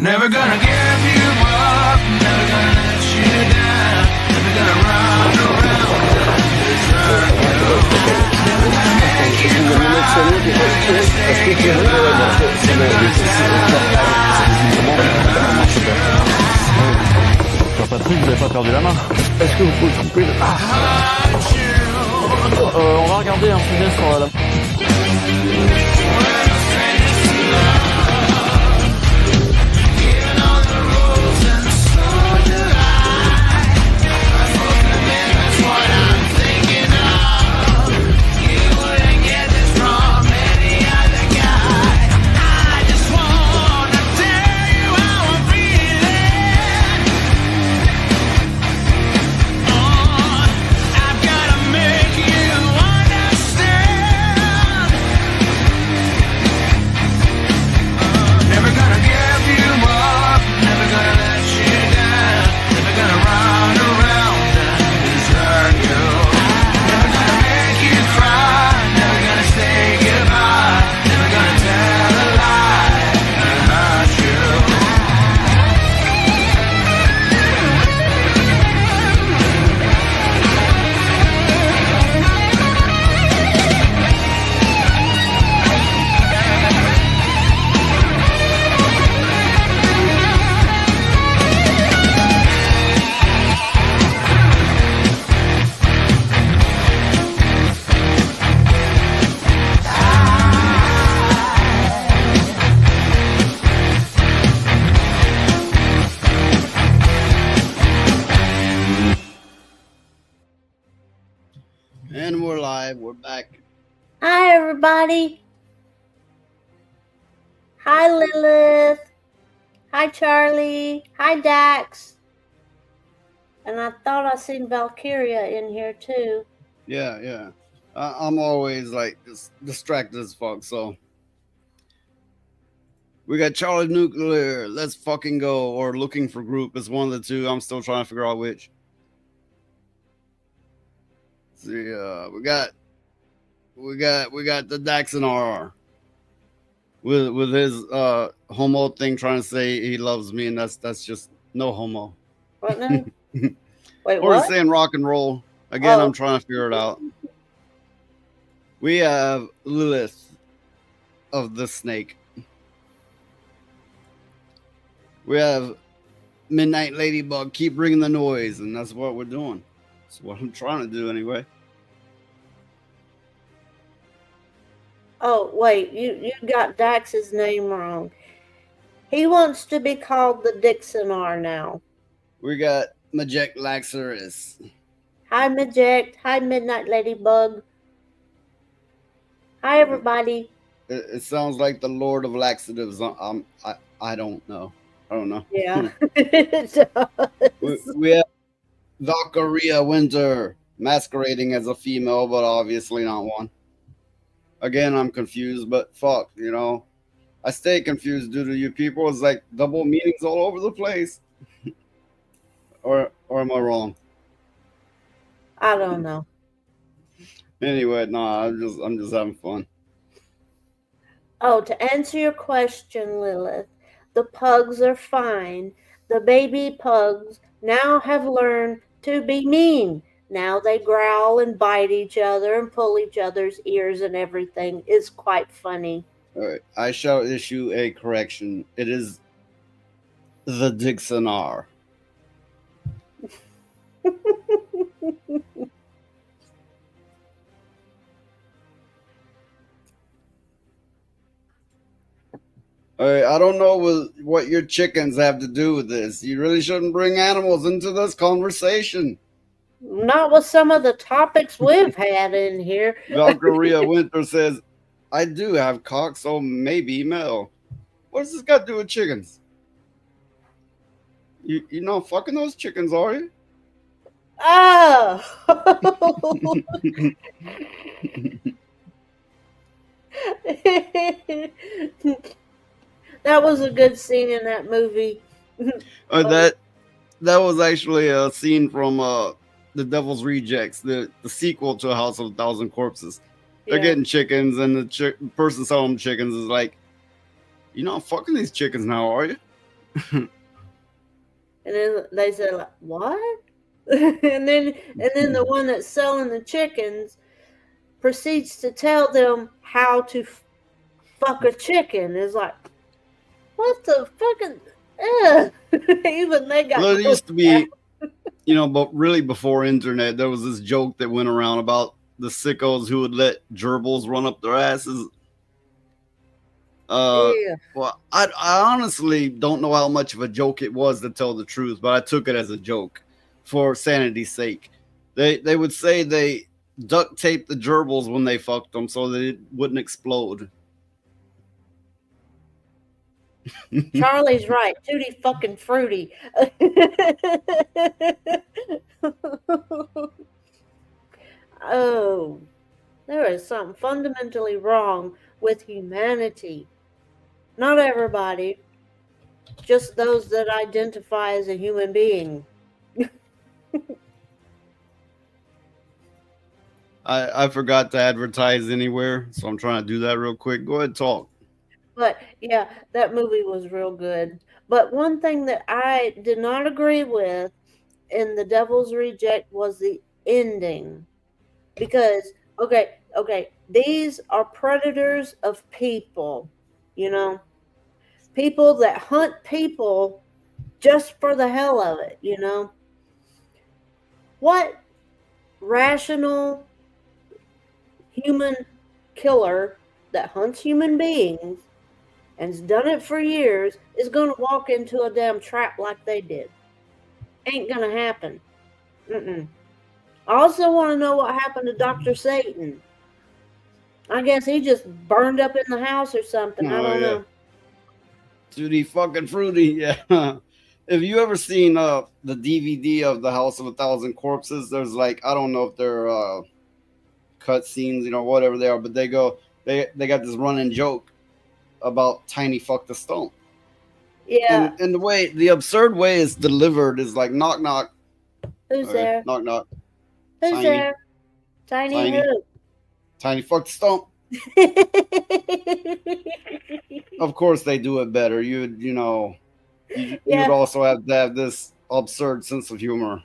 Never gonna give you up, never gonna let you down, never gonna run around this circle. Never gonna make you cry, never gonna say goodbye, never gonna tell a lie. Patrick, vous avez pas perdu la main? Est-ce que vous pouvez couper le... On va regarder un sujet sur la... And we're live. We're back. Hi, everybody. Hi, Lilith. Hi, Charlie. Hi, Dax. And I thought I seen Valkyria in here, too. Yeah. I'm always like distracted as fuck, so. We got Charlie Nuclear. Let's fucking go. Or Looking for Group. It's one of the two. I'm still trying to figure out which. See, we got the Dax and RR with his homo thing, trying to say he loves me, and that's just no homo. What now? Wait, or what? he's saying rock and roll again. I'm trying to figure it out. We have Lilith of the Snake. We have Midnight Ladybug. Keep bringing the noise, and that's what we're doing. That's what I'm trying to do anyway. Oh, wait, you got Dax's name wrong. He wants to be called the Dixonar now. We got Majek Laxaris. Hi, Majek. Hi, Midnight Ladybug. Hi, everybody. It sounds like the Lord of Laxatives. I don't know. Yeah, it does. We have Valkyria Winter masquerading as a female, but obviously not one. Again, I'm confused, but fuck, I stay confused due to you people. It's like double meanings all over the place. or am I wrong? I don't know. Anyway, I'm just having fun. Oh, to answer your question, Lilith, the pugs are fine. The baby pugs now have learned to be mean. Now they growl and bite each other and pull each other's ears and everything. It's quite funny. All right, I shall issue a correction. It is the Dixonar. All right, I don't know what your chickens have to do with this. You really shouldn't bring animals into this conversation. Not with some of the topics we've had in here. Valkyria Winter says, I do have cock, so maybe male. What does this got to do with chickens? You're not fucking those chickens, are you? Oh! That was a good scene in that movie. That was actually a scene from The Devil's Rejects, the sequel to House of a Thousand Corpses. They're getting chickens, and the person selling them chickens is like, "You're not fucking these chickens now, are you?" And then they said, like, what? and then the one that's selling the chickens proceeds to tell them how to fuck a chicken. Is like, what the fucking even they got Well, it close used to be, but really before internet, there was this joke that went around about the sickos who would let gerbils run up their asses. Yeah. Well, I honestly don't know how much of a joke it was, to tell the truth, but I took it as a joke for sanity's sake. They would say they duct taped the gerbils when they fucked them so that it wouldn't explode. Charlie's right. Tutti fucking fruity. Oh, there is something fundamentally wrong with humanity. Not everybody, just those that identify as a human being. I forgot to advertise anywhere, so I'm trying to do that real quick. Go ahead, talk. But yeah, that movie was real good. But one thing that I did not agree with in The Devil's Reject was the ending. Because, okay, these are predators of people, people that hunt people just for the hell of it, What rational human killer that hunts human beings and's done it for years is going to walk into a damn trap like they did? Ain't going to happen. I also want to know what happened to Dr. Satan. I guess he just burned up in the house or something. I don't know. Tutti fucking fruity, yeah. Have you ever seen the DVD of The House of a Thousand Corpses? There's like, I don't know if they're cut scenes, whatever they are, but they got this running joke about Tiny Fuck the Stone. Yeah. And the absurd way it's delivered is like, knock knock. Who's there? Knock knock. Who's Tiny. there? Tiny who? Tiny Fuck the Stone. Of course they do it better. You'd also have to have this absurd sense of humor.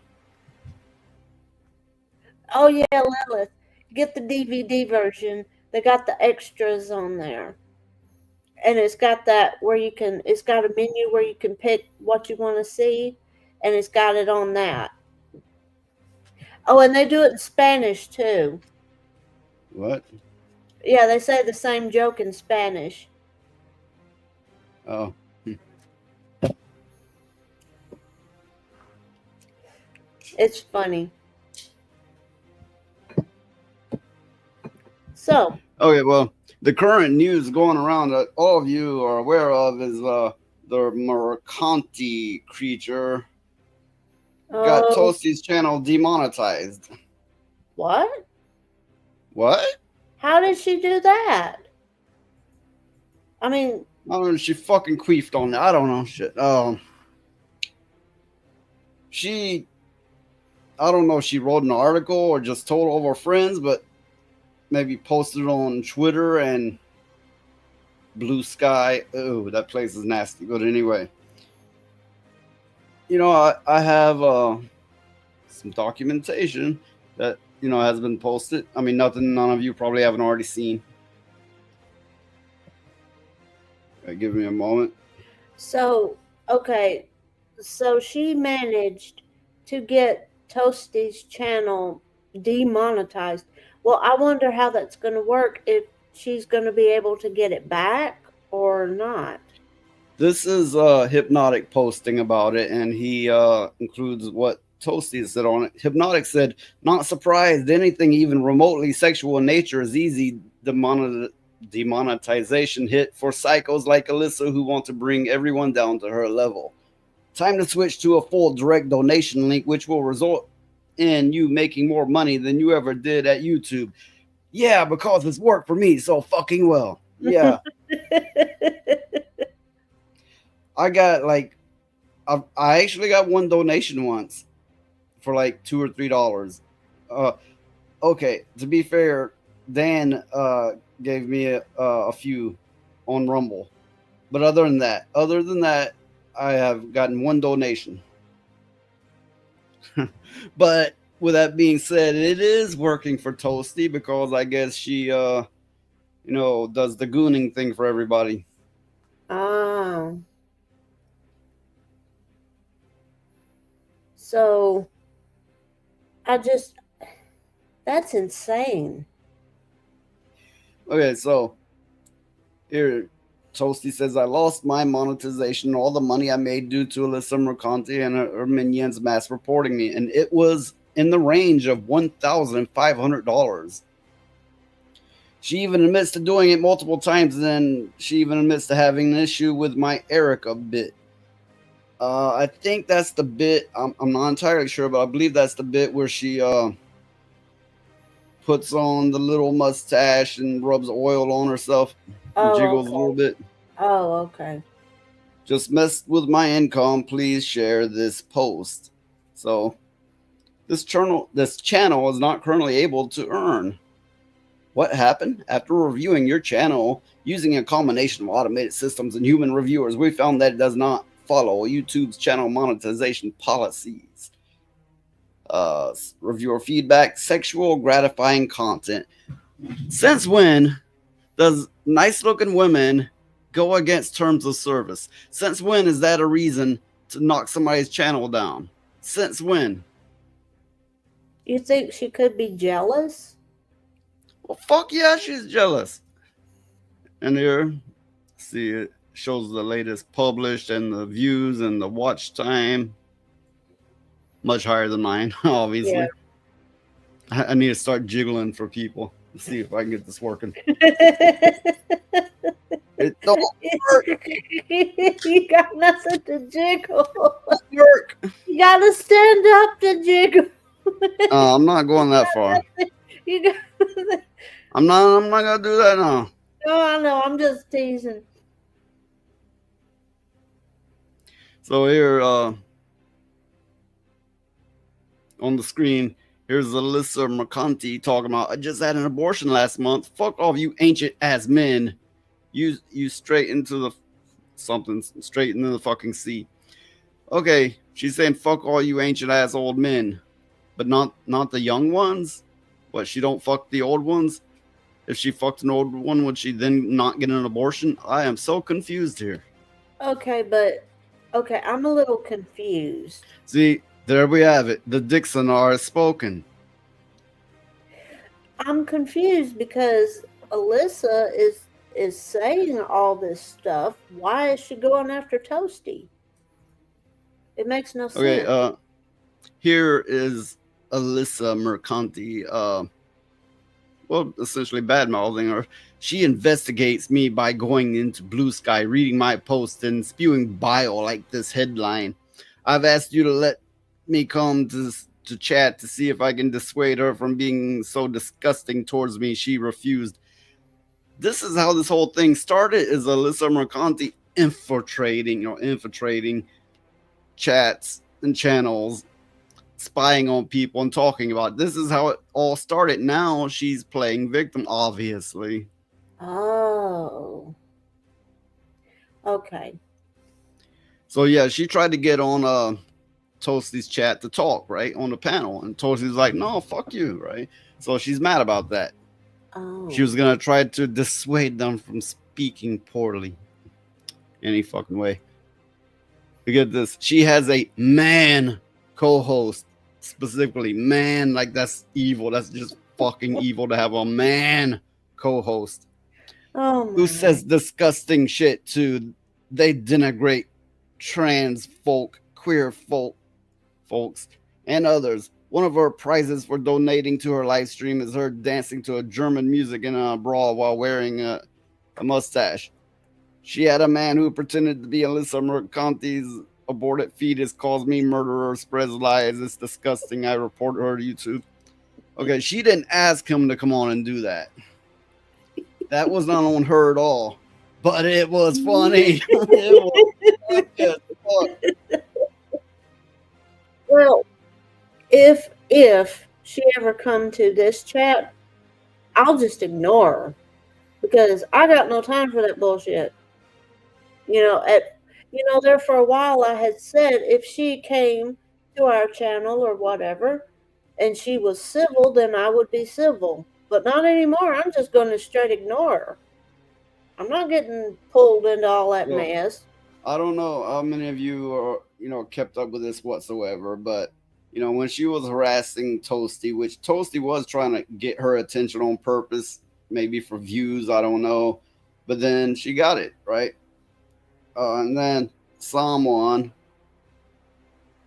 Oh yeah, Lilith. Get the DVD version. They got the extras on there. And it's got it's got a menu where you can pick what you want to see, and it's got it on that. Oh, and they do it in Spanish too. What? Yeah, they say the same joke in Spanish. Oh. It's funny. So. Okay, well, the current news going around that all of you are aware of is the Mercante creature got Toasty's channel demonetized. What? What? How did she do that? I mean, I don't know. She fucking queefed on it. I don't know shit. I don't know if she wrote an article or just told all of her friends, but maybe posted it on Twitter and Blue Sky. Oh, that place is nasty. But anyway, I have some documentation that has been posted. I mean, nothing none of you probably haven't already seen. Give me a moment. So, okay. So she managed to get Toasty's channel demonetized. Well, I wonder how that's going to work, if she's going to be able to get it back or not. This is Hypnotic posting about it, and he includes what Toasty said on it. Hypnotic said, "Not surprised. Anything even remotely sexual in nature is easy demonetization hit for psychos like Alyssa who want to bring everyone down to her level. Time to switch to a full direct donation link, which will result in you making more money than you ever did at YouTube. Yeah, because it's worked for me so fucking well." Yeah. I got I actually got one donation once for like $2 or $3. Okay, to be fair, Dan gave me a few on Rumble, but other than that, I have gotten one donation. But with that being said, it is working for Toasty because I guess she does the gooning thing for everybody. Ah. So that's insane. Okay, so here Toasty says I lost my monetization, all the money I made due to Alyssa Mercante and her minions mass reporting me, and it was in the range of $1,500. She even admits to doing it multiple times, and she even admits to having an issue with my Erica bit. I think that's the bit. I'm not entirely sure, but I believe that's the bit where she puts on the little mustache and rubs oil on herself and Oh, jiggles a little okay. bit. Oh, okay. Just messed with my income. Please share this post. So this channel is not currently able to earn. What happened? After reviewing your channel using a combination of automated systems and human reviewers, we found that it does not follow YouTube's channel monetization policies. Reviewer feedback, sexual gratifying content. Since when does nice looking women go against terms of service? Since when is that a reason to knock somebody's channel down? Since when? You think she could be jealous? Well, fuck yeah, she's jealous. And here, see, it shows the latest published and the views and the watch time. Much higher than mine, obviously. Yeah. I need to start jiggling for people. Let's see if I can get this working. It don't work. You got nothing to jiggle. Work. You gotta stand up to jiggle. I'm not going that far. You got. I'm not gonna do that now. No, I know. I'm just teasing. So here, on the screen, here's Alyssa Mercante talking about, I just had an abortion last month. Fuck off, you ancient ass men. You straight into the straight into the fucking sea. Okay, she's saying fuck all you ancient ass old men, but not the young ones. What, she don't fuck the old ones? If she fucked an old one, would she then not get an abortion? I am so confused here. Okay, I'm a little confused. See, there we have it. The Dixonar has spoken. I'm confused because Alyssa is saying all this stuff. Why is she going after Toasty? It makes no sense. Okay, here is Alyssa Mercante, essentially bad mouthing her. She investigates me by going into Blue Sky, reading my post, and spewing bile like this headline. I've asked you to let me come to chat to see if I can dissuade her from being so disgusting towards me. She refused. This is how this whole thing started, is Alyssa Mercante infiltrating chats and channels, spying on people and talking about it. This is how it all started. Now she's playing victim, obviously. Oh. Okay. So yeah, she tried to get on Toasty's chat to talk, right, on the panel, and Toasty's like, no, fuck you, right? So she's mad about that. Oh. She was gonna try to dissuade them from speaking poorly any fucking way. You get this. She has a man co-host, specifically man, like that's evil. That's just fucking evil to have a man co-host who says disgusting shit too. They denigrate trans folk, queer folks, and others. One of her prizes for donating to her live stream is her dancing to a German music in a bra while wearing a mustache. She had a man who pretended to be Alyssa Mercante's aborted fetus, calls me murderer, spreads lies. It's disgusting. I report her to YouTube. Okay, she didn't ask him to come on and do that. That was not on her at all. But it was funny. It was Well, if she ever come to this chat, I'll just ignore her because I got no time for that bullshit. You know, You know, there for a while I had said if she came to our channel or whatever and she was civil, then I would be civil. But not anymore. I'm just going to straight ignore her. I'm not getting pulled into all that Well, mess. I don't know how many of you are, kept up with this whatsoever, but when she was harassing Toasty, which Toasty was trying to get her attention on purpose, maybe for views, I don't know, but then she got it right, and then someone,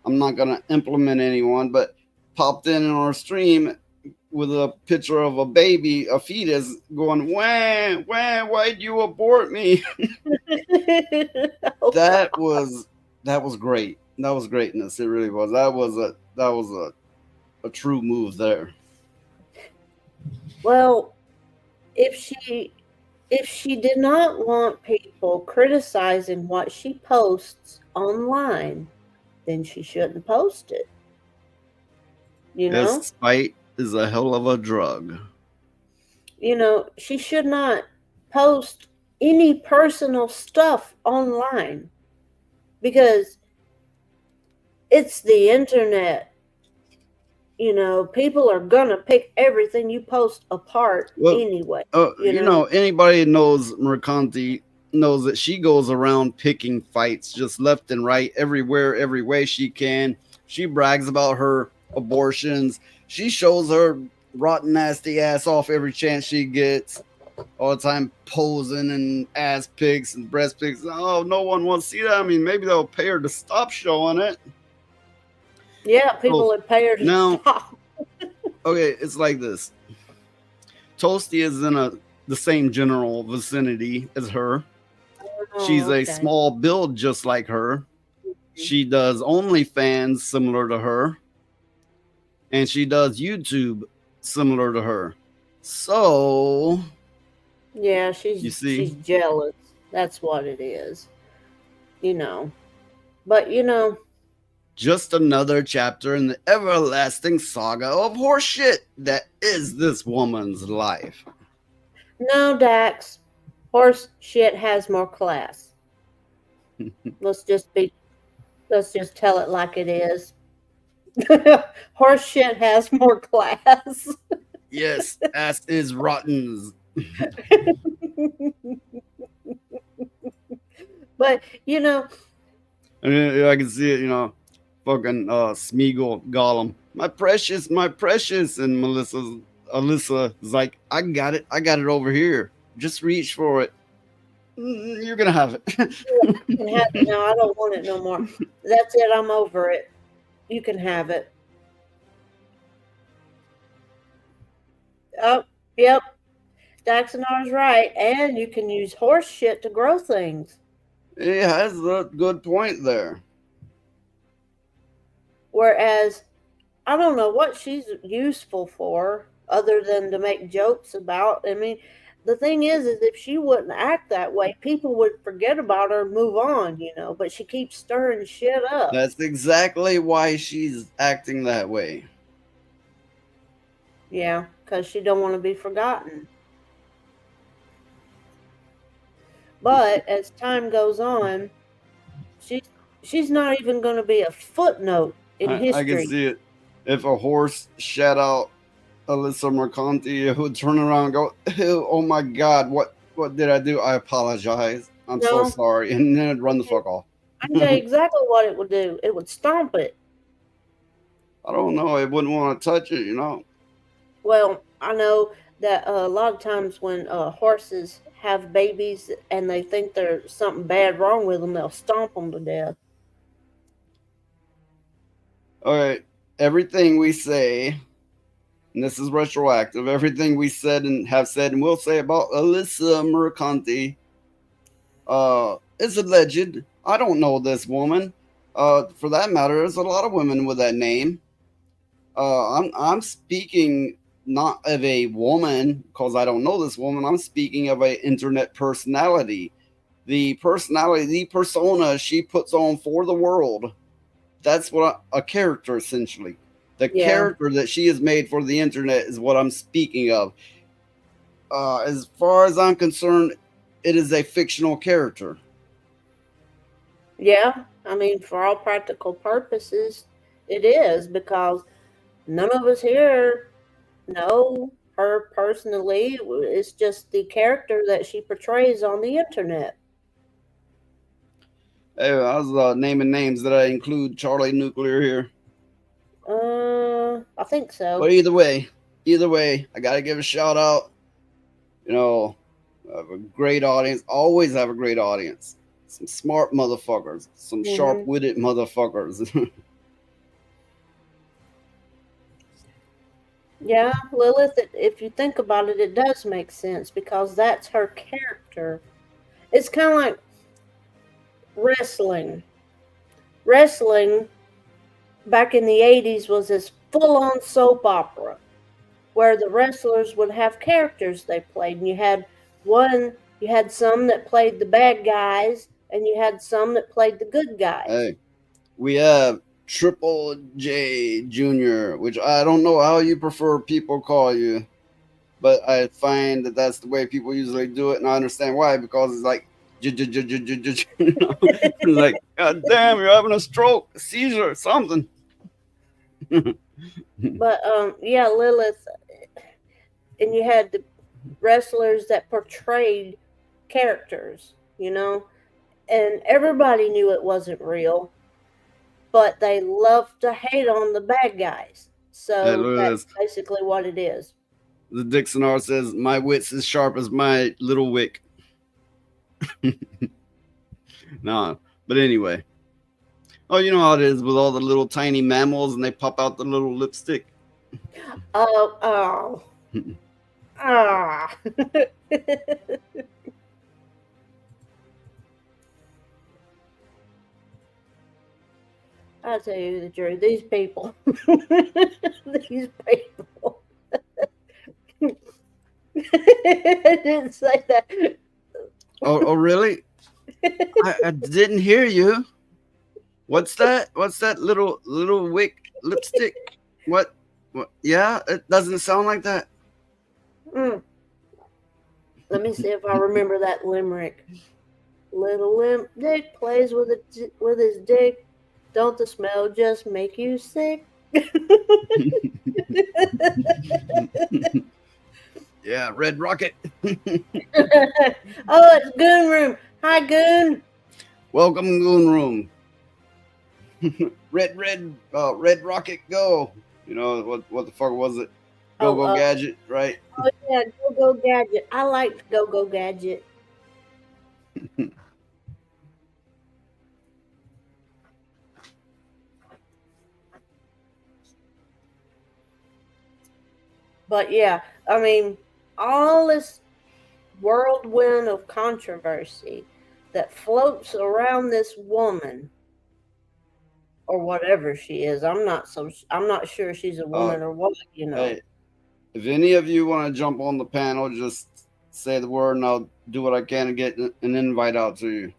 I'm not gonna implement anyone, but popped in on our stream with a picture of a baby, a fetus, going, "Wah, wah, why'd you abort me?" Oh, that was that was great. That was greatness. It really was. That was a true move there. well, if she did not want people criticizing what she posts online, then she shouldn't post it. You know? Yes, spite is a hell of a drug. You know, she should not post any personal stuff online because it's the internet. You know, people are gonna pick everything you post apart Well, anyway. You know? anybody that knows Mercante knows that she goes around picking fights just left and right, everywhere, every way she can. She brags about her abortions. She shows her rotten, nasty ass off every chance she gets. All the time posing and ass pics and breast pics. Oh, no one wants to see that. I mean, maybe they'll pay her to stop showing it. Yeah, people would pay her to now, stop. Okay, it's like this. Toasty is in the same general vicinity as her. She's a small build just like her. She does OnlyFans similar to her. And she does YouTube similar to her. So yeah, she's jealous. That's what it is. You know. But just another chapter in the everlasting saga of horseshit that is this woman's life. No, Dax. Horse shit has more class. Let's just tell it like it is. Horse shit has more class. Yes, ass is rotten. But I mean, I can see it, fucking Smeagol Gollum. My precious, and Alyssa's like, I got it over here. Just reach for it. You're gonna have it. You can have it now. I don't want it no more. That's it. I'm over it. You can have it. Oh, yep. Daxonar's right. And you can use horse shit to grow things. He has a good point there. Whereas, I don't know what she's useful for other than to make jokes about. I mean, the thing is if she wouldn't act that way, people would forget about her and move on, but she keeps stirring shit up. That's exactly why she's acting that way. Yeah, because she don't want to be forgotten. But as time goes on, she's not even going to be a footnote in history. I can see it. If a horse shat out Alyssa Mercante, who would turn around and go, "Oh my God, what did I do? I apologize. I'm so sorry," and then it'd run the fuck off. I can tell you exactly what it would do. It would stomp it. I don't know. It wouldn't want to touch it, Well, I know that a lot of times when horses have babies and they think there's something bad wrong with them, they'll stomp them to death. All right. Everything we say, and this is retroactive, everything we said and have said and will say about Alyssa Mercante is alleged. I don't know this woman. For that matter, there's a lot of women with that name. I'm speaking not of a woman because I don't know this woman. I'm speaking of an internet personality. The personality, the persona she puts on for the world. That's what a character, essentially. The character that she has made for the internet is what I'm speaking of. As far as I'm concerned, it is a fictional character. Yeah, I mean, for all practical purposes, it is because none of us here know her personally. It's just the character that she portrays on the internet. Hey, I was naming names. Did I include Charlie Nuclear here? I think so. But either way, I gotta give a shout out. You know, I have a great audience. Always have a great audience. Some smart motherfuckers. Some Hmm. sharp-witted motherfuckers. Yeah, Lilith, if you think about it, it does make sense because that's her character. It's kind of like wrestling. Wrestling back in the 80s was this full on soap opera where the wrestlers would have characters they played. And you had some that played the bad guys, and you had some that played the good guys. Hey, we have Triple J Junior, which I don't know how you prefer people call you, but I find that that's the way people usually do it, and I understand why because it's like, you know, like, God damn, you're having a stroke, a seizure, something. But yeah, Lilith, and you had the wrestlers that portrayed characters, and everybody knew it wasn't real, but they love to hate on the bad guys. Hey, So look at that's this. basically what it is. The Dixon R says, "My wit's as sharp as my little wick." Nah, but anyway. Oh, you know how it is with all the little tiny mammals and they pop out the little lipstick. Oh, oh, ah. I tell you the truth, these people, these people. I didn't say that. Oh, really? I didn't hear you. What's that? What's that little wick lipstick? What? What? Yeah, it doesn't sound like that. Mm. Let me see if I remember that limerick. Little limp dick plays with his dick. Don't the smell just make you sick? Yeah, Red Rocket. Oh, it's Goon Room. Hi, Goon. Welcome, Goon Room. Red Rocket, go. You know what the fuck was it? Go Oh, Go Gadget, right? oh yeah, Go Go Gadget. I liked Go Go Gadget. But yeah, I mean, all this whirlwind of controversy that floats around this woman or whatever she is. I'm not sure she's a Uh, woman or what. hey, if any of you want to jump on the panel, just say the word and I'll do what I can to get an invite out to you.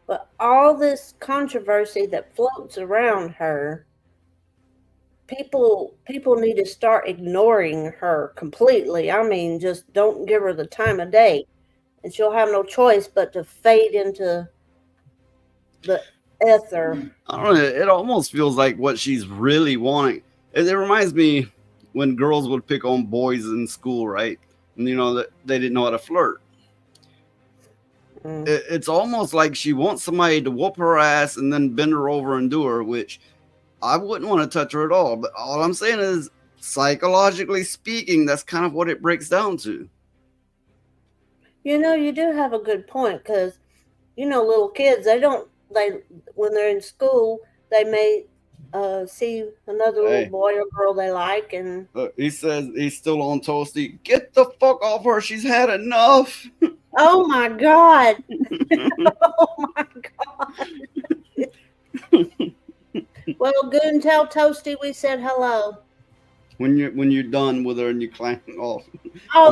But all this controversy that floats around her, people need to start ignoring her completely. I mean, just don't give her the time of day, and she'll have no choice but to fade into the ether. I don't know. It almost feels like what she's really wanting. It reminds me when girls would pick on boys in school, right? And you know that they didn't know how to flirt. Mm. It's almost like she wants somebody to whoop her ass and then bend her over and do her, which I wouldn't want to touch her at all. But all I'm saying is, psychologically speaking, that's kind of what it breaks down to. You do have a good point because little kids they when they're in school they may see another little Hey, boy or girl they like and he says he's still on Toasty. Get the fuck off her. She's had enough. oh my god. Oh my god. Well, Goon, tell Toasty we said hello. When you're done with her and you climb off. Oh,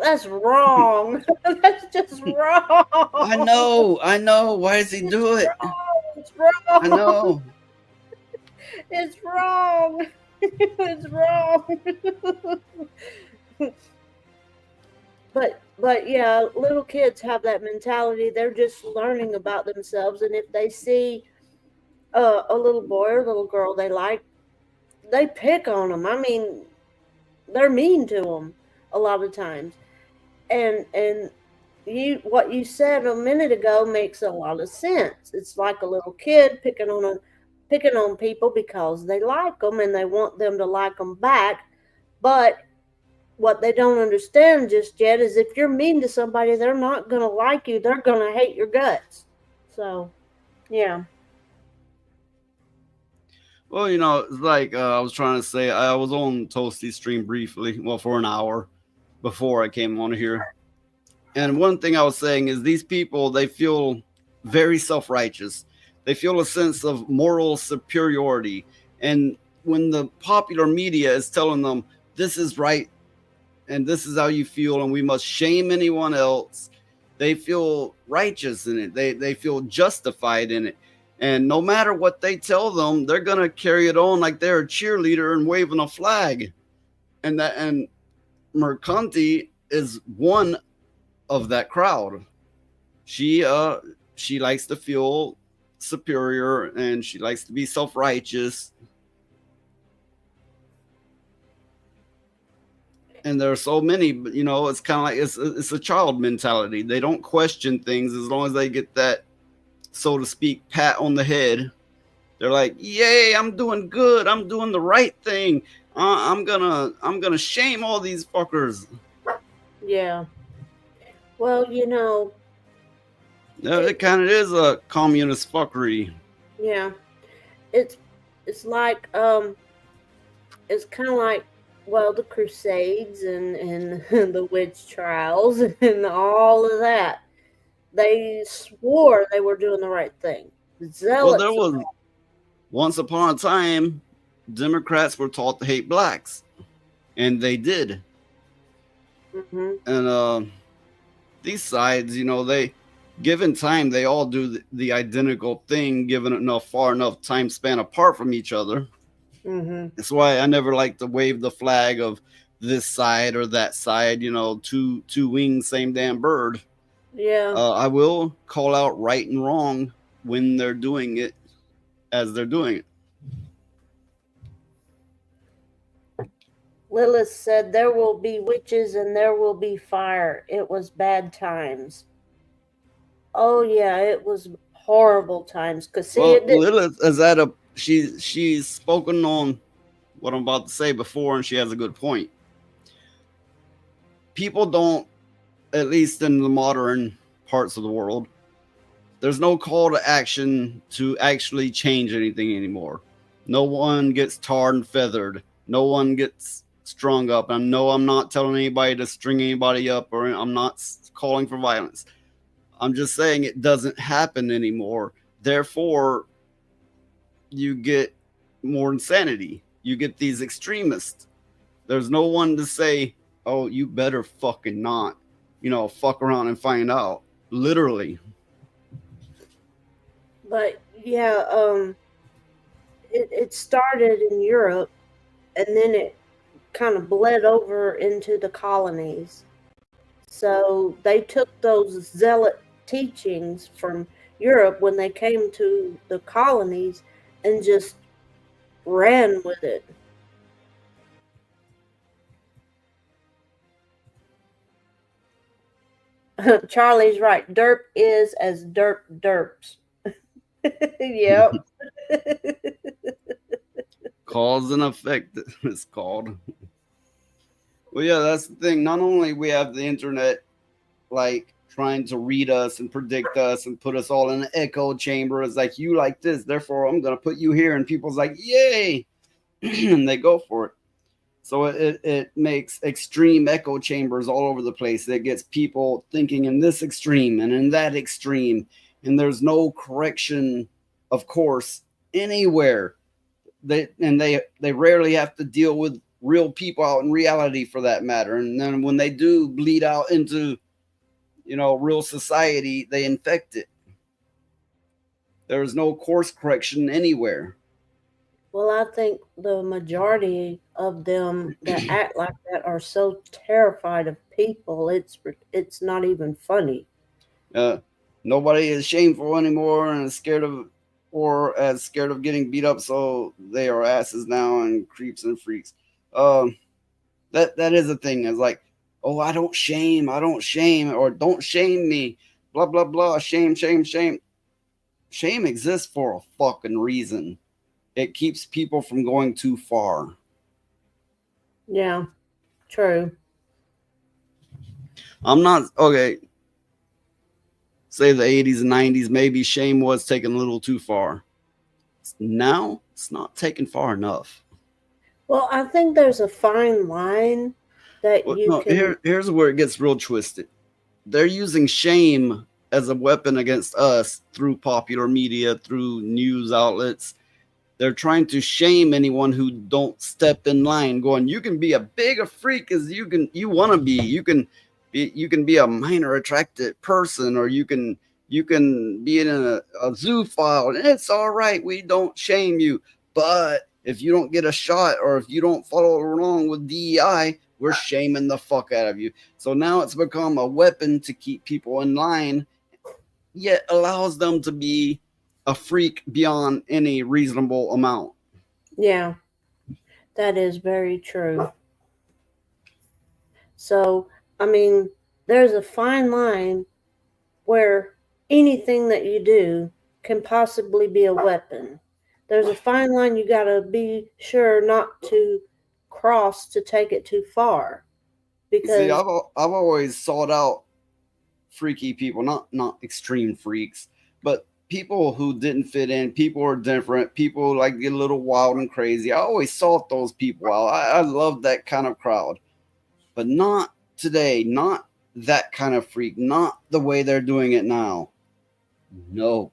that's wrong. That's just wrong. I know. Why does he do it? It's wrong. I know. It's wrong. It's wrong. But yeah, little kids have that mentality. They're just learning about themselves, and if they see a little boy or little girl they like, they pick on them. I mean, they're mean to them a lot of times. And you what you said a minute ago makes a lot of sense. It's like a little kid picking on people because they like them and they want them to like them back. But what they don't understand just yet is if you're mean to somebody, they're not going to like you. They're going to hate your guts. So, yeah. Well, it's like I was trying to say, I was on Toasty's stream briefly, well, for an hour before I came on here. And one thing I was saying is these people, they feel very self righteous. They feel a sense of moral superiority. And when the popular media is telling them this is right and this is how you feel and we must shame anyone else, they feel righteous in it. They feel justified in it. And no matter what they tell them, they're going to carry it on like they're a cheerleader and waving a flag. And Mercante is one of that crowd. She likes to feel superior and she likes to be self-righteous. And there are so many, but it's kind of like it's a child mentality. They don't question things as long as they get that, so to speak, pat on the head. They're like, "Yay, I'm doing good. I'm doing the right thing. I'm gonna shame all these fuckers." Yeah. Well, It kind of is a communist fuckery. yeah. It's it's like it's kind of like, well, the Crusades and the witch trials and all of that. They swore they were doing the right thing. Well, there Zealots. was once upon a time, Democrats were taught to hate blacks, and they did. Mm-hmm. And these sides, they given time, they all do the identical thing, given enough far enough time span apart from each other. Mm-hmm. That's why I never like to wave the flag of this side or that side. Two wings, same damn bird. Yeah. I will call out right and wrong when they're doing it as they're doing it. Lilith said, "There will be witches and there will be fire. It was bad times." Oh yeah, it was horrible times. Cause see, Well, it did. Lilith is at a she's spoken on what I'm about to say before, and she has a good point. People don't, at least in the modern parts of the world, there's no call to action to actually change anything anymore. No one gets tarred and feathered. No one gets strung up. I know I'm not telling anybody to string anybody up, or I'm not calling for violence. I'm just saying it doesn't happen anymore. Therefore, you get more insanity. You get these extremists. There's no one to say, "Oh, you better fucking not," fuck around and find out. Literally. But yeah, it started in Europe, and then it kind of bled over into the colonies. So they took those zealot teachings from Europe when they came to the colonies and just ran with it. Charlie's right. Derp is as derp derps. Yep. Cause and effect, it's called. Well, yeah, that's the thing. Not only we have the internet, like, trying to read us and predict us and put us all in an echo chamber. It's like, you like this, therefore I'm going to put you here. And people's like, yay. And they go for it. So it makes extreme echo chambers all over the place. It gets people thinking in this extreme and in that extreme. And there's no correction, of course, anywhere. They rarely have to deal with real people out in reality, for that matter. And then when they do bleed out into, real society, they infect it. There's no course correction anywhere. Well, I think the majority of them that act like that are so terrified of people. It's not even funny. Uh, Nobody is shameful anymore and is scared of or as scared of getting beat up, so they are asses now and creeps and freaks. Um, that is a thing. It's like, oh, I don't shame, or don't shame me, blah blah blah. Shame, shame, shame. Shame exists for a fucking reason. It keeps people from going too far. Yeah, true. I'm not okay. Say the 80s and 90s, maybe shame was taken a little too far. Now it's not taken far enough. Well, I think there's a fine line that Well, you no, can. here's where it gets real twisted. They're using shame as a weapon against us through popular media, through news outlets. They're trying to shame anyone who don't step in line, going, you can be a big a freak as you want to be. You can be a minor attracted person, or you can be in a zoophile, and it's all right. We don't shame you. But if you don't get a shot, or if you don't follow along with DEI, we're shaming the fuck out of you. So now it's become a weapon to keep people in line, yet allows them to be a freak beyond any reasonable amount. Yeah, that is very true. So, I mean, there's a fine line where anything that you do can possibly be a weapon. There's a fine line you got to be sure not to cross to take it too far See, because I've always sought out freaky people, not extreme freaks, but people who didn't fit in. People are different. People like get a little wild and crazy. I always sought those people out. I love that kind of crowd, but not today. Not that kind of freak. Not the way they're doing it now. No,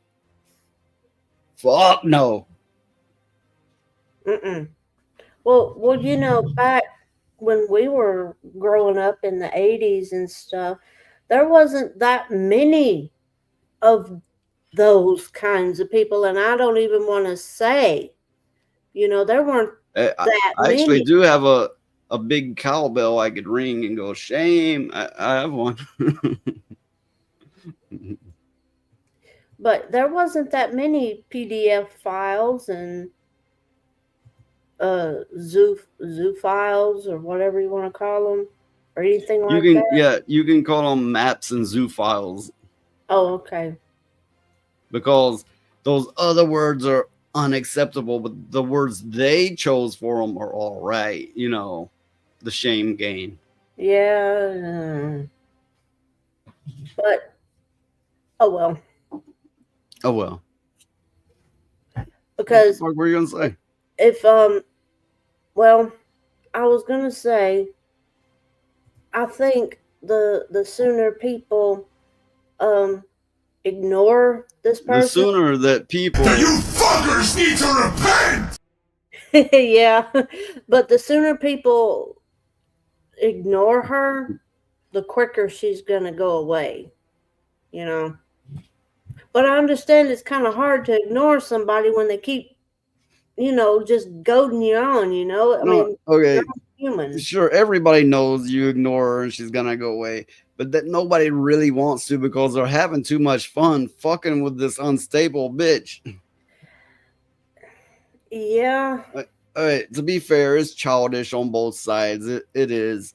fuck no. mm-mm. Well, back when we were growing up in the 80s and stuff, there wasn't that many of those kinds of people, and I don't even want to say, there weren't that I actually many. do have a big cowbell I could ring and go shame. I have one. But there wasn't that many PDF files and zoo files or whatever you want to call them or anything You like can, that. yeah, you can call them maps and zoo files, Oh, okay. because those other words are unacceptable, but the words they chose for them are all right. The shame game. Yeah, but oh well, Oh well. What the because fuck were you gonna say? if well, I was gonna say I think the sooner people um ignore this The person. sooner that people, You fuckers need to repent! Yeah, but the sooner people ignore her, the quicker she's gonna go away. You know. But I understand it's kind of hard to ignore somebody when they keep, just goading you on. I no, mean, you're okay, human. sure, everybody knows you ignore her and she's gonna go away, but that nobody really wants to, because they're having too much fun fucking with this unstable bitch. Yeah, All right, to be fair, it's childish on both sides. It is,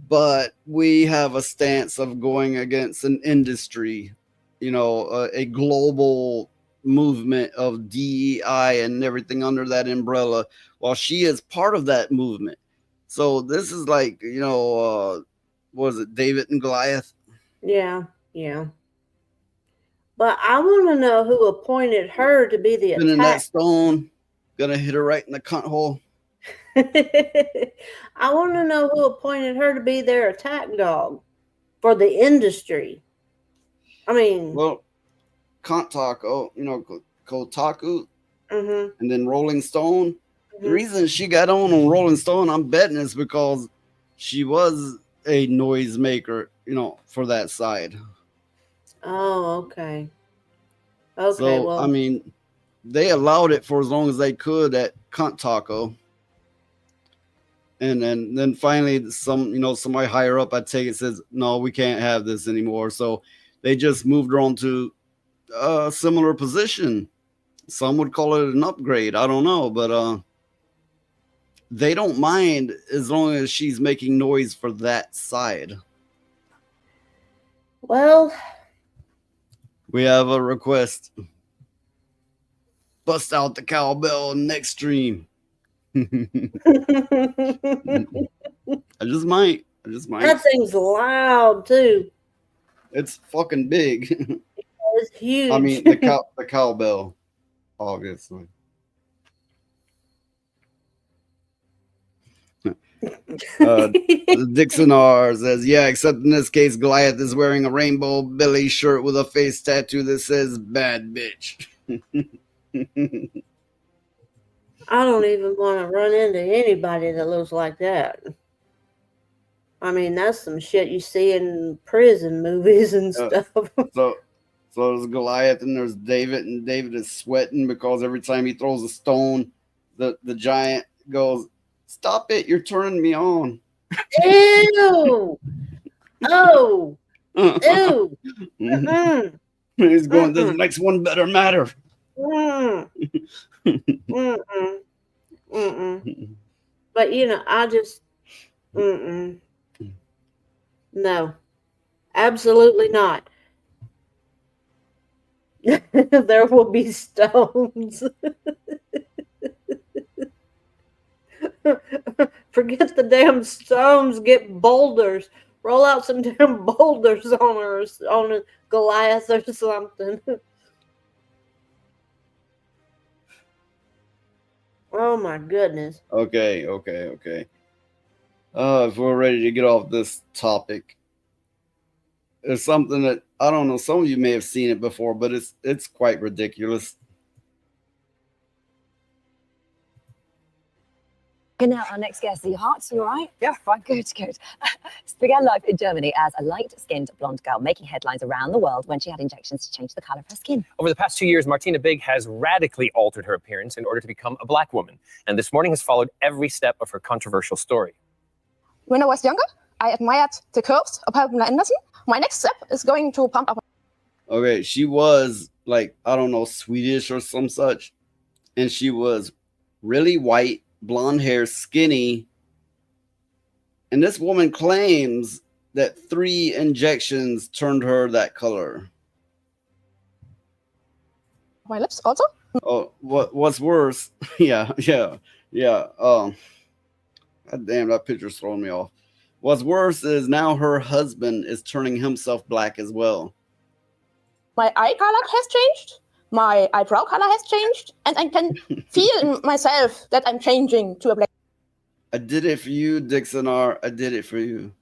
but we have a stance of going against an industry, a global movement of DEI and everything under that umbrella, while she is part of that movement. So this is like, what is it, David and Goliath? yeah, yeah. But I want to know who appointed her to be the Spinning that attack. stone, gonna hit her right in the cunt hole. I want to know who appointed her to be their attack dog for the industry. I mean, Well, Kotaku, Kotaku, mm-hmm, and then Rolling Stone. The mm-hmm. reason she got on Rolling Stone, I'm betting, is because she was a noisemaker, for that side. Oh, okay. Okay, So I well, mean, they allowed it for as long as they could at Cunt Taco. And then finally somebody higher up, I take it, says, no, we can't have this anymore. So they just moved her on to a similar position. Some would call it an upgrade. I don't know, but they don't mind as long as she's making noise for that side. Well, we have a request. Bust out the cowbell next stream. I just might. That thing's loud too. It's fucking big. It's huge. I mean, the cowbell, obviously. Dixon R says, yeah, except in this case, Goliath is wearing a rainbow Billy shirt with a face tattoo that says bad bitch. I don't even want to run into anybody that looks like that. I mean, that's some shit you see in prison movies and stuff. So there's Goliath and there's David, and David is sweating because every time he throws a stone, the giant goes, stop it, you're turning me on. Ew! Oh! Ew! He's going, this next one better matter. But I just no, absolutely not. There will be stones. Forget the damn stones. Get boulders. Roll out some damn boulders on her, on a Goliath or something. Oh my goodness. Okay. If we're ready to get off this topic, it's something that I don't know. Some of you may have seen it before, but it's quite ridiculous. Okay, now our next guest, the hearts, you all right? Yeah, fine, good. Began life in Germany as a light-skinned blonde girl, making headlines around the world when she had injections to change the color of her skin. Over the past 2 years, Martina Big has radically altered her appearance in order to become a black woman, and this morning has followed every step of her controversial story. When I was younger, I admired the curves of Pamela Anderson. My next step is going to pump up. Okay, she was like, I don't know, Swedish or some such, and she was really white, blonde hair, skinny, and this woman claims that 3 injections turned her that color. My lips also? Oh, what's worse? Yeah. God damn, that picture's throwing me off. What's worse is now her husband is turning himself black as well. My eye color has changed. My eyebrow color has changed, and I can feel in myself that I'm changing to a black I did it for you, Dixon R. I did it for you.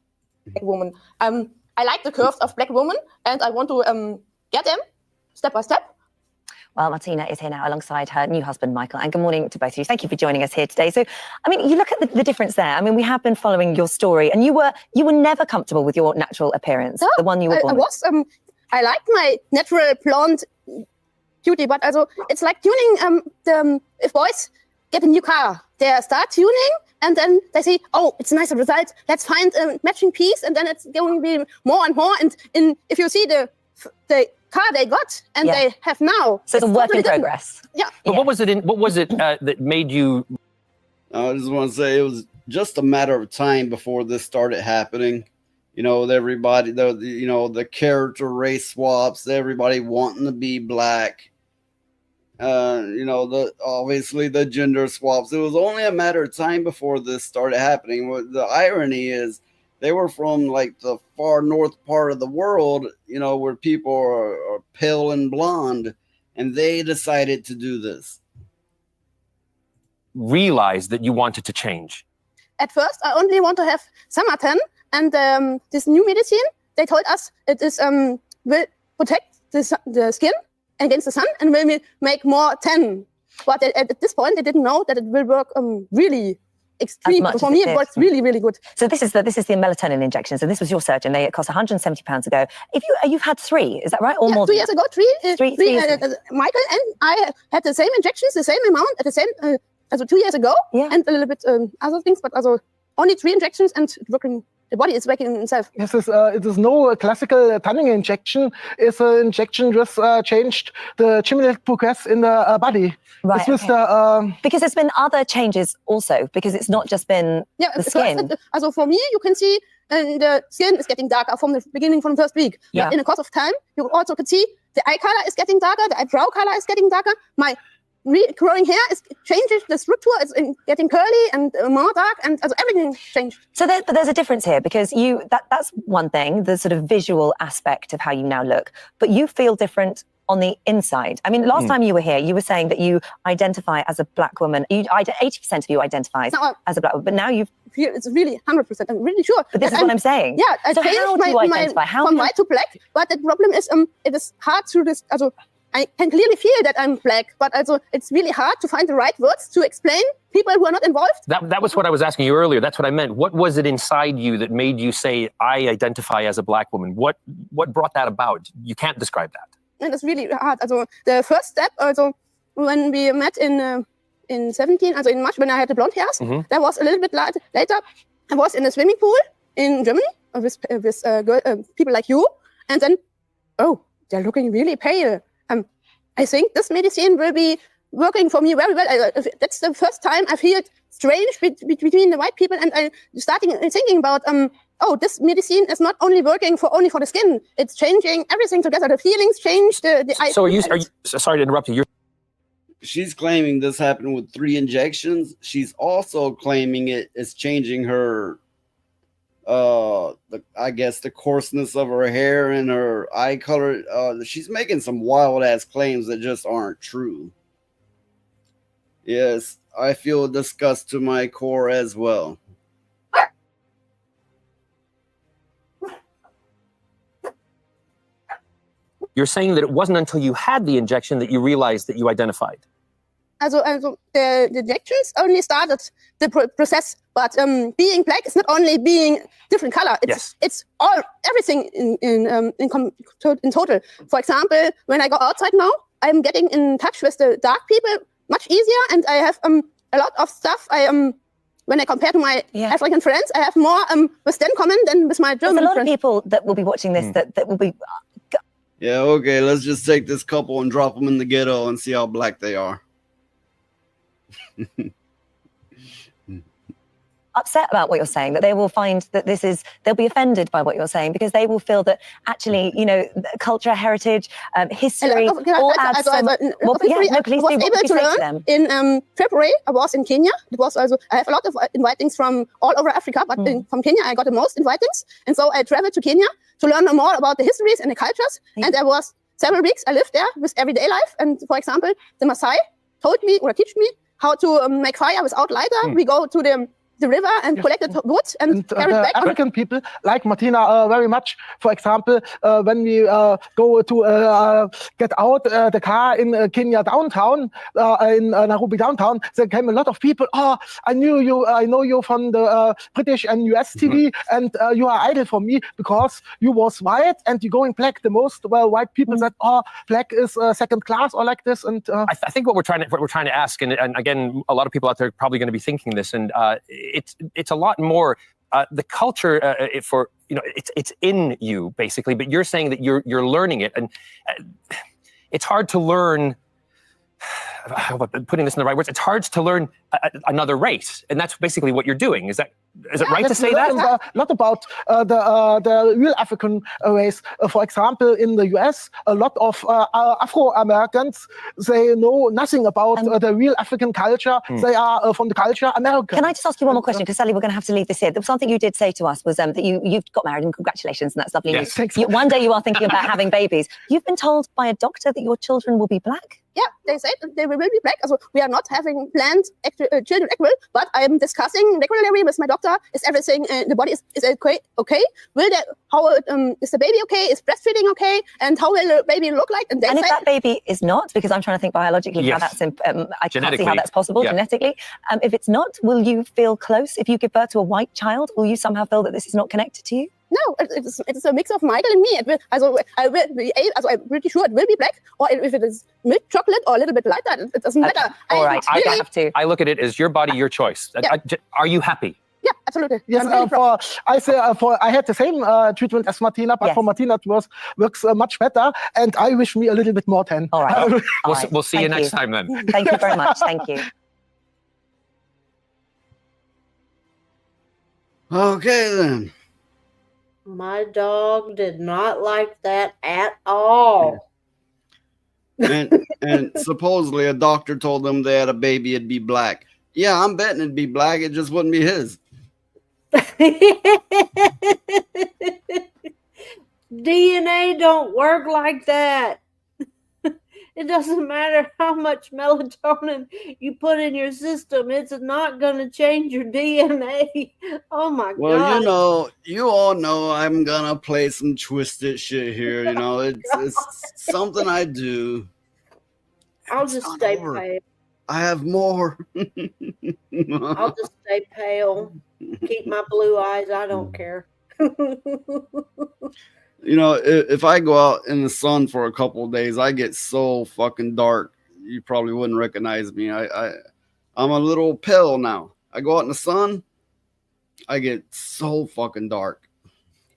woman. I like the curves of black women, and I want to get them step by step. Well, Martina is here now alongside her new husband, Michael. And good morning to both of you. Thank you for joining us here today. So, I mean, you look at the difference there. I mean, we have been following your story, and you were never comfortable with your natural appearance, the one you were born with. I like my natural blonde beauty, but also it's like tuning. If boys get a new car, they start tuning, and then they say, "Oh, it's a nicer result. Let's find a matching piece," and then it's going to be more and more. And if you see the car they got and they have now, so it's a work in progress. Yeah. But what was it that made you? I just want to say it was just a matter of time before this started happening. You know, with everybody, the character race swaps, everybody wanting to be black. Obviously the gender swaps. It was only a matter of time before this started happening. The irony is they were from like the far north part of the world, where people are pale and blonde, and they decided to do this. Realize that you wanted to change. At first, I only want to have Samaten, and this new medicine, they told us it is will protect the skin against the sun and will make more tan. But at this point, they didn't know that it will work really extreme. much For as me, it it did. works really, really good. So this is the melatonin injections, and this was your surgeon. They cost £170 ago. If you've had 3, is that right, or Yeah, more? 2 years ago, Three years ago. Michael and I had the same injections, the same amount at the same, also 2 years ago, Yeah. and a little bit other things, but also only 3 injections and working. The body is working itself. Yes, it is no classical tanning injection. It's an injection just changed the genetic progress in the body. Right, It's with okay. Because there's been other changes also, because it's not just been the skin. Also for me, you can see the skin is getting darker from the beginning, from the first week. Yeah. But in the course of time, you also could see the eye color is getting darker, the eyebrow color is getting darker. My growing hair changes the structure. It's getting curly and more dark, and also everything changed. So there's a difference here, because that's one thing, the sort of visual aspect of how you now look, but you feel different on the inside. I mean, last time you were here, you were saying that you identify as a black woman. 80% of you identifies as a black woman, but now you've... It's really 100%. I'm really sure. But this is what I'm saying. Yeah, I so changed how do you identify? from white to black, but the problem is it is hard to this. Also, I can clearly feel that I'm black, but also it's really hard to find the right words to explain people who are not involved. That was what I was asking you earlier. That's what I meant. What was it inside you that made you say, I identify as a black woman? What brought that about? You can't describe that. And it's really hard. Also, the first step, also, when we met in 17, also in March, when I had the blonde hairs, that was a little bit later. I was in a swimming pool in Germany with people like you, and then, oh, they're looking really pale. I think this medicine will be working for me very well. That's the first time I feel strange between the white people, and I starting thinking about oh, this medicine is not only working for the skin; it's changing everything together. The feelings change. So are you? Sorry to interrupt you. She's claiming this happened with 3 injections. She's also claiming it is changing her, I guess, the coarseness of her hair and her eye color. She's making some wild ass claims that just aren't true. Yes, I feel disgust to my core as well. You're saying that it wasn't until you had the injection that you realized that you identified. Also the injections only started the process, but being black is not only being different color. It's everything in total. For example, when I go outside now, I'm getting in touch with the dark people much easier, and I have a lot of stuff. When I compare to my African friends, I have more with them common than with my German friends. There's a lot of people that will be watching this that will be... Yeah, okay, let's just take this couple and drop them in the ghetto and see how black they are. Upset about what you're saying, that they will find that they'll be offended by what you're saying, because they will feel that actually, culture, heritage, history, all adds so much. Well, please do. What did you say to them? In February, I was in Kenya. It was also, I have a lot of invitings from all over Africa, but from Kenya, I got the most invitings. And so I traveled to Kenya to learn more about the histories and the cultures. And there was several weeks I lived there with everyday life. And for example, the Maasai told me or teach me how to make fire without lighter. We go to the river and collected wood and carried back. African people like Martina very much. For example, when we go to get out the car in Kenya downtown, in Nairobi downtown, there came a lot of people. Oh, I know you from the British and US TV, and you are idol for me because you was white and you going black. The most white people said, oh, black is second class or like this. And I think what we're trying to ask, and again, a lot of people out there are probably going to be thinking this, and it's a lot more the culture it's in you basically, but you're saying that you're learning it, and it's hard to learn. Putting this in the right words, it's hard to learn another race, and that's basically what you're doing. Is it right to say that? Not about the real African race. For example, in the US, a lot of Afro-Americans, they know nothing about the real African culture. They are from the culture American. Can I just ask you one more question? Because Sally, we're going to have to leave this here. There was something you did say to us was that you've got married, and congratulations, and that's lovely news. Thanks. One day you are thinking about having babies. You've been told by a doctor that your children will be black? yeah, they said they will be black. Also, we are not having planned children equal, but I am discussing regularly with my doctor. Is everything in the body is okay? Okay. Will they, how is the baby okay? Is breastfeeding okay? And how will the baby look like? And they And if say, that baby is not, because I'm trying to think biologically how Yes. that's, I can't see how Genetically. that's possible Yeah. genetically. If it's not, will you feel close? If you give birth to a white child, will you somehow feel that this is not connected to you? no, it's a mix of Michael and me. It will, also, I'm pretty sure it will be black, or if it is milk chocolate or a little bit lighter, it doesn't matter. All right, I really, have to. I look at it as your body, your choice. Yeah. Are you happy? yeah, absolutely. Yes, I'm really proud. I had the same treatment as Martina, but Yes. for Martina it works much better, and I wish me a little bit more tan. All right. We'll, All right. we'll see you Thank next time then. Thank you very much. Thank you. Okay then. My dog did not like that at all. And supposedly a doctor told them they had a baby, it'd be black. Yeah, I'm betting it'd be black. It just wouldn't be his. DNA don't work like that. It doesn't matter how much melatonin you put in your system. It's not going to change your DNA. Oh my Well, God. you know, you all know I'm gonna play some twisted shit here. You know, it's something I do. I'll It's just not stay over. pale. I have more. I'll just stay pale. Keep my blue eyes. I don't care. You know, if I go out in the sun for a couple of days, I get so fucking dark. You probably wouldn't recognize me. I'm a little pale now. I go out in the sun, I get so fucking dark.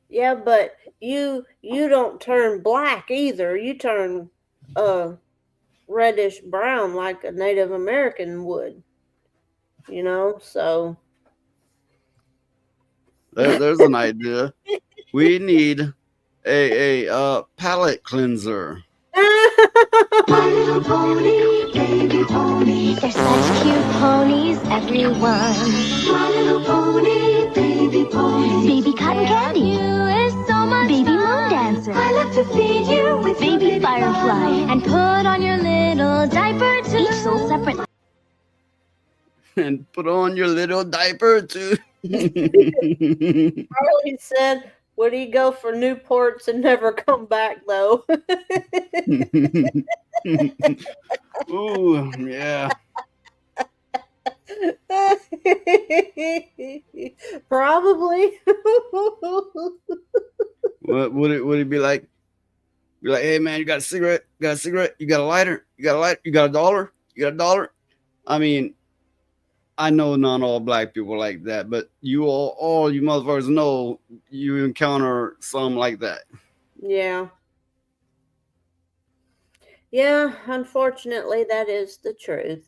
Yeah, but you don't turn black either. You turn reddish brown like a Native American would. You know, so There's an idea. We need a palate cleanser. My little pony, baby pony. They're such cute ponies, everyone. My little pony, baby pony. Baby cotton candy. You is so much baby moon dancer. I love to feed you with baby firefly and put on your little diaper too. Each sold separately. And put on your little diaper too. Harley said, would he go for Newports and never come back though? Ooh, yeah. Probably. What would it be like? Be like, hey man, you got a cigarette? You got a cigarette? You got a lighter? You got a lighter? You got a dollar? You got a dollar? I mean, I know not all black people like that, but you all you motherfuckers know you encounter some like that. Yeah. Yeah, unfortunately, that is the truth.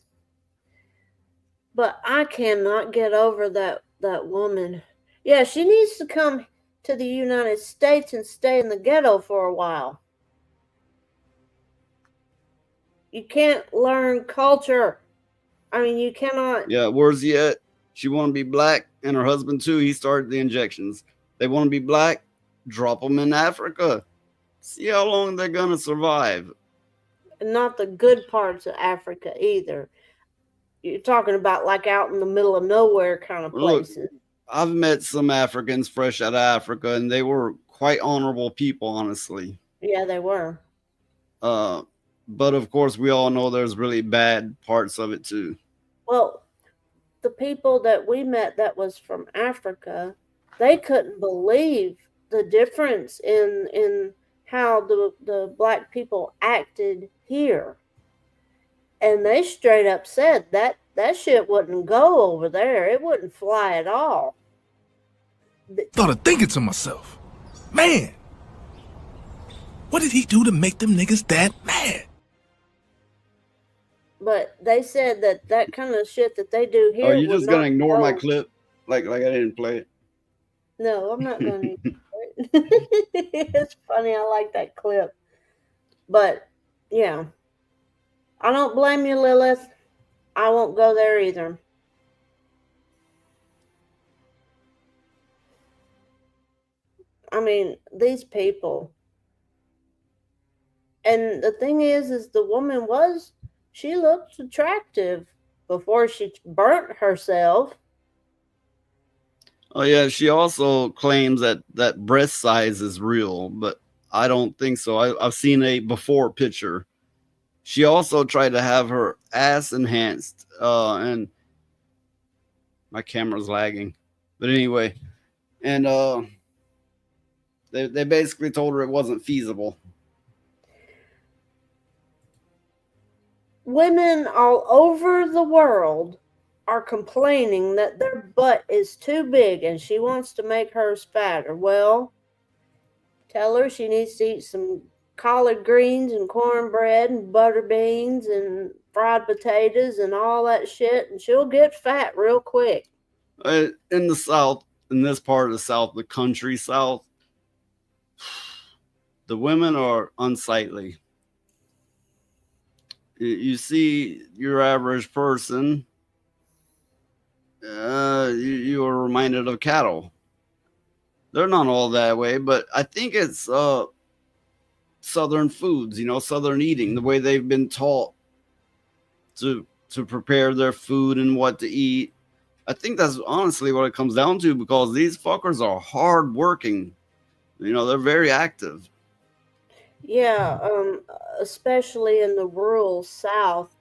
But I cannot get over that woman. Yeah, she needs to come to the United States and stay in the ghetto for a while. You can't learn culture. I mean, you cannot. Yeah, where's he at? She want to be black, and her husband too. He started the injections. They want to be black. Drop them in Africa. See how long they're gonna survive. Not the good parts of Africa either. You're talking about like out in the middle of nowhere kind of Look, places. I've met some Africans fresh out of Africa, and they were quite honorable people, honestly. Yeah, they were. But of course, we all know there's really bad parts of it too. Well, the people that we met that was from Africa, they couldn't believe the difference in how the black people acted here. And they straight up said that shit wouldn't go over there. It wouldn't fly at all. Started thinking to myself, man, what did he do to make them niggas that mad? But they said that kind of shit that they do here. Are you would just gonna not ignore go. my clip? Like I didn't play it? No, I'm not going to. It's funny. I like that clip. But, yeah. I don't blame you, Lilith. I won't go there either. I mean, these people. And the thing is the woman she looked attractive before she burnt herself. Oh yeah, she also claims that breast size is real, but I don't think so. I've seen a before picture. She also tried to have her ass enhanced, and my camera's lagging. But anyway, and they basically told her it wasn't feasible. Women all over the world are complaining that their butt is too big and she wants to make hers fatter. Well, tell her she needs to eat some collard greens and cornbread and butter beans and fried potatoes and all that shit, and she'll get fat real quick. In the South, in this part of the South, the country South, the women are unsightly. You see your average person, you are reminded of cattle. They're not all that way, but I think it's Southern foods, Southern eating, the way they've been taught to prepare their food and what to eat. I think that's honestly what it comes down to, because these fuckers are hard working. They're very active. Yeah, especially in the rural South,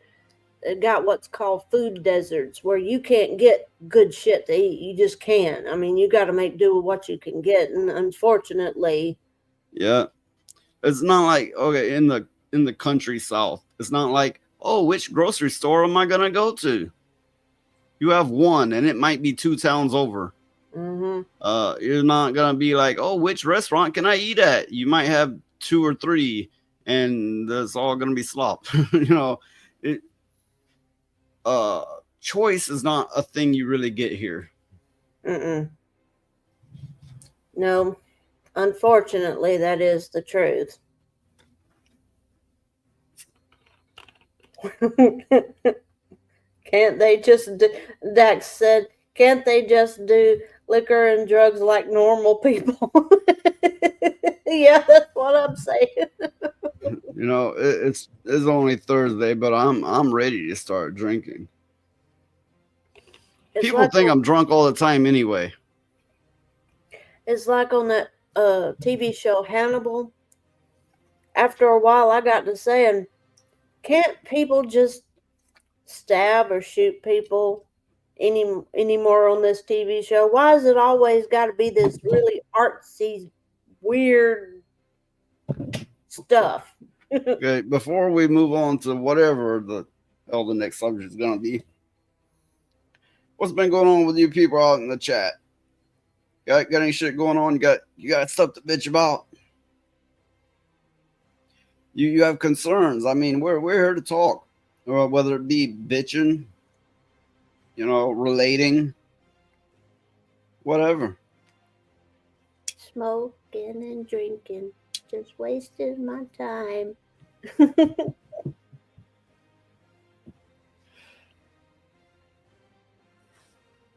it got what's called food deserts, where you can't get good shit to eat. You just can't. I mean, you got to make do with what you can get, and unfortunately, Yeah, it's not like, okay, in the country South, it's not like, oh, which grocery store am I gonna go to? You have one, and it might be 2 towns over. You're not gonna be like, oh, which restaurant can I eat at? You might have 2 or 3, and that's all gonna be slop. Choice is not a thing you really get here. No, unfortunately, that is the truth. Can't they just do, Dax said, can't they just do liquor and drugs like normal people? Yeah, that's what I'm saying. It's only Thursday, but I'm ready to start drinking. People think I'm drunk all the time anyway. It's like on that TV show Hannibal. After a while, I got to saying, can't people just stab or shoot people anymore on this TV show? Why has it always got to be this really artsy, weird stuff? Okay, before we move on to whatever the hell the next subject is gonna be, what's been going on with you people out in the chat? Got any shit going on? You got stuff to bitch about? You have concerns? I mean, we're here to talk, whether it be bitching, relating, whatever. Smoking and drinking, just wasting my time.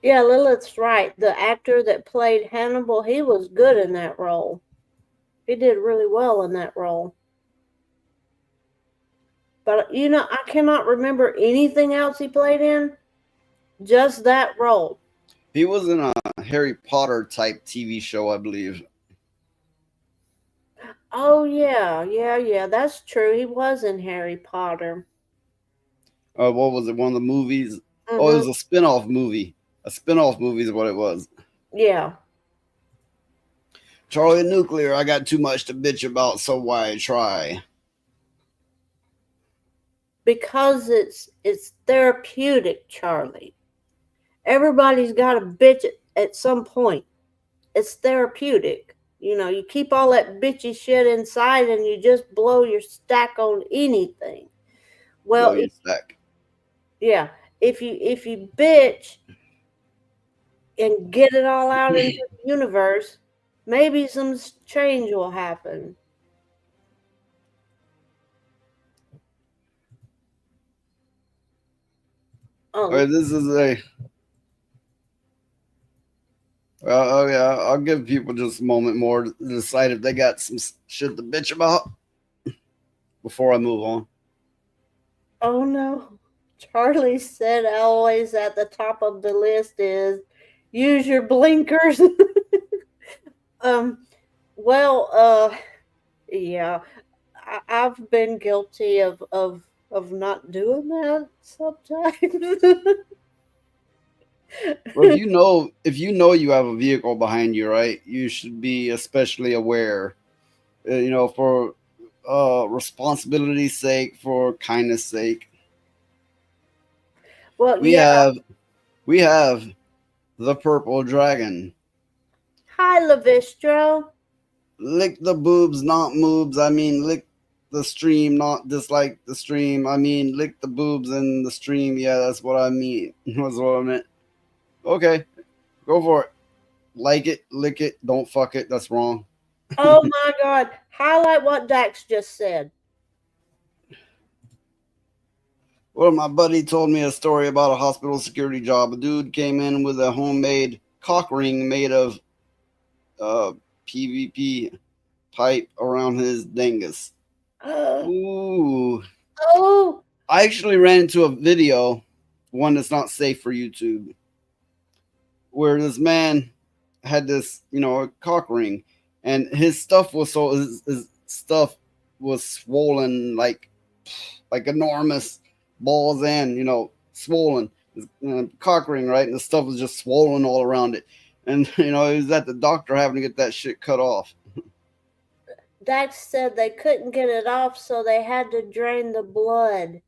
Yeah, Lilith's right. The actor that played Hannibal, he was good in that role. He did really well in that role. But, I cannot remember anything else he played in. Just that role. He was in a Harry Potter type TV show, I believe. Oh, yeah. That's true. He was in Harry Potter. What was it? One of the movies? Oh, it was a spin-off movie. A spin-off movie is what it was. Yeah. Charlie Nuclear, I got too much to bitch about, so why try? Because it's therapeutic, Charlie. Everybody's got to bitch at some point. It's therapeutic. You keep all that bitchy shit inside and you just blow your stack on anything. Well, Blow your stack. Yeah. If you bitch and get it all out into the universe, maybe some change will happen. All right, this is a. I'll give people just a moment more to decide if they got some shit to bitch about before I move on. Oh no. Charlie said always at the top of the list is use your blinkers. Well, yeah, I've been guilty of not doing that sometimes. Well, if you know you have a vehicle behind you, right, you should be especially aware. For responsibility's sake, for kindness sake. Well, We yeah. have the purple dragon. Hi, Levistro. Lick the boobs, not moobs. I mean, lick the stream, not dislike the stream. I mean, lick the boobs in the stream. Yeah, that's what I mean. That's what I meant. Okay, go for it. Like it, lick it, don't fuck it. That's wrong. Oh my God. Highlight what Dax just said. Well, my buddy told me a story about a hospital security job. A dude came in with a homemade cock ring made of PVP pipe around his dingus. Ooh. Oh. I actually ran into a video, one that's not safe for YouTube, where this man had this, a cock ring, and his stuff was his stuff was swollen like enormous balls and swollen. Cock ring, right? And the stuff was just swollen all around it. And he was at the doctor having to get that shit cut off. Dax said they couldn't get it off, so they had to drain the blood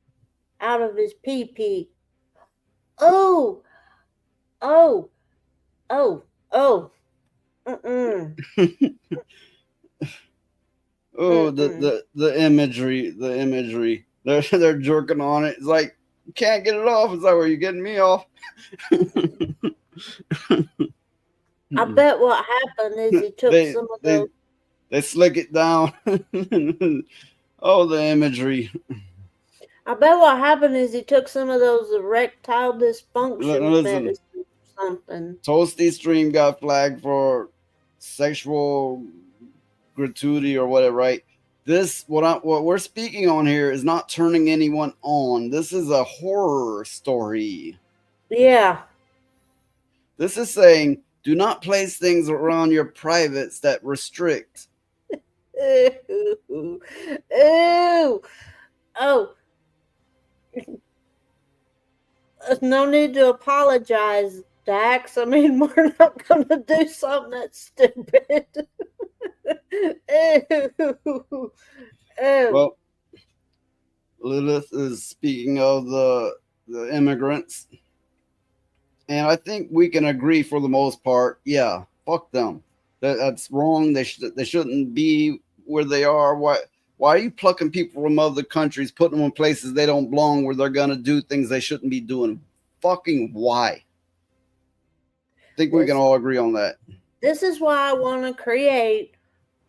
out of his pee-pee. Oh. Oh. Oh. Oh. Mm-mm. Oh, the imagery, They're jerking on it. It's like, you can't get it off. It's like, well, you're getting me off. I bet what happened is he took some of those. They slick it down. Oh, the imagery. I bet what happened is he took some of those erectile dysfunction medicine or something. Toasty Stream got flagged for sexual gratuity or whatever, right? This what we're speaking on here is not turning anyone on. This is a horror story. Yeah. This is saying do not place things around your privates that restrict. Ew. Ew. Oh. No need to apologize, Dax. I mean, we're not going to do something that's stupid. Ew. Well, Lilith is speaking of the immigrants, and I think we can agree for the most part. Yeah, fuck them. That's wrong. They shouldn't be where they are. Why are you plucking people from other countries, putting them in places they don't belong, where they're gonna do things they shouldn't be doing? Fucking why? I think we can all agree on that. This is why I want to create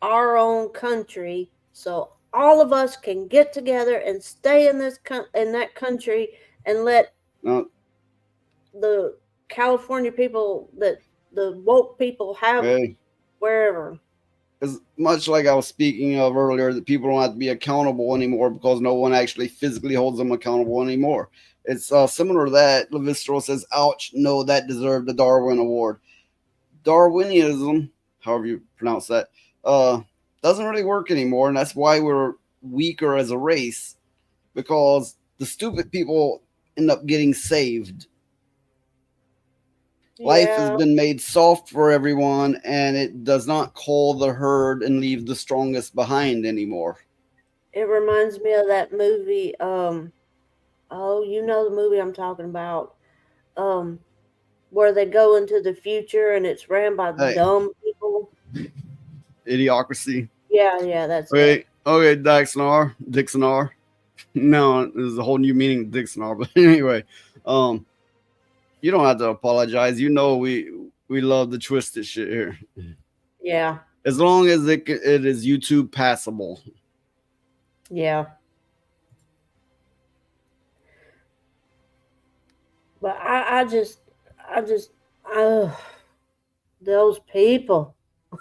our own country, so all of us can get together and stay in that country and let the California people, that the woke people have wherever. As much like I was speaking of earlier, that people don't have to be accountable anymore because no one actually physically holds them accountable anymore. It's similar to that. Levistro says, ouch, no, that deserved a Darwin Award. Darwinism, however you pronounce that, doesn't really work anymore, and that's why we're weaker as a race, because the stupid people end up getting saved. Life has been made soft for everyone, and it does not cull the herd and leave the strongest behind anymore. It reminds me of that movie. You know the movie I'm talking about, where they go into the future and it's ran by dumb people. Idiocracy. Yeah, that's it. Okay, Dixonar. No, there's a whole new meaning of Dixonar, but anyway, you don't have to apologize. We love the twisted shit here. Yeah. As long as it is YouTube passable. Yeah. But I just those people.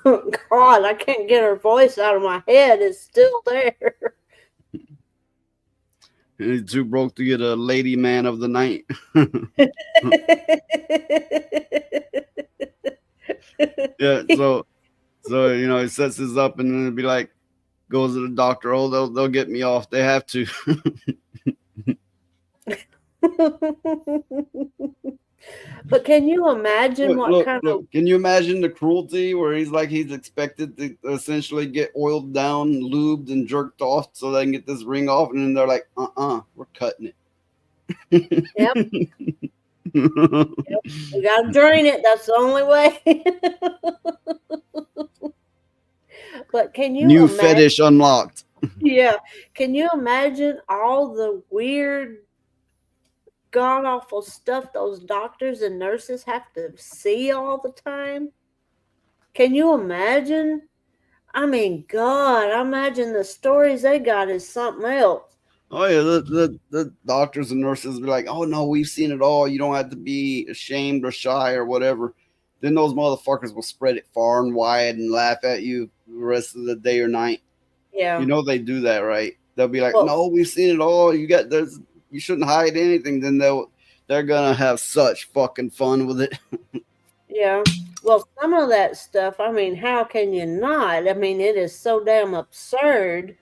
God, I can't get her voice out of my head. It's still there. And he's too broke to get a lady man of the night. Yeah, so you know, he sets this up and then it'll be like, goes to the doctor. Oh, they'll get me off. They have to. But can you imagine what kind of Can you imagine the cruelty where he's expected to essentially get oiled down, lubed, and jerked off so they can get this ring off, and then they're like, we're cutting it. Yep. Yep. You gotta drain it. That's the only way. But can you New imagine, fetish unlocked. yeah, can you imagine all the weird, god awful stuff those doctors and nurses have to see all the time? Can you imagine? I mean, God, I imagine the stories they got is something else. Oh yeah, the doctors and nurses be like, oh no, we've seen it all. You don't have to be ashamed or shy or whatever. Then those motherfuckers will spread it far and wide and laugh at you the rest of the day or night. Yeah. You know they do that, right? They'll be like, Well- no, we've seen it all. You shouldn't hide anything. Then they're gonna have such fucking fun with it. Yeah. Well, some of that stuff, I mean, how can you not? I mean, it is so damn absurd.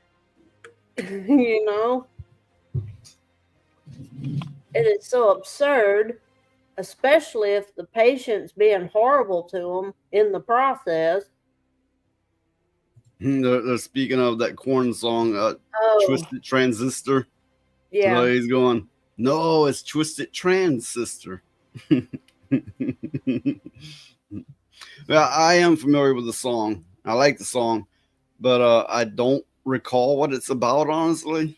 You know? It is so absurd, especially if the patient's being horrible to them in the process. They're speaking of that corn song, Twisted Transistor. Yeah. So he's going, no, it's Twisted Transistor. Well, I am familiar with the song. I like the song, but I don't recall what it's about, honestly.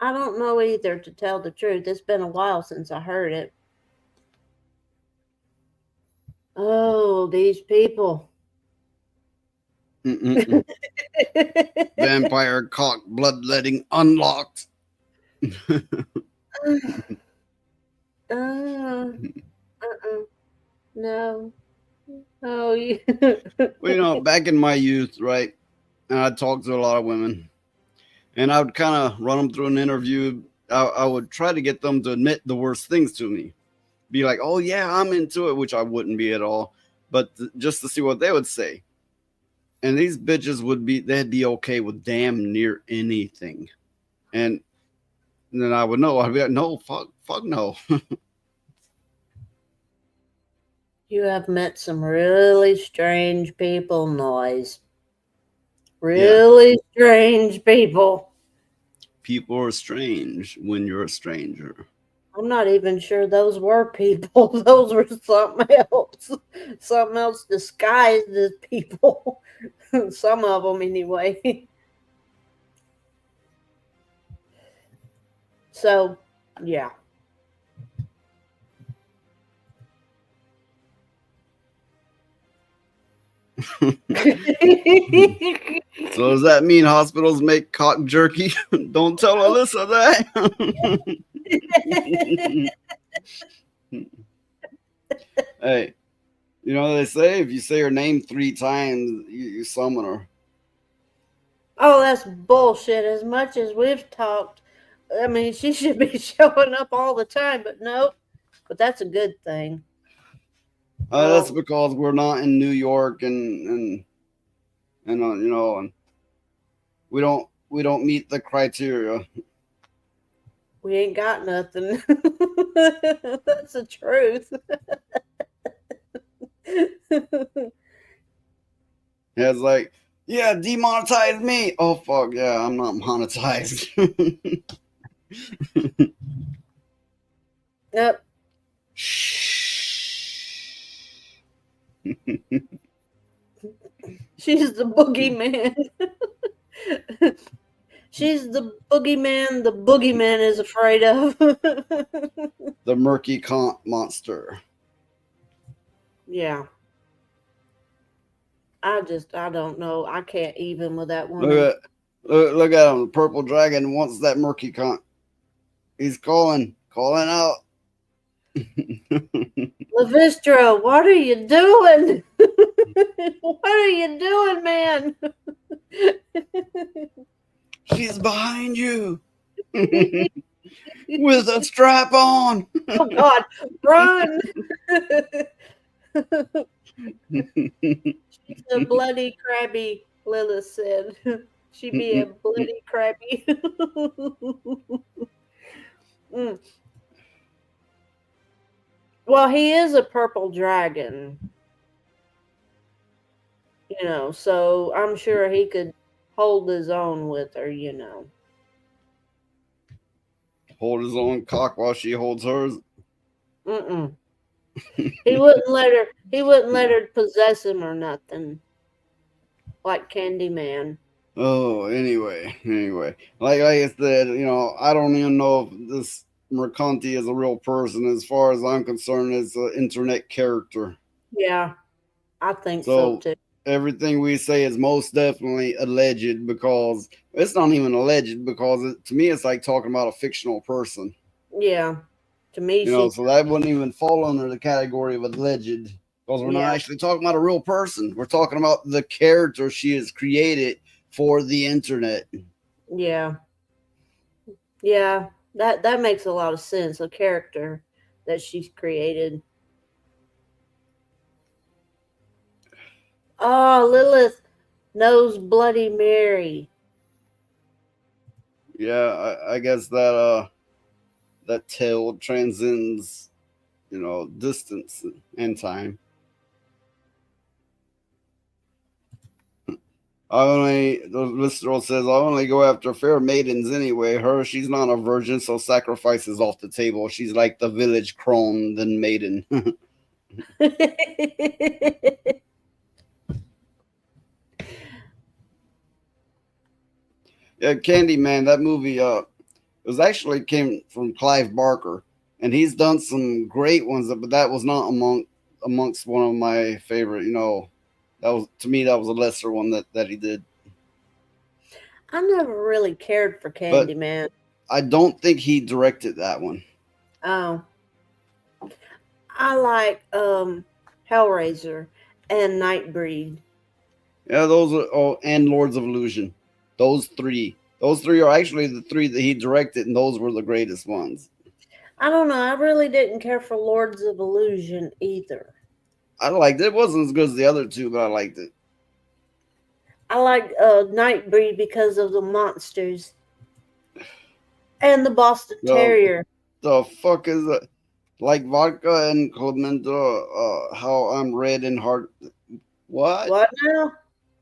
I don't know either, to tell the truth. It's been a while since I heard it. Oh, these people. Vampire cock bloodletting unlocked. No. Oh, yeah. Well, you know, back in my youth, right, I talked to a lot of women, and I would kind of run them through an interview. I would try to get them to admit the worst things to me. Be like, oh, yeah, I'm into it, which I wouldn't be at all, but just to see what they would say. And these bitches they'd be okay with damn near anything. And then I would know. I'd be like, no, fuck no. You have met some really strange people, Noise. Really strange people. People are strange when you're a stranger. I'm not even sure those were people. Those were something else. Something else disguised as people. Some of them, anyway. So, yeah. So does that mean hospitals make cock jerky? Don't tell Alyssa that. Hey, you know they say if you say her name 3 times, you summon her. Oh, that's bullshit. As much as we've talked, I mean, she should be showing up all the time, but nope. But that's a good thing. That's because we're not in New York and you know, and we don't meet the criteria. We ain't got nothing. That's the truth. Yeah, it's like, yeah, demonetize me. Oh fuck yeah, I'm not monetized. Yep. She's the boogeyman. She's the boogeyman the boogeyman is afraid of. The murky monster. Yeah. I don't know. I can't even with that woman. Look at him. The purple dragon wants that murky cunt. He's calling out. Levistra, what are you doing? What are you doing, man? She's behind you with a strap on. Oh God, run! She's a bloody crabby, Lilith said. She be a bloody crabby. Mm. Well, he is a purple dragon. You know, so I'm sure he could hold his own with her, you know. Hold his own cock while she holds hers. Mm-mm. He wouldn't let her possess him or nothing. Like Candyman. Oh, anyway. Like I said, you know, I don't even know if this Mercante is a real person. As far as I'm concerned, it's an internet character. Yeah, I think so too. Everything we say is most definitely alleged, because it's not even alleged, because to me it's like talking about a fictional person. Yeah, to me, you know, so that wouldn't even fall under the category of alleged, because we're not actually talking about a real person. We're talking about the character she has created for the internet. Yeah, that makes a lot of sense. A character that she's created. Oh, Lilith knows Bloody Mary. Yeah, I guess that that tale transcends, you know, distance and time. The listener says, I only go after fair maidens anyway. She's not a virgin, so sacrifice is off the table. She's like the village crone, then maiden. Yeah, Candyman, that movie, it was actually came from Clive Barker, and he's done some great ones, but that was not amongst one of my favorite. You know, that was, to me, that was a lesser one that he did. I never really cared for Candyman. I don't think he directed that one. Oh, I like Hellraiser and Nightbreed. Yeah, those are and Lords of Illusion. Those three are actually the three that he directed, and those were the greatest ones. I don't know. I really didn't care for Lords of Illusion either. I liked it. It wasn't as good as the other two, but I liked it. I like Nightbreed because of the monsters and the Boston Terrier. The fuck is that? Like vodka and Clementa, how I'm red and hard. What? What now?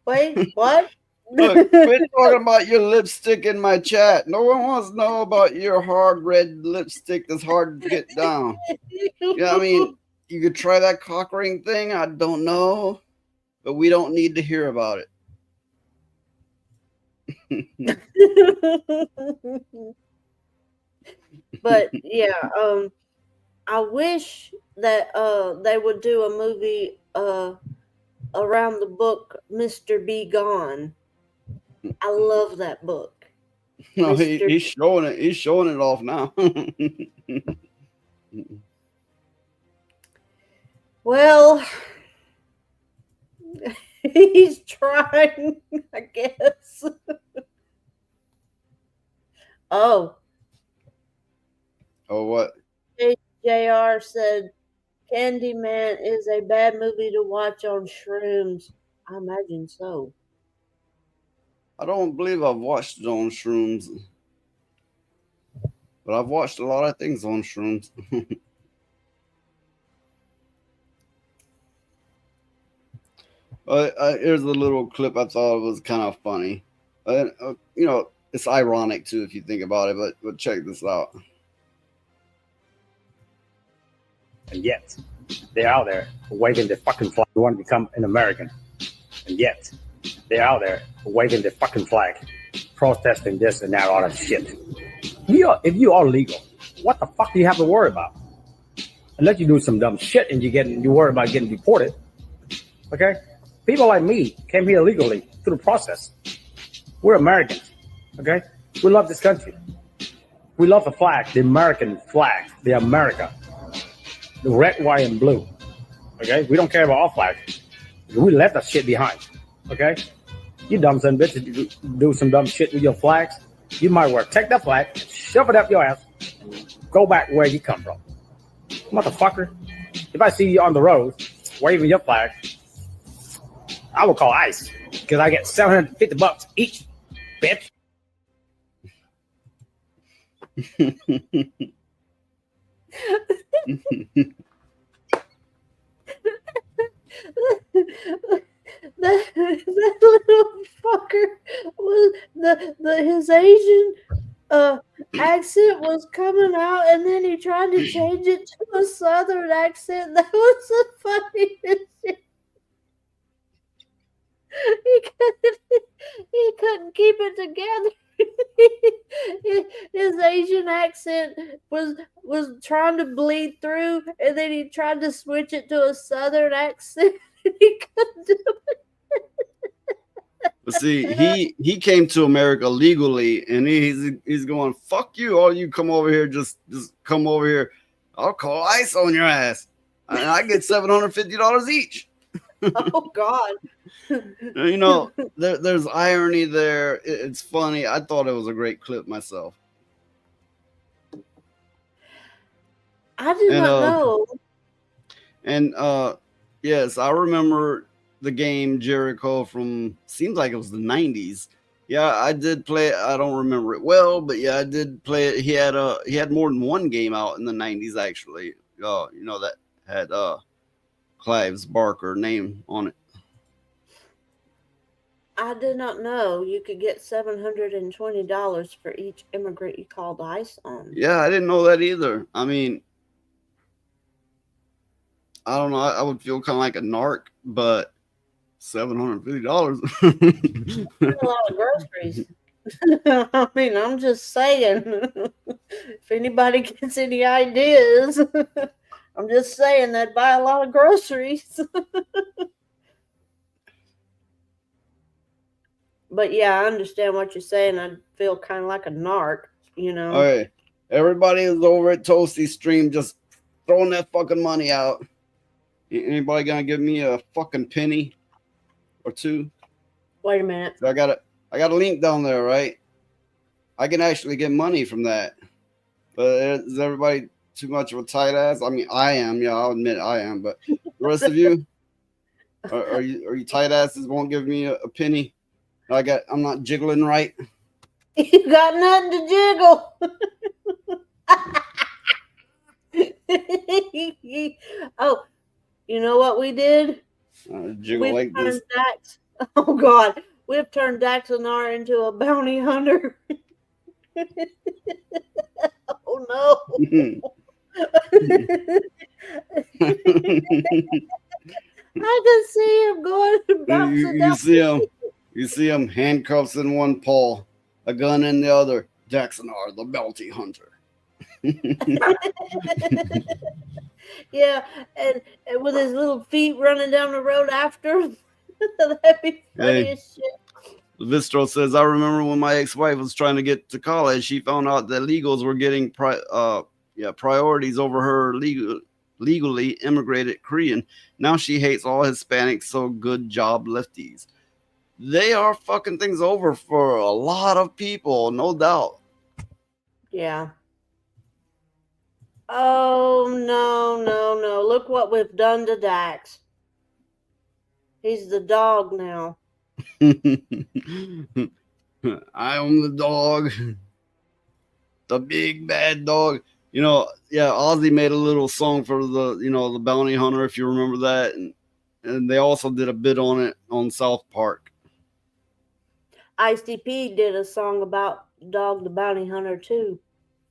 Wait, what? Look, quit talking about your lipstick in my chat. No one wants to know about your hard red lipstick that's hard to get down. Yeah, I mean, you could try that cock ring thing. I don't know, but we don't need to hear about it. But yeah, I wish that they would do a movie around the book Mr. Be Gone. I love that book. No, he's showing it. He's showing it off now. Well, he's trying, I guess. Oh, what? JR said Candyman is a bad movie to watch on shrooms. I imagine so. I don't believe I've watched it on shrooms, but I've watched a lot of things on shrooms. Here's a little clip I thought was kind of funny. You know, it's ironic too if you think about it, but check this out. And yet, they're out there waving their fucking flag. They want to become an American. And yet, they're out there waving their fucking flag, protesting this and that, all that shit. If you are legal, what the fuck do you have to worry about? Unless you do some dumb shit and you worry about getting deported. Okay? People like me came here illegally through the process. We're Americans. Okay? We love this country. We love the flag, the American flag, the America. The red, white, and blue. Okay? We don't care about all flags. We left that shit behind. Okay? You dumb son of a bitch, you do some dumb shit with your flags. You might well take that flag, shove it up your ass, and go back where you come from. Motherfucker. If I see you on the road waving your flag, I will call ICE because I get $750 each, bitch. that little fucker was his Asian accent was coming out, and then he tried to change it to a Southern accent. That was the funniest shit. He couldn't keep it together. His Asian accent was trying to bleed through, and then he tried to switch it to a Southern accent. He couldn't do it. But see, he came to America legally, and he's going, fuck you, all you come over here, just come over here. I'll call ICE on your ass, and I get $750 each. Oh God. You know, there's irony there. It's funny. I thought it was a great clip myself. I did not know. And yes, I remember the game Jericho from, seems like it was the 90s. Yeah, I did play it. I don't remember it well, but yeah, I did play it. He had more than one game out in the 90s actually. You know, that had Clive's Barker name on it. I did not know you could get $720 for each immigrant you called ICE on. Yeah, I didn't know that either. I mean, I don't know. I would feel kind of like a narc, but $750. That's a lot of groceries. I mean, I'm just saying. If anybody gets any ideas, I'm just saying they'd buy a lot of groceries. But yeah, I understand what you're saying. I feel kind of like a narc, you know. All right, everybody is over at Toasty Stream just throwing that fucking money out. Anybody gonna give me a fucking penny or two? Wait a minute. So I got a link down there, right? I can actually get money from that. But is everybody too much of a tight ass? I mean, I am. Yeah, I'll admit I am. But the rest of you, are you tight asses? Won't give me a penny? I'm not jiggling right. You got nothing to jiggle. Oh, you know what we did? Jiggle like this. Dax. Oh God, we've turned Daxonar into a bounty hunter. Oh no. I can see him going and bouncing down. You see him, handcuffs in one paw, a gun in the other. Daxonar, the bounty hunter. Yeah, and with his little feet running down the road after him. That'd be funny as shit. Vistro says, I remember when my ex-wife was trying to get to college, she found out that legals were getting priorities over her legally immigrated Korean. Now she hates all Hispanics, so good job, lefties. They are fucking things over for a lot of people, no doubt. Yeah. Oh, no. Look what we've done to Dax. He's the dog now. I am the dog. The big bad dog. You know, yeah, Ozzy made a little song for the bounty hunter, if you remember that. And they also did a bit on it on South Park. ICP did a song about Dog the Bounty Hunter too.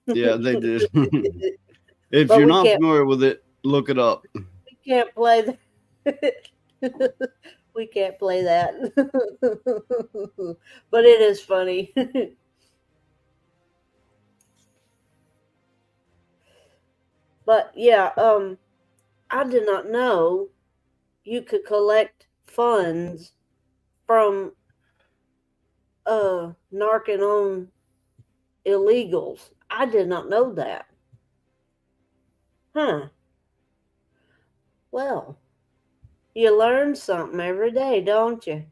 Yeah, they did. If you're not familiar with it, look it up. We can't play that. We can't play that. But it is funny. But yeah, I did not know you could collect funds from narking on illegals. I did not know that. Huh. Well, You learn something every day, don't you?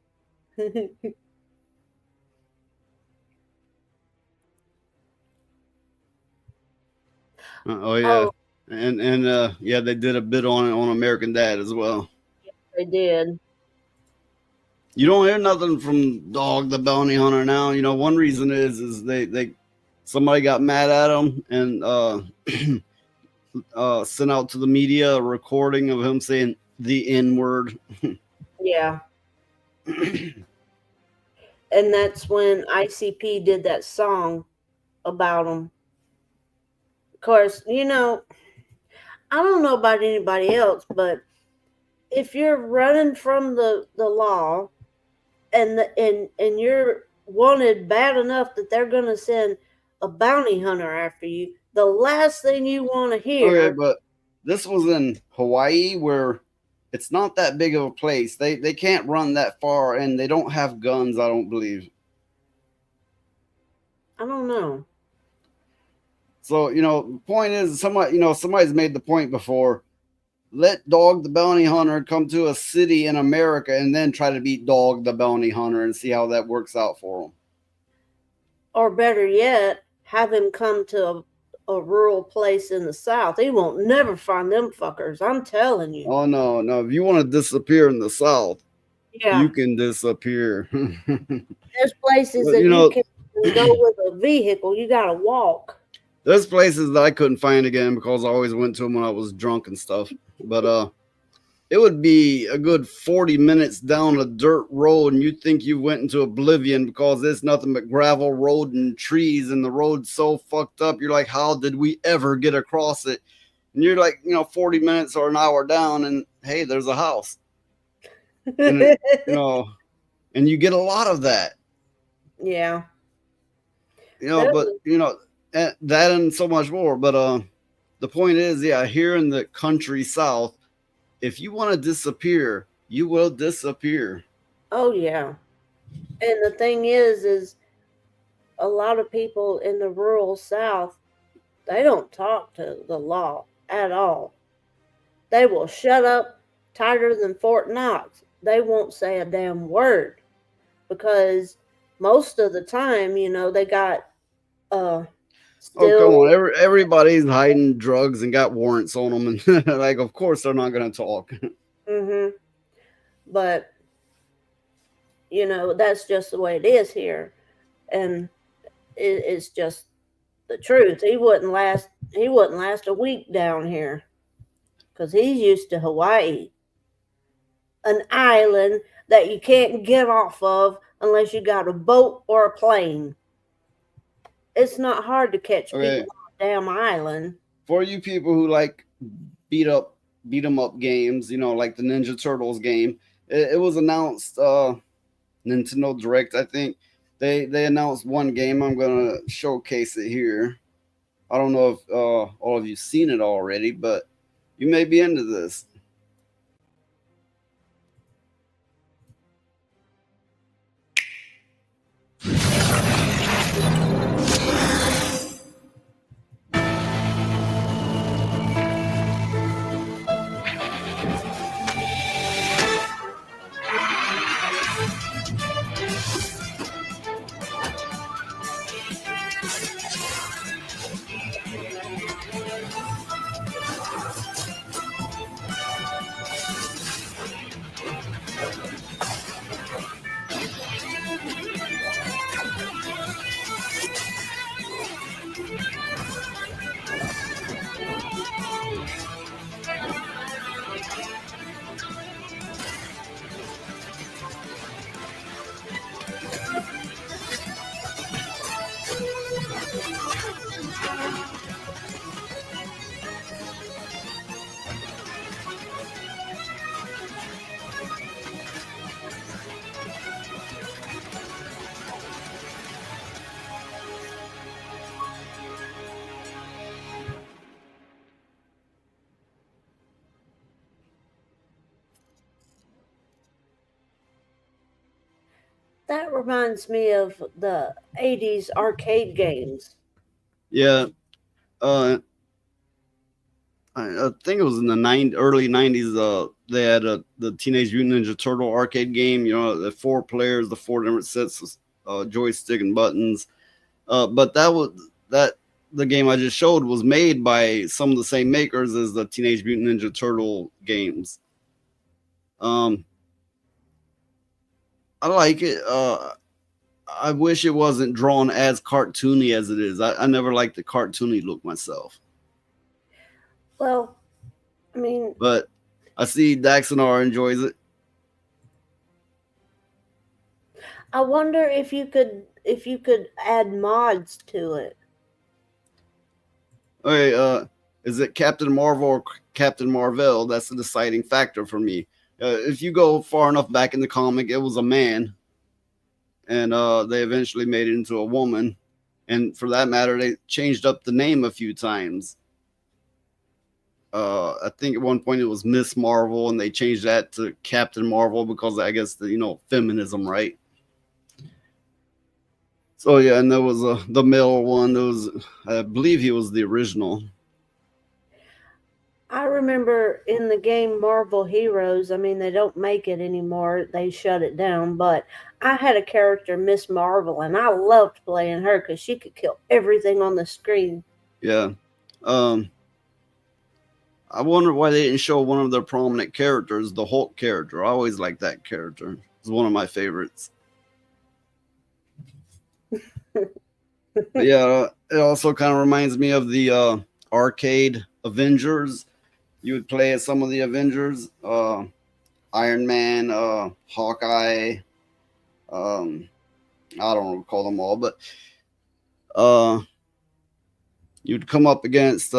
Oh yeah, and yeah, they did a bit on it on American Dad as well. They did. You don't hear nothing from Dog the Bounty Hunter now. You know, one reason is they somebody got mad at him and sent out to the media a recording of him saying the N word. Yeah. And that's when ICP did that song about him. Of course, you know, I don't know about anybody else, but if you're running from the law and you're wanted bad enough that they're going to send a bounty hunter after you, the last thing you want to hear. Okay, but this was in Hawaii where it's not that big of a place. They can't run that far and they don't have guns, I don't believe. I don't know. So, you know, the point is somebody's made the point before. Let Dog the Bounty Hunter come to a city in America and then try to beat Dog the Bounty Hunter and see how that works out for him. Or better yet, have him come to a rural place in the South. He won't never find them fuckers. I'm telling you. Oh no. If you want to disappear in the South, Yeah. you can disappear. There's places But, that you know, you can go with a vehicle. You got to walk. There's places that I couldn't find again because I always went to them when I was drunk and stuff. But it would be a good 40 minutes down a dirt road and you'd think you went into oblivion because there's nothing but gravel road and trees and the road's so fucked up. You're like, how did we ever get across it? And you're like, 40 minutes or an hour down and hey, there's a house. And and you get a lot of that. Yeah. That and so much more. But the point is, yeah, here in the country South, if you want to disappear, you will disappear. Oh yeah. And the thing is a lot of people in the rural South, they don't talk to the law at all. They will shut up tighter than Fort Knox. They won't say a damn word because most of the time, they got still. Oh, come on. Everybody's hiding drugs and got warrants on them. And like, of course, they're not going to talk. Mm-hmm. But, that's just the way it is here. And it's just the truth. He wouldn't last a week down here because he's used to Hawaii, an island that you can't get off of unless you got a boat or a plane. It's not hard to catch people on a damn island. For you people who like beat 'em up games, like the Ninja Turtles game, it was announced Nintendo Direct, I think. They announced one game. I'm gonna showcase it here. I don't know if all of you've seen it already, but you may be into this. That reminds me of the 80s arcade games. Yeah. I think it was in the early 90s. they had the Teenage Mutant Ninja Turtle arcade game. You know, the 4 players, the 4 different sets of joystick and buttons. But the game I just showed was made by some of the same makers as the Teenage Mutant Ninja Turtle games. I like it. I wish it wasn't drawn as cartoony as it is. I never liked the cartoony look myself. Well, I mean, But I see Daxonar enjoys it. I wonder if you could add mods to it. Okay, is it Captain Marvel or Captain Marvel? That's the deciding factor for me. If you go far enough back in the comic, it was a man, and they eventually made it into a woman. And for that matter, they changed up the name a few times. I think at one point it was Miss Marvel, and they changed that to Captain Marvel because I guess feminism, right? So yeah, and there was the male one. There was, I believe, he was the original. I remember in the game Marvel Heroes, I mean, they don't make it anymore. They shut it down. But I had a character, Miss Marvel, and I loved playing her because she could kill everything on the screen. Yeah. I wonder why they didn't show one of their prominent characters, the Hulk character. I always liked that character. It's one of my favorites. But yeah, it also kind of reminds me of the arcade Avengers. You would play as some of the Avengers, Iron Man, Hawkeye. I don't recall them all, but you'd come up against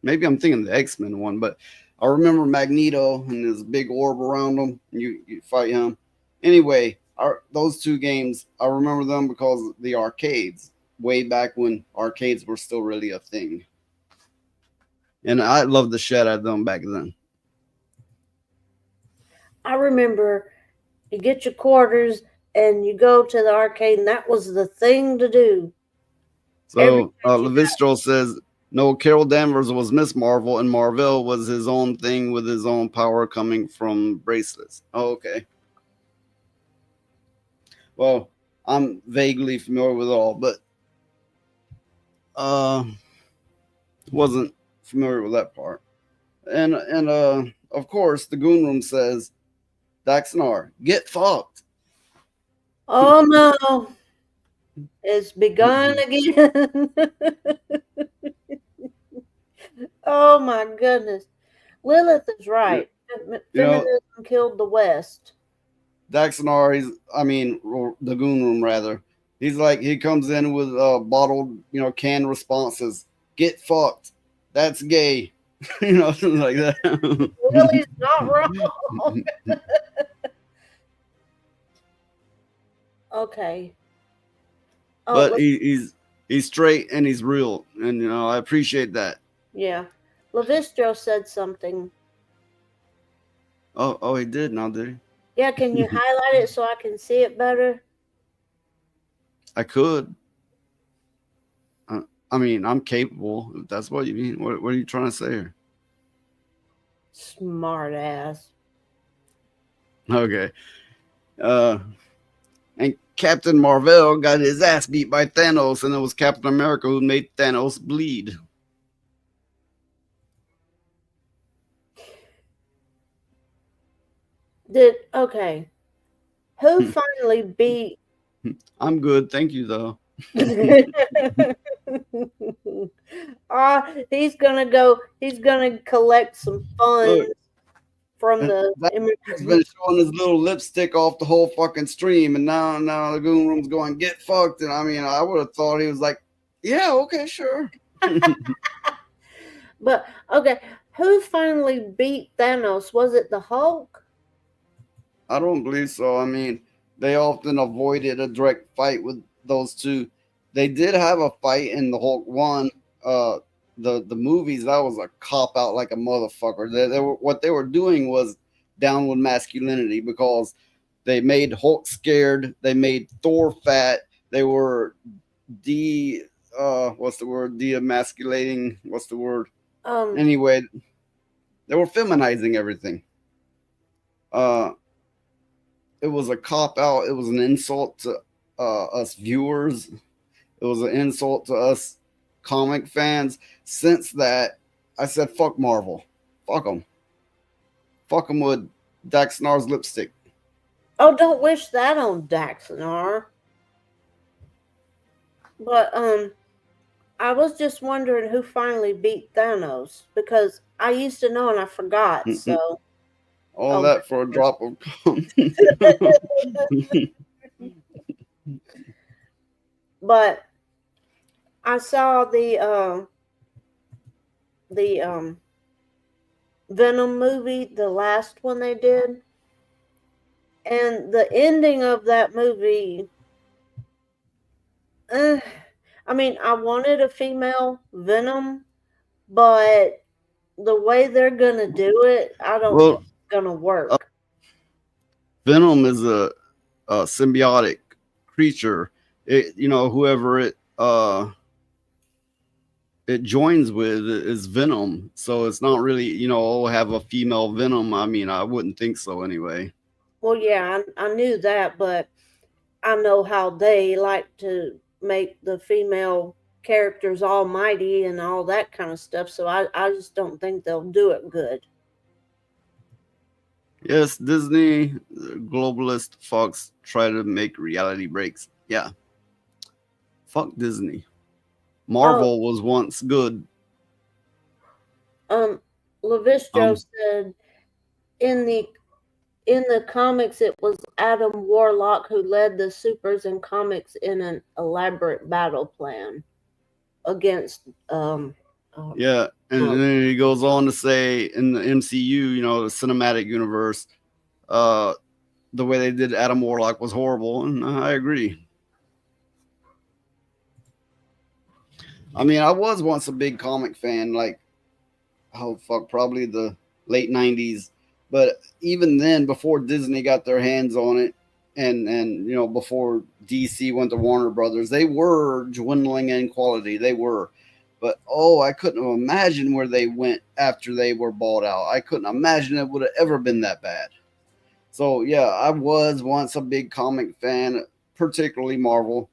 maybe I'm thinking the X-Men one, but I remember Magneto and his big orb around him, and you fight him. Anyway, those 2 games, I remember them because of the arcades, way back when arcades were still really a thing. And I loved the shit out of them back then. I remember you get your quarters and you go to the arcade, and that was the thing to do. So Levistro says, no, Carol Danvers was Miss Marvel, and Marvel was his own thing with his own power coming from bracelets. Oh, okay. Well, I'm vaguely familiar with it all, but wasn't familiar with that part. And of course, the Goon Room says, Daxnar, get fucked. Oh no. It's begun again. Oh my goodness. Lilith is right. Feminism killed the West. Daxnar, the Goon Room rather. He's like, he comes in with bottled, canned responses. Get fucked. That's gay. Something like that. Lily's not wrong. Okay. But he's straight and he's real, and I appreciate that. Yeah, Levistro said something. Oh, he did now, did he? Yeah, can you highlight it so I can see it better? I could. I'm capable. If that's what you mean. What are you trying to say here? Smart ass. Okay. And Captain Marvel got his ass beat by Thanos, and it was Captain America who made Thanos bleed. Okay. Who finally beat? I'm good, thank you though. He's gonna collect some funds from the He's been showing his little lipstick off the whole fucking stream, and now the Goon Room's going, get fucked. And I would have thought he was like, yeah, okay, sure. But okay, who finally beat Thanos? Was it the Hulk? I don't believe so. They often avoided a direct fight with those two. They did have a fight in the Hulk 1. The movies, that was a cop out like a motherfucker. What they were doing was downward masculinity, because they made Hulk scared. They made Thor fat. They were de-emasculating. What's the word? Anyway, they were feminizing everything. It was a cop out. It was an insult to us viewers. It was an insult to us comic fans. Since that, I said, fuck Marvel. Fuck them. Fuck them with Daxnar's lipstick. Oh, don't wish that on Daxnar. But I was just wondering who finally beat Thanos, because I used to know and I forgot. So all that for a drop of cum. But I saw the Venom movie, the last one they did, and the ending of that movie. I mean, I wanted a female Venom, but the way they're gonna do it, I don't think it's gonna work. Venom is a symbiotic creature. It, whoever it joins with is Venom. So it's not really, have a female Venom. I mean, I wouldn't think so anyway. Well, yeah, I knew that, but I know how they like to make the female characters almighty and all that kind of stuff. So I just don't think they'll do it good. Yes, Disney, globalist fucks try to make reality breaks. Yeah. Fuck Disney. Marvel was once good. Levistro said in the comics it was Adam Warlock who led the supers in comics in an elaborate battle plan against yeah, and then he goes on to say in the MCU, the cinematic universe, the way they did Adam Warlock was horrible, and I agree. I mean, I was once a big comic fan, like, probably the late 90s. But even then, before Disney got their hands on it, and before DC went to Warner Brothers, they were dwindling in quality. They were. But, I couldn't have imagined where they went after they were bought out. I couldn't imagine it would have ever been that bad. So, yeah, I was once a big comic fan, particularly Marvel.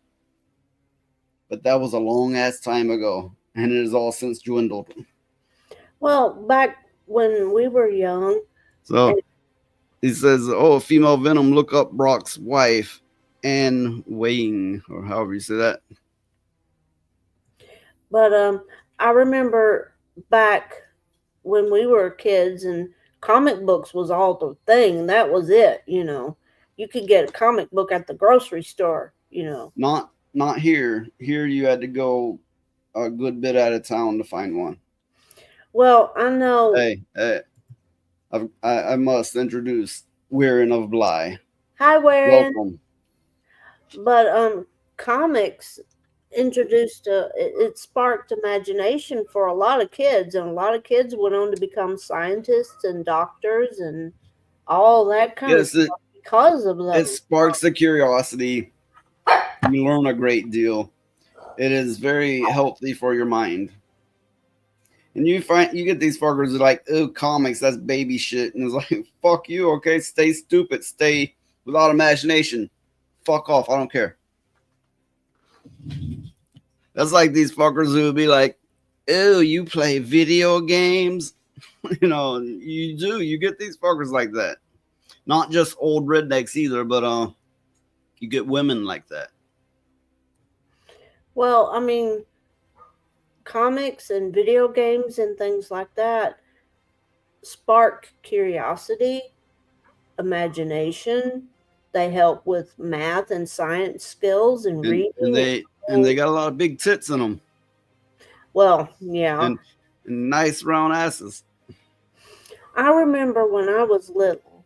But that was a long-ass time ago, and it has all since dwindled. Well, back when we were young. So, he says, female Venom, look up Brock's wife, Anne Wayne, or however you say that. But I remember back when we were kids and comic books was all the thing. That was it, You could get a comic book at the grocery store, Not here. Here you had to go a good bit out of town to find one. Well, I know. Hey, I must introduce Weirin of Bly. Hi, Weirin. Welcome. But comics introduced it sparked imagination for a lot of kids, and a lot of kids went on to become scientists and doctors and all that kind of stuff because of those. It sparks the curiosity. You learn a great deal. It is very healthy for your mind. And you get these fuckers that are like, oh, comics, that's baby shit. And it's like, fuck you, okay? Stay stupid. Stay without imagination. Fuck off. I don't care. That's like these fuckers who would be like, oh, you play video games? You do. You get these fuckers like that. Not just old rednecks either, but you get women like that. Well, I mean, comics and video games and things like that spark curiosity, imagination. They help with math and science skills and reading. And they got a lot of big tits in them. Well, yeah. And nice round asses. I remember when I was little,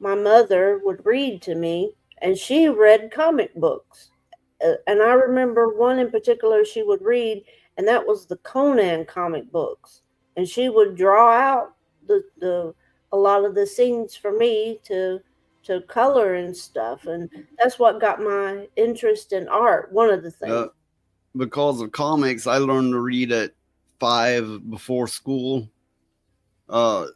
my mother would read to me, and she read comic books. And I remember one in particular she would read, and that was the Conan comic books. And she would draw out a lot of the scenes for me to color and stuff. And that's what got my interest in art, one of the things. Because of comics, I learned to read at 5 before school.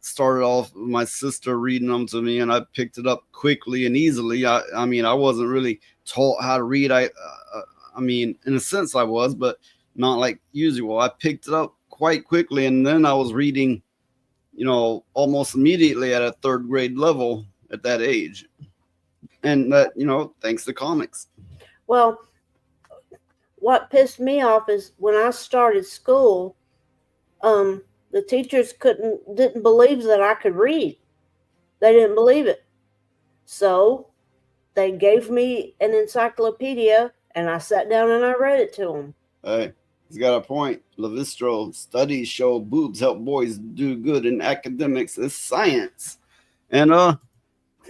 Started off with my sister reading them to me, and I picked it up quickly and easily. I mean, I wasn't really taught how to read. I mean, in a sense, I was, but not like usual. I picked it up quite quickly, and then I was reading, you know, almost immediately at a third grade level at that age, and that, you know, thanks to comics. Well, what pissed me off is when I started school, the teachers didn't believe that I could read. They didn't believe it. So they gave me an encyclopedia, and I sat down and I read it to them. Hey, he's got a point. Levistro, studies show boobs help boys do good in academics as science. And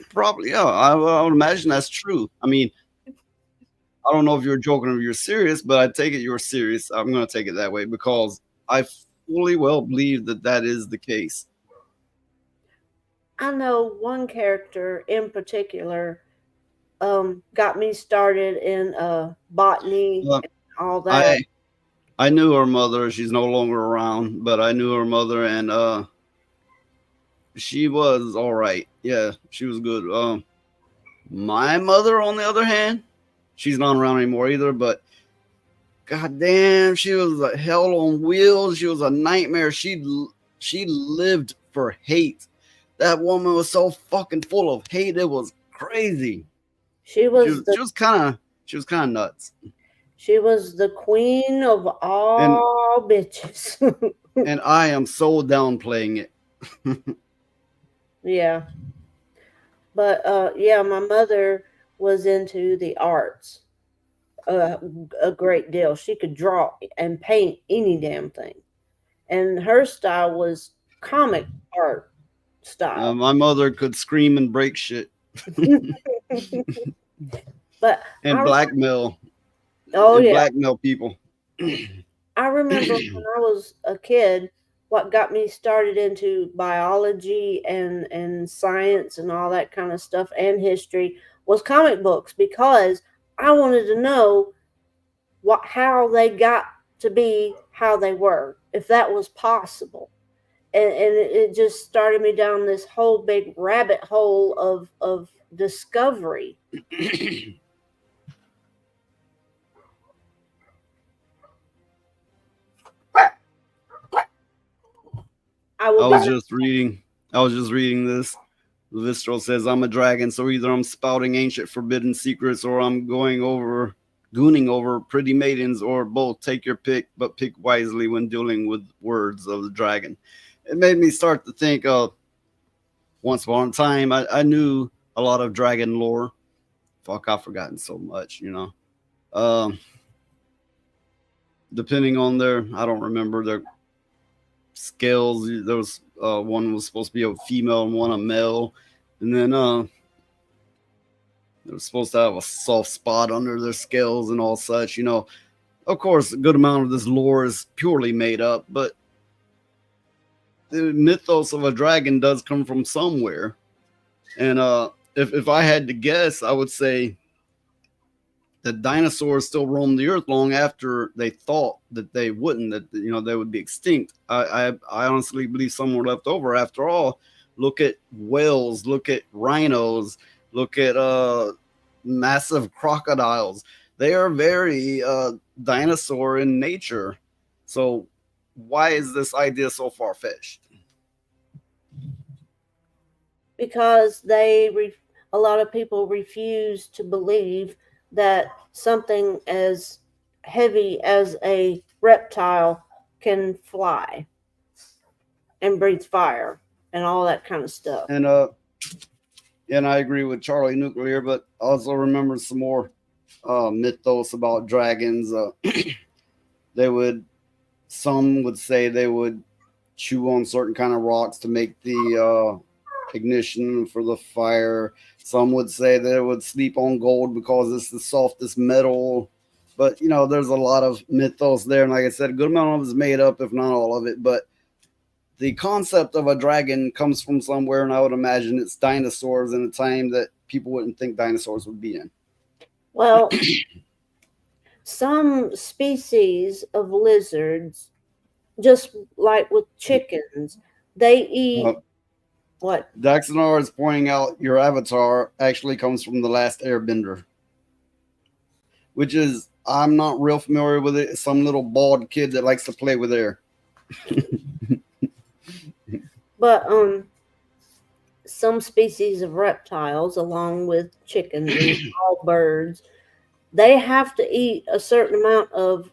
probably, yeah, I would imagine that's true. I mean, I don't know if you're joking or you're serious, but I take it you're serious. I'm going to take it that way because I fully well believe that that is the case. I know one character in particular got me started in botany and all that. I knew her mother. She's no longer around, but I knew her mother, and she was all right. Yeah, she was good. My mother, on the other hand, she's not around anymore either, but goddamn, she was a hell on wheels. She was a nightmare. She lived for hate. That woman was so fucking full of hate. It was crazy. She was kind of nuts. She was the queen of all bitches. And I am so downplaying it. Yeah. But yeah, my mother was into the arts a great deal. She could draw and paint any damn thing. And her style was comic art style. My mother could scream and break shit. But and blackmail. Blackmail people. I remember when I was a kid, what got me started into biology and science and all that kind of stuff and history was comic books, because I wanted to know how they got to be how they were, if that was possible. And it just started me down this whole big rabbit hole of discovery. I was just reading this. Levistro says, I'm a dragon, so either I'm spouting ancient forbidden secrets or I'm gooning over pretty maidens, or both. Take your pick, but pick wisely when dealing with words of the dragon. It made me start to think of once upon a time, I knew a lot of dragon lore. Fuck, I've forgotten so much, you know. Depending on I don't remember their scales. There was one was supposed to be a female and one a male, and then they were supposed to have a soft spot under their scales and all such, you know. Of course, a good amount of this lore is purely made up, but the mythos of a dragon does come from somewhere. And if I had to guess, I would say that dinosaurs still roamed the earth long after they thought that they wouldn't, that, you know, they would be extinct. I honestly believe some were left over. After all, look at whales, look at rhinos, look at massive crocodiles. They are very dinosaur in nature. So why is this idea so far-fetched? Because a lot of people refuse to believe that something as heavy as a reptile can fly and breathe fire and all that kind of stuff. And I agree with Charlie Nuclear, but also remember some more mythos about dragons. Some would say they would chew on certain kind of rocks to make the ignition for the fire. Some would say they would sleep on gold because it's the softest metal. But, you know, there's a lot of mythos there. And like I said, a good amount of it is made up, if not all of it. But the concept of a dragon comes from somewhere, and I would imagine it's dinosaurs in a time that people wouldn't think dinosaurs would be in. Well, some species of lizards, just like with chickens, They eat what? Daxonar is pointing out your avatar actually comes from The Last Airbender, which is, I'm not real familiar with it. It's some little bald kid that likes to play with air. But some species of reptiles, along with chickens and all birds, they have to eat a certain amount of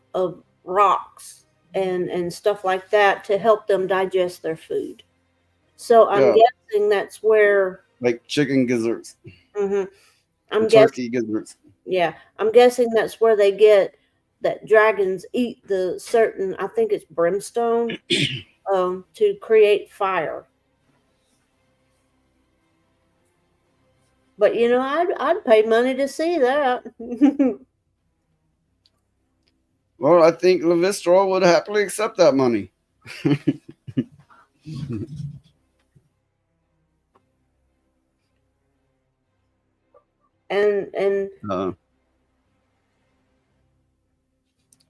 rocks and stuff like that to help them digest their food. So I'm guessing that's where, like chicken gizzards. I'm turkey guessing, gizzards. yeah, I'm guessing that's where they get that dragons eat the certain, I think it's brimstone, to create fire. But I'd pay money to see that. Well, I think Levistra would happily accept that money. and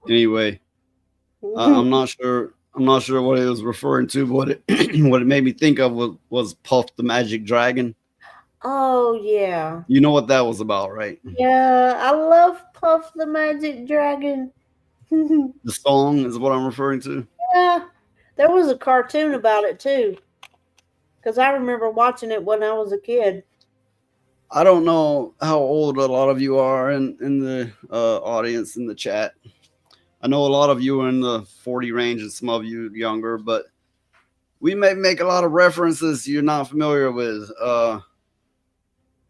anyway, I'm not sure. I'm not sure what it was referring to, but what it what it made me think of was Puff the Magic Dragon. Oh yeah. You know what that was about, right? Yeah, I love Puff the Magic Dragon. The song is what I'm referring to. Yeah, there was a cartoon about it too, because I remember watching it when I was a kid. I don't know how old a lot of you are in the audience in the chat. I know a lot of you are in the 40 range and some of you younger, but we may make a lot of references you're not familiar with.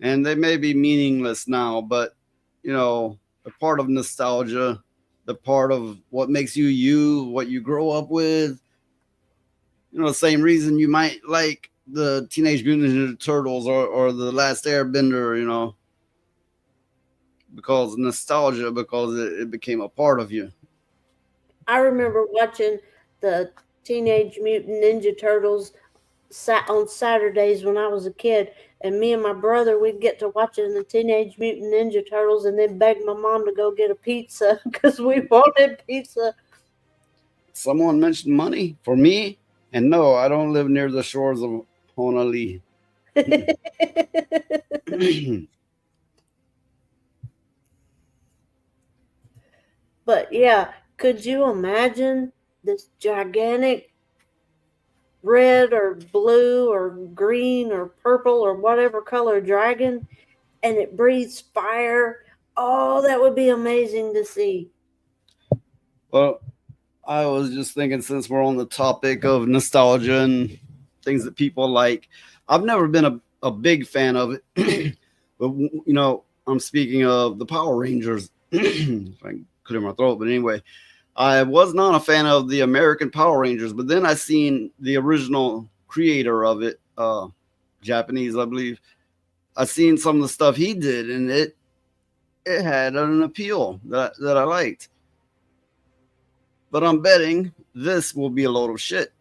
And they may be meaningless now, but they're part of nostalgia, the part of what makes you you, what you grow up with. The same reason you might like the Teenage Mutant Ninja Turtles or the Last Airbender, because nostalgia, because it became a part of you. I remember watching the Teenage Mutant Ninja Turtles on Saturdays when I was a kid, and me and my brother, we'd get to watching the Teenage Mutant Ninja Turtles and then beg my mom to go get a pizza because we wanted pizza. Someone mentioned money for me, and no, I don't live near the shores of Honolulu. But yeah, could you imagine this gigantic red or blue or green or purple or whatever color dragon, and it breathes fire? Oh, that would be amazing to see. Well, I was just thinking, since we're on the topic of nostalgia and things that people like, I've never been a big fan of it. But I'm speaking of the Power Rangers. If I can clear my throat, but anyway, I was not a fan of the American Power Rangers, but then I seen the original creator of it, Japanese, I believe. I seen some of the stuff he did, and it had an appeal that I liked. But I'm betting this will be a load of shit.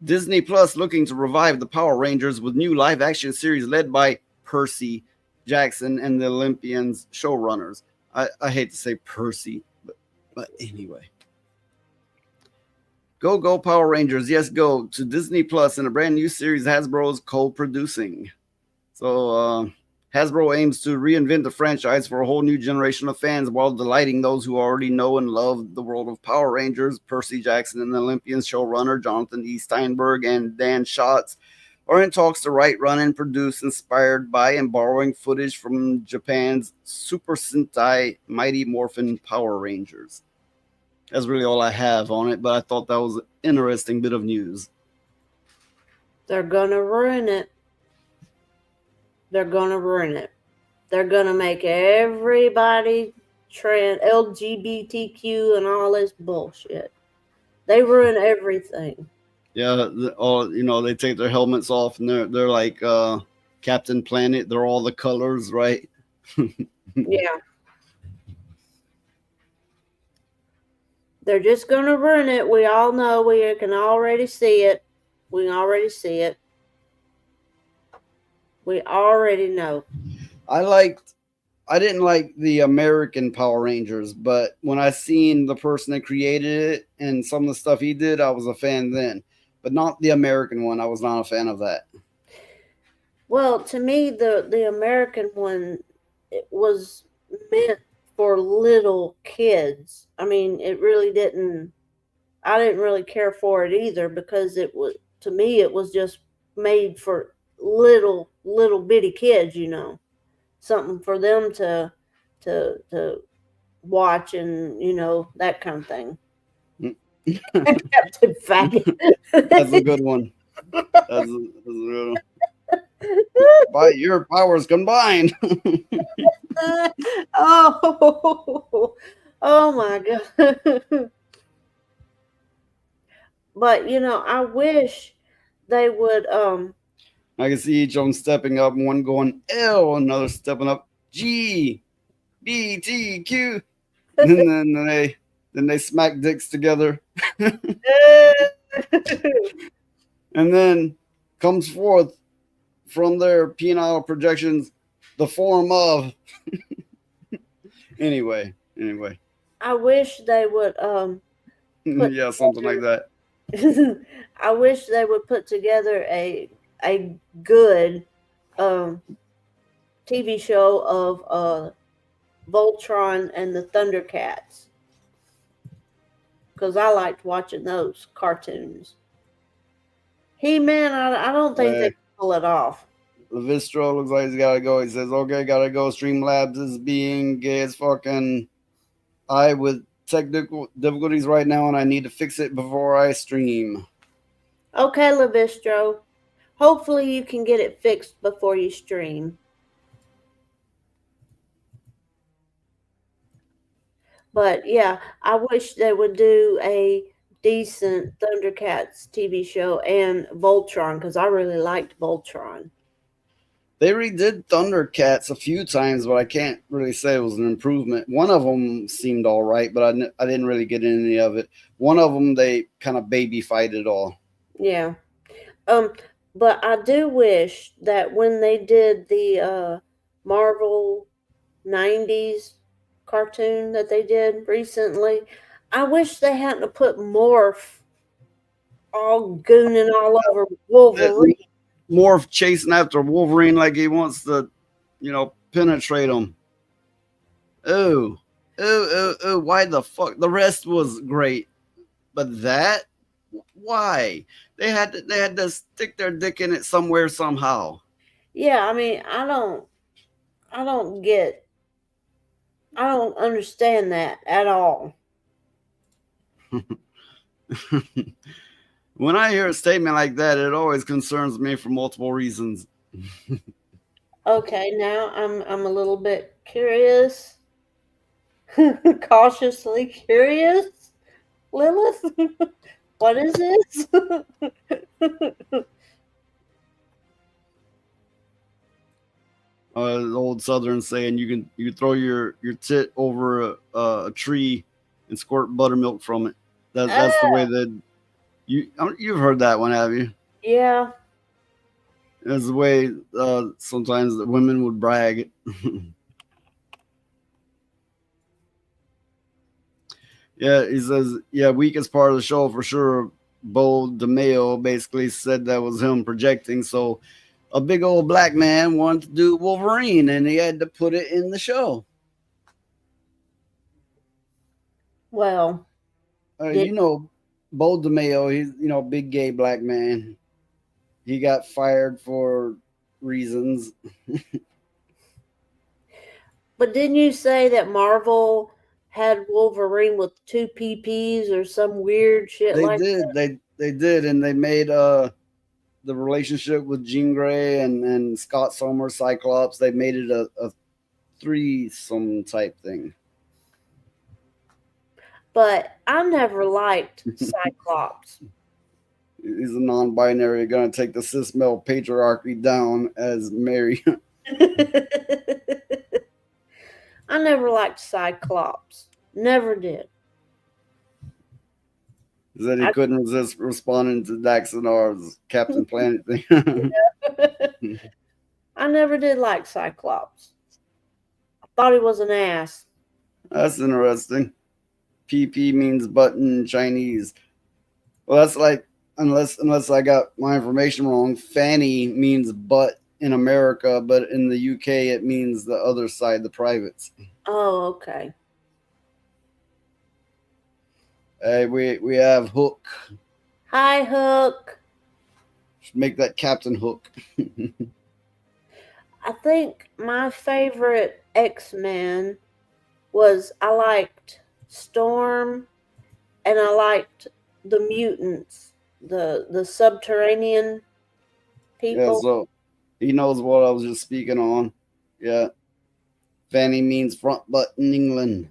Disney Plus looking to revive the Power Rangers with new live action series led by Percy Jackson and the Olympians showrunners. I hate to say Percy, but anyway. Go Power Rangers, yes, go to Disney Plus in a brand new series Hasbro's co-producing. So Hasbro aims to reinvent the franchise for a whole new generation of fans while delighting those who already know and love the world of Power Rangers. Percy Jackson and the Olympians showrunner Jonathan E. Steinberg and Dan Schatz are in talks to write, run, and produce, inspired by and borrowing footage from Japan's Super Sentai Mighty Morphin Power Rangers. That's really all I have on it, but I thought that was an interesting bit of news. They're gonna ruin it. They're gonna ruin it. They're gonna make everybody trans, LGBTQ, and all this bullshit. They ruin everything. Yeah, they take their helmets off and they're like Captain Planet. They're all the colors, right? Yeah. They're just going to ruin it. We all know. We can already see it. We can already see it. We already know. I didn't like the American Power Rangers, but when I seen the person that created it and some of the stuff he did, I was a fan then. but not the American one. I was not a fan of that. Well, to me, the American one, it was meant for little kids. I mean, it really didn't. I didn't really care for it either because it was, to me, it was just made for little bitty kids. Something for them to watch and that kind of thing. Captain Faggot. That's a good one. That's a good one. By your powers combined. Oh, oh my God. But I wish they would I can see each of them stepping up, one going L, another stepping up G, B, T, Q, and then they smack dicks together, and then comes forth from their penile projections the form of. Anyway. I wish they would Yeah, something like that. I wish they would put together a good TV show of Voltron and the Thundercats, because I liked watching those cartoons. He-Man, I don't think they can pull it off. Levistro looks like he's gotta go. He says, "Okay, gotta go. Streamlabs is being gay as fucking I with technical difficulties right now, and I need to fix it before I stream." Okay, Levistro. Hopefully you can get it fixed before you stream. But yeah, I wish they would do a decent Thundercats TV show and Voltron, because I really liked Voltron. They redid Thundercats a few times, but I can't really say it was an improvement. One of them seemed all right, but I didn't really get any of it. One of them, they kind of baby fight it all. Yeah. But I do wish that when they did the Marvel 90s cartoon that they did recently, I wish they hadn't put Morph all gooning all over Wolverine. Morph chasing after Wolverine like he wants to, penetrate him. Oh, why the fuck? The rest was great, but that, why? They had to stick their dick in it somewhere somehow. Yeah, I mean, I don't understand that at all. When I hear a statement like that, it always concerns me for multiple reasons. Okay, now I'm a little bit curious. Cautiously curious. Lilith? What is this? The old Southern saying, you can throw your tit over a tree and squirt buttermilk from it. That's the way that you've heard that one, have you? Yeah. That's the way sometimes the women would brag. Yeah, he says, yeah, weakest part of the show for sure. Bo DeMeo basically said that was him projecting. So a big old black man wanted to do Wolverine, and he had to put it in the show. Well, Bo DeMeo, he's big gay black man. He got fired for reasons. But didn't you say that Marvel had Wolverine with 2 PPs or some weird shit that? They did, and they made the relationship with Jean Grey and Scott Summers, Cyclops, they made it a threesome type thing. But I never liked Cyclops. He's a non-binary, going to take the cis male patriarchy down as Mary. I never liked Cyclops. Never did. He said he couldn't resist responding to Daxonar's Captain Planet thing. I never did like Cyclops. I thought he was an ass. That's interesting. PP means button in Chinese. Well, that's like unless I got my information wrong, fanny means butt in America, but in the UK it means the other side, the privates. Oh, okay. Hey, we have Hook. Hi, Hook. Should make that Captain Hook. I think my favorite X-Men was I liked Storm and I liked the mutants, the subterranean Yeah, people. so he knows what I was just speaking on. Yeah. Fanny means front butt in England.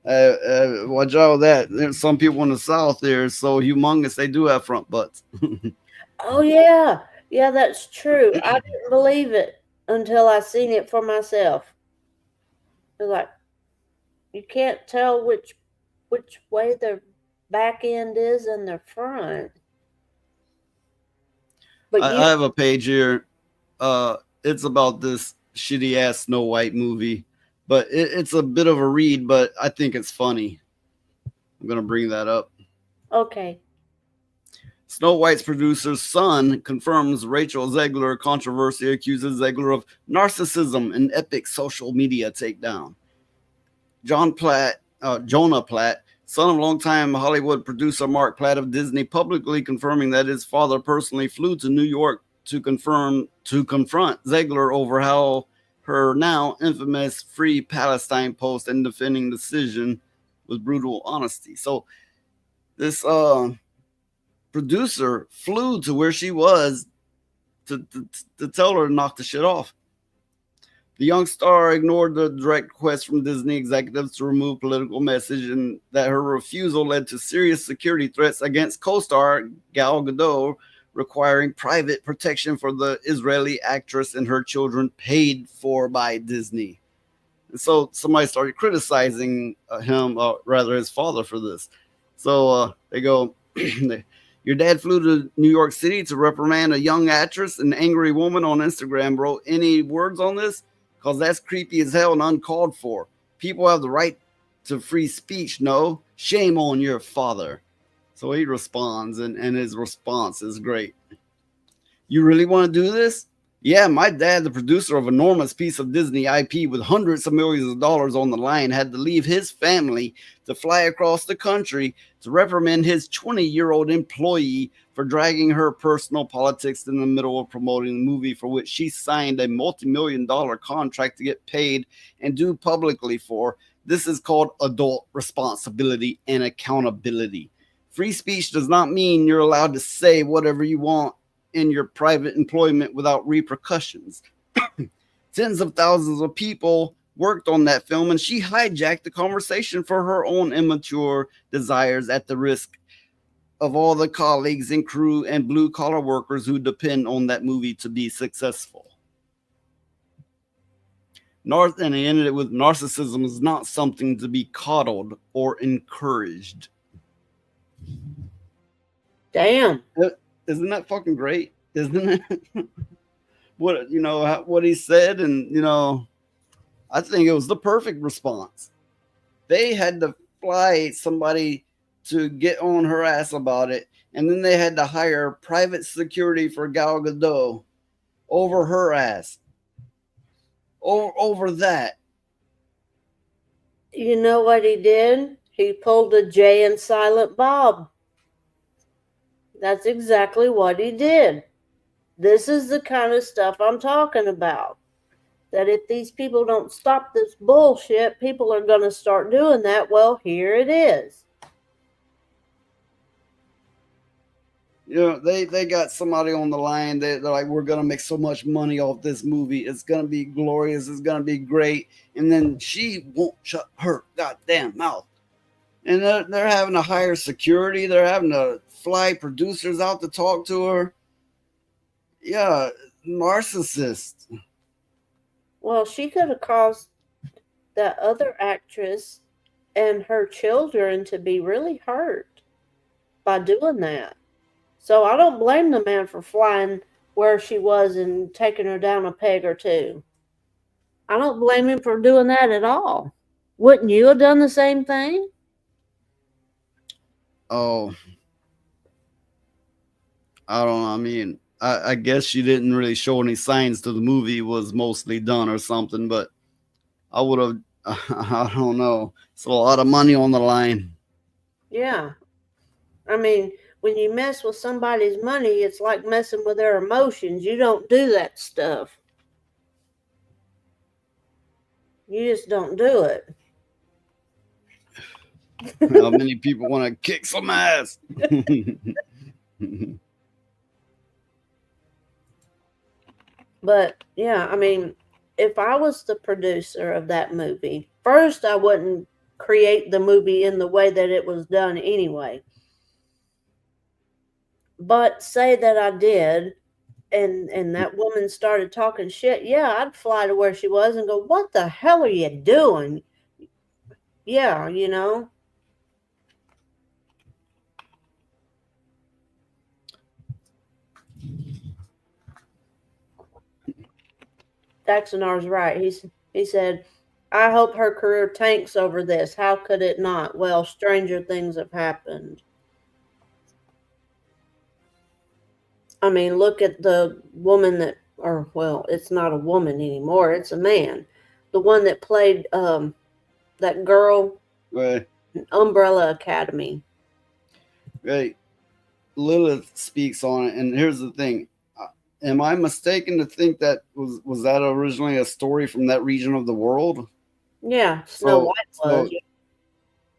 Watch out with that. There's some people in the South there so humongous they do have front butts. Oh yeah. Yeah, that's true. I didn't believe it until I seen it for myself. It was like you can't tell which way their back end is and their front. But I have a page here. It's about this shitty ass Snow White movie, but it's a bit of a read, but I think it's funny. I'm gonna bring that up. Okay. Snow White's producer's son confirms Rachel Zegler controversy accuses Zegler of narcissism and epic social media takedown. Jonah Platt, son of longtime Hollywood producer Mark Platt of Disney, publicly confirming that his father personally flew to New York to confront Zegler over how her now infamous Free Palestine post and defending decision with brutal honesty. So this producer flew to where she was to tell her to knock the shit off. The young star ignored the direct request from Disney executives to remove political message, and that her refusal led to serious security threats against co-star Gal Gadot, requiring private protection for the Israeli actress and her children paid for by Disney. And so somebody started criticizing him, rather his father, for this. So they go, your dad flew to New York City to reprimand a young actress. An angry woman on Instagram wrote, any words on this? Because that's creepy as hell and uncalled for. People have the right to free speech, no? Shame on your father. So he responds, and his response is great. You really want to do this? Yeah, my dad, the producer of an enormous piece of Disney IP with hundreds of millions of dollars on the line, had to leave his family to fly across the country to reprimand his 20-year-old employee for dragging her personal politics in the middle of promoting the movie for which she signed a multi-million-dollar contract to get paid and do publicly for. This is called adult responsibility and accountability. Free speech does not mean you're allowed to say whatever you want in your private employment without repercussions. Tens of thousands of people worked on that film, and she hijacked the conversation for her own immature desires at the risk of all the colleagues and crew and blue-collar workers who depend on that movie to be successful. And he ended it with, narcissism is not something to be coddled or encouraged. Damn. Isn't that fucking great? Isn't it? What he said, and I think it was the perfect response. They had to fly somebody to get on her ass about it, and then they had to hire private security for Gal Gadot over her ass. Over that. You know what he did? He pulled a Jay and Silent Bob. That's exactly what he did. This is the kind of stuff I'm talking about. That if these people don't stop this bullshit, people are going to start doing that. Well, here it is. They got somebody on the line. They're like, we're going to make so much money off this movie. It's going to be glorious. It's going to be great. And then she won't shut her goddamn mouth. And they're having to hire security. They're having to fly producers out to talk to her. Yeah, narcissist. Well, she could have caused that other actress and her children to be really hurt by doing that. So I don't blame the man for flying where she was and taking her down a peg or two. I don't blame him for doing that at all. Wouldn't you have done the same thing? Oh, I don't know. I mean, I guess she didn't really show any signs to the movie was mostly done or something, but I would have, I don't know. It's a lot of money on the line. Yeah. I mean, when you mess with somebody's money, it's like messing with their emotions. You don't do that stuff. You just don't do it. How many people want to kick some ass? But yeah, I mean, if I was the producer of that movie, first I wouldn't create the movie in the way that it was done anyway. But say that I did, and that woman started talking shit, yeah, I'd fly to where she was and go, "What the hell are you doing?" Yeah, you know. Daxonar's right. He said, "I hope her career tanks over this. How could it not? Well, stranger things have happened." I mean, look at the woman that, or well, it's not a woman anymore. It's a man. The one that played that girl Right. in Umbrella Academy. Right. Lilith speaks on it, and here's the thing: am I mistaken to think that was that originally a story from that region of the world? Yeah, Snow White was.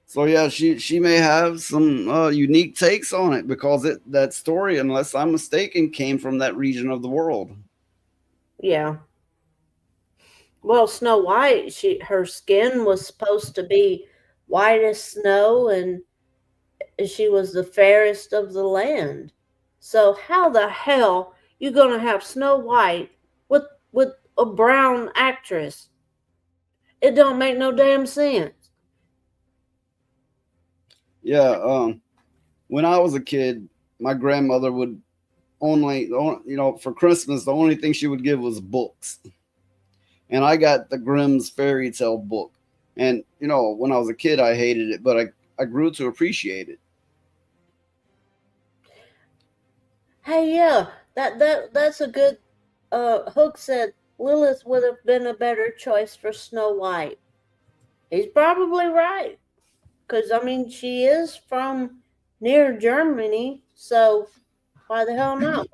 So yeah, she may have some unique takes on it because that story, unless I'm mistaken, came from that region of the world. Yeah. Well, Snow White, her skin was supposed to be white as snow, and she was the fairest of the land. So how the hell you gonna have Snow White with a brown actress? It don't make no damn sense. Yeah. When I was a kid, my grandmother would only, for Christmas, the only thing she would give was books. And I got the Grimm's fairy tale book. And, when I was a kid, I hated it, but I grew to appreciate it. Hey, yeah, that's a good. Hook said Lilith would have been a better choice for Snow White. He's probably right, because I mean she is from near Germany, so why the hell not?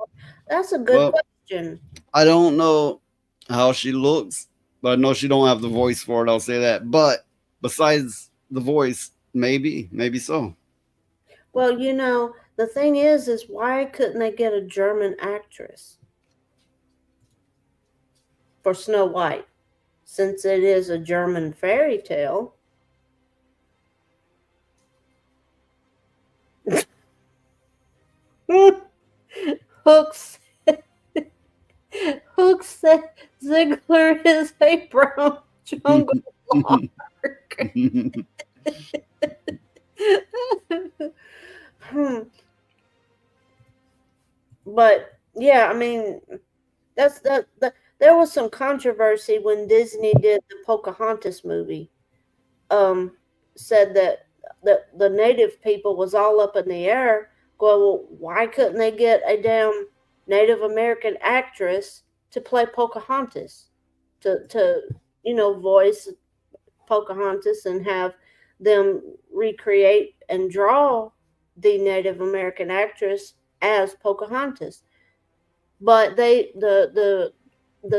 That's a good question. I don't know how she looks, but I know she don't have the voice for it. I'll say that. But besides the voice, maybe so. Well, the thing is why couldn't they get a German actress for Snow White, since it is a German fairy tale? Hook said Ziggler is a brown jungle lark. But yeah, I mean, there was some controversy when Disney did the Pocahontas movie. Said that the native people was all up in the air. Well, why couldn't they get a damn Native American actress to play Pocahontas, to voice Pocahontas and have them recreate and draw the Native American actress as Pocahontas? But the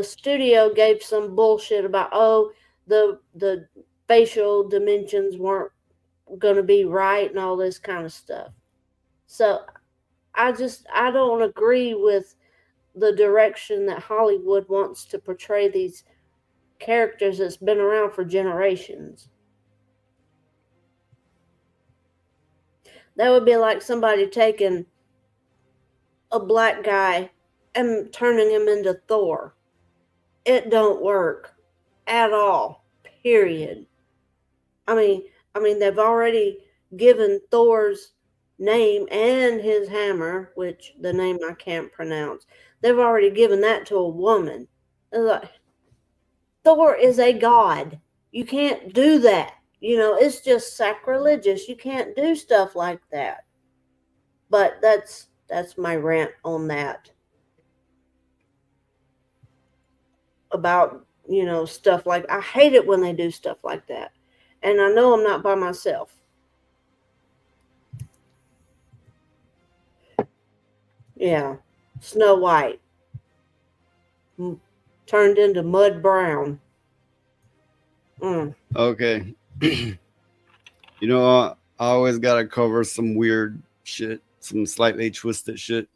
studio gave some bullshit about the facial dimensions weren't going to be right and all this kind of stuff. So I don't agree with the direction that Hollywood wants to portray these characters that's been around for generations. That would be like somebody taking a black guy and turning him into Thor. It don't work at all. Period. I mean they've already given Thor's name and his hammer, which the name I can't pronounce. They've already given that to a woman. Like, Thor is a god. You can't do that. It's just sacrilegious. You can't do stuff like that. But that's That's my rant on that. About, stuff like, I hate it when they do stuff like that. And I know I'm not by myself. Yeah. Snow White. Turned into mud brown. Okay. I always got to cover some weird shit, some slightly twisted shit.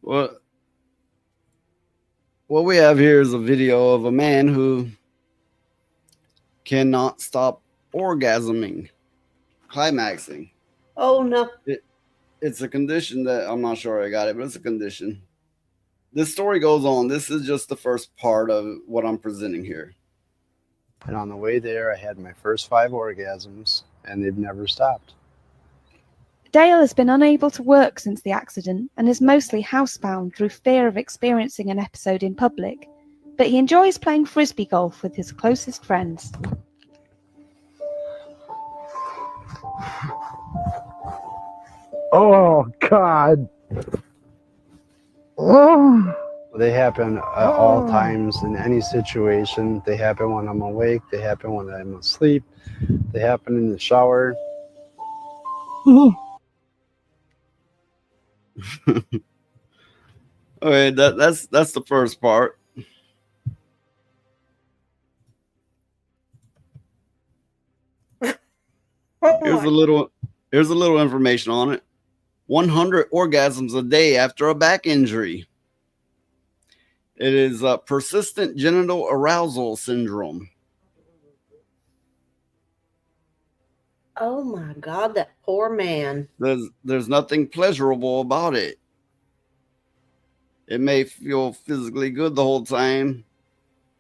What we have here is a video of a man who cannot stop orgasming, climaxing. Oh, no. It's a condition that I'm not sure I got it, but it's a condition. This story goes on. This is just the first part of what I'm presenting here. And on the way there, I had my first 5 orgasms, and they've never stopped. Dale has been unable to work since the accident and is mostly housebound through fear of experiencing an episode in public, but he enjoys playing frisbee golf with his closest friends. Oh, God. Oh. They happen at all times in any situation. They happen when I'm awake. They happen when I'm asleep. They happen in the shower. Okay, that's the first part. Here's a little information on it. 100 orgasms a day after a back injury. It is persistent genital arousal syndrome. Oh my God, that poor man. There's nothing pleasurable about it. It may feel physically good the whole time,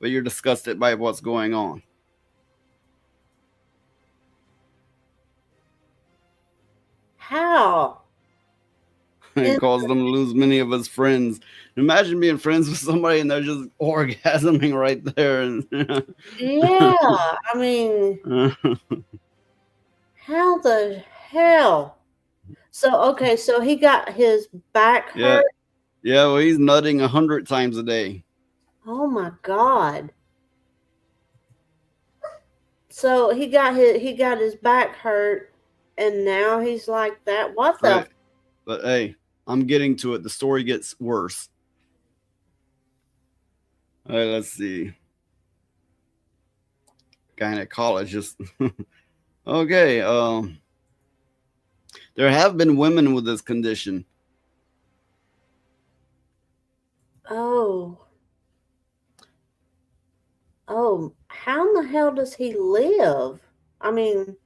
but you're disgusted by what's going on. How? It caused them to lose many of his friends. Imagine being friends with somebody and they're just orgasming right there. Yeah, I mean, how the hell? So he got his back hurt. Yeah, well, he's nutting 100 times a day. Oh my God. So he got his back hurt, and now he's like that. What the? Right. But hey, I'm getting to it. The story gets worse. All right, let's see. Gynecologist. Okay. There have been women with this condition. Oh, how in the hell does he live? I mean,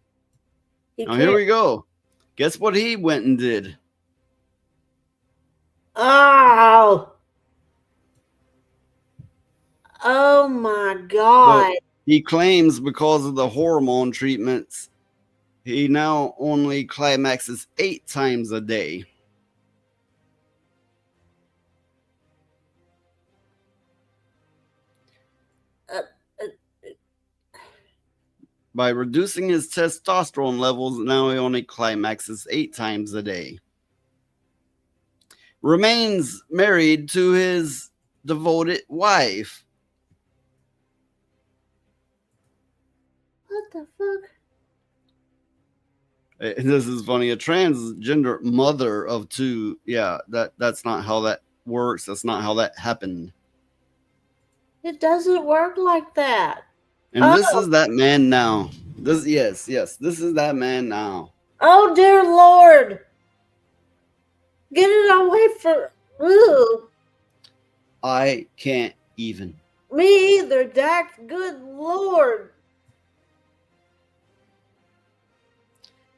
Here we go. Guess what he went and did? Oh my God. But he claims because of the hormone treatments, he now only climaxes 8 times a day. By reducing his testosterone levels, now he only climaxes 8 times a day. Remains married to his devoted wife. What the fuck? This is funny. A transgender mother of 2. Yeah, that's not how that works. That's not how that happened. It doesn't work like that. And this is that man now. Yes, this is that man now. Oh dear Lord. Get it away from. Ooh. I can't even. Me either, Dax. Good Lord.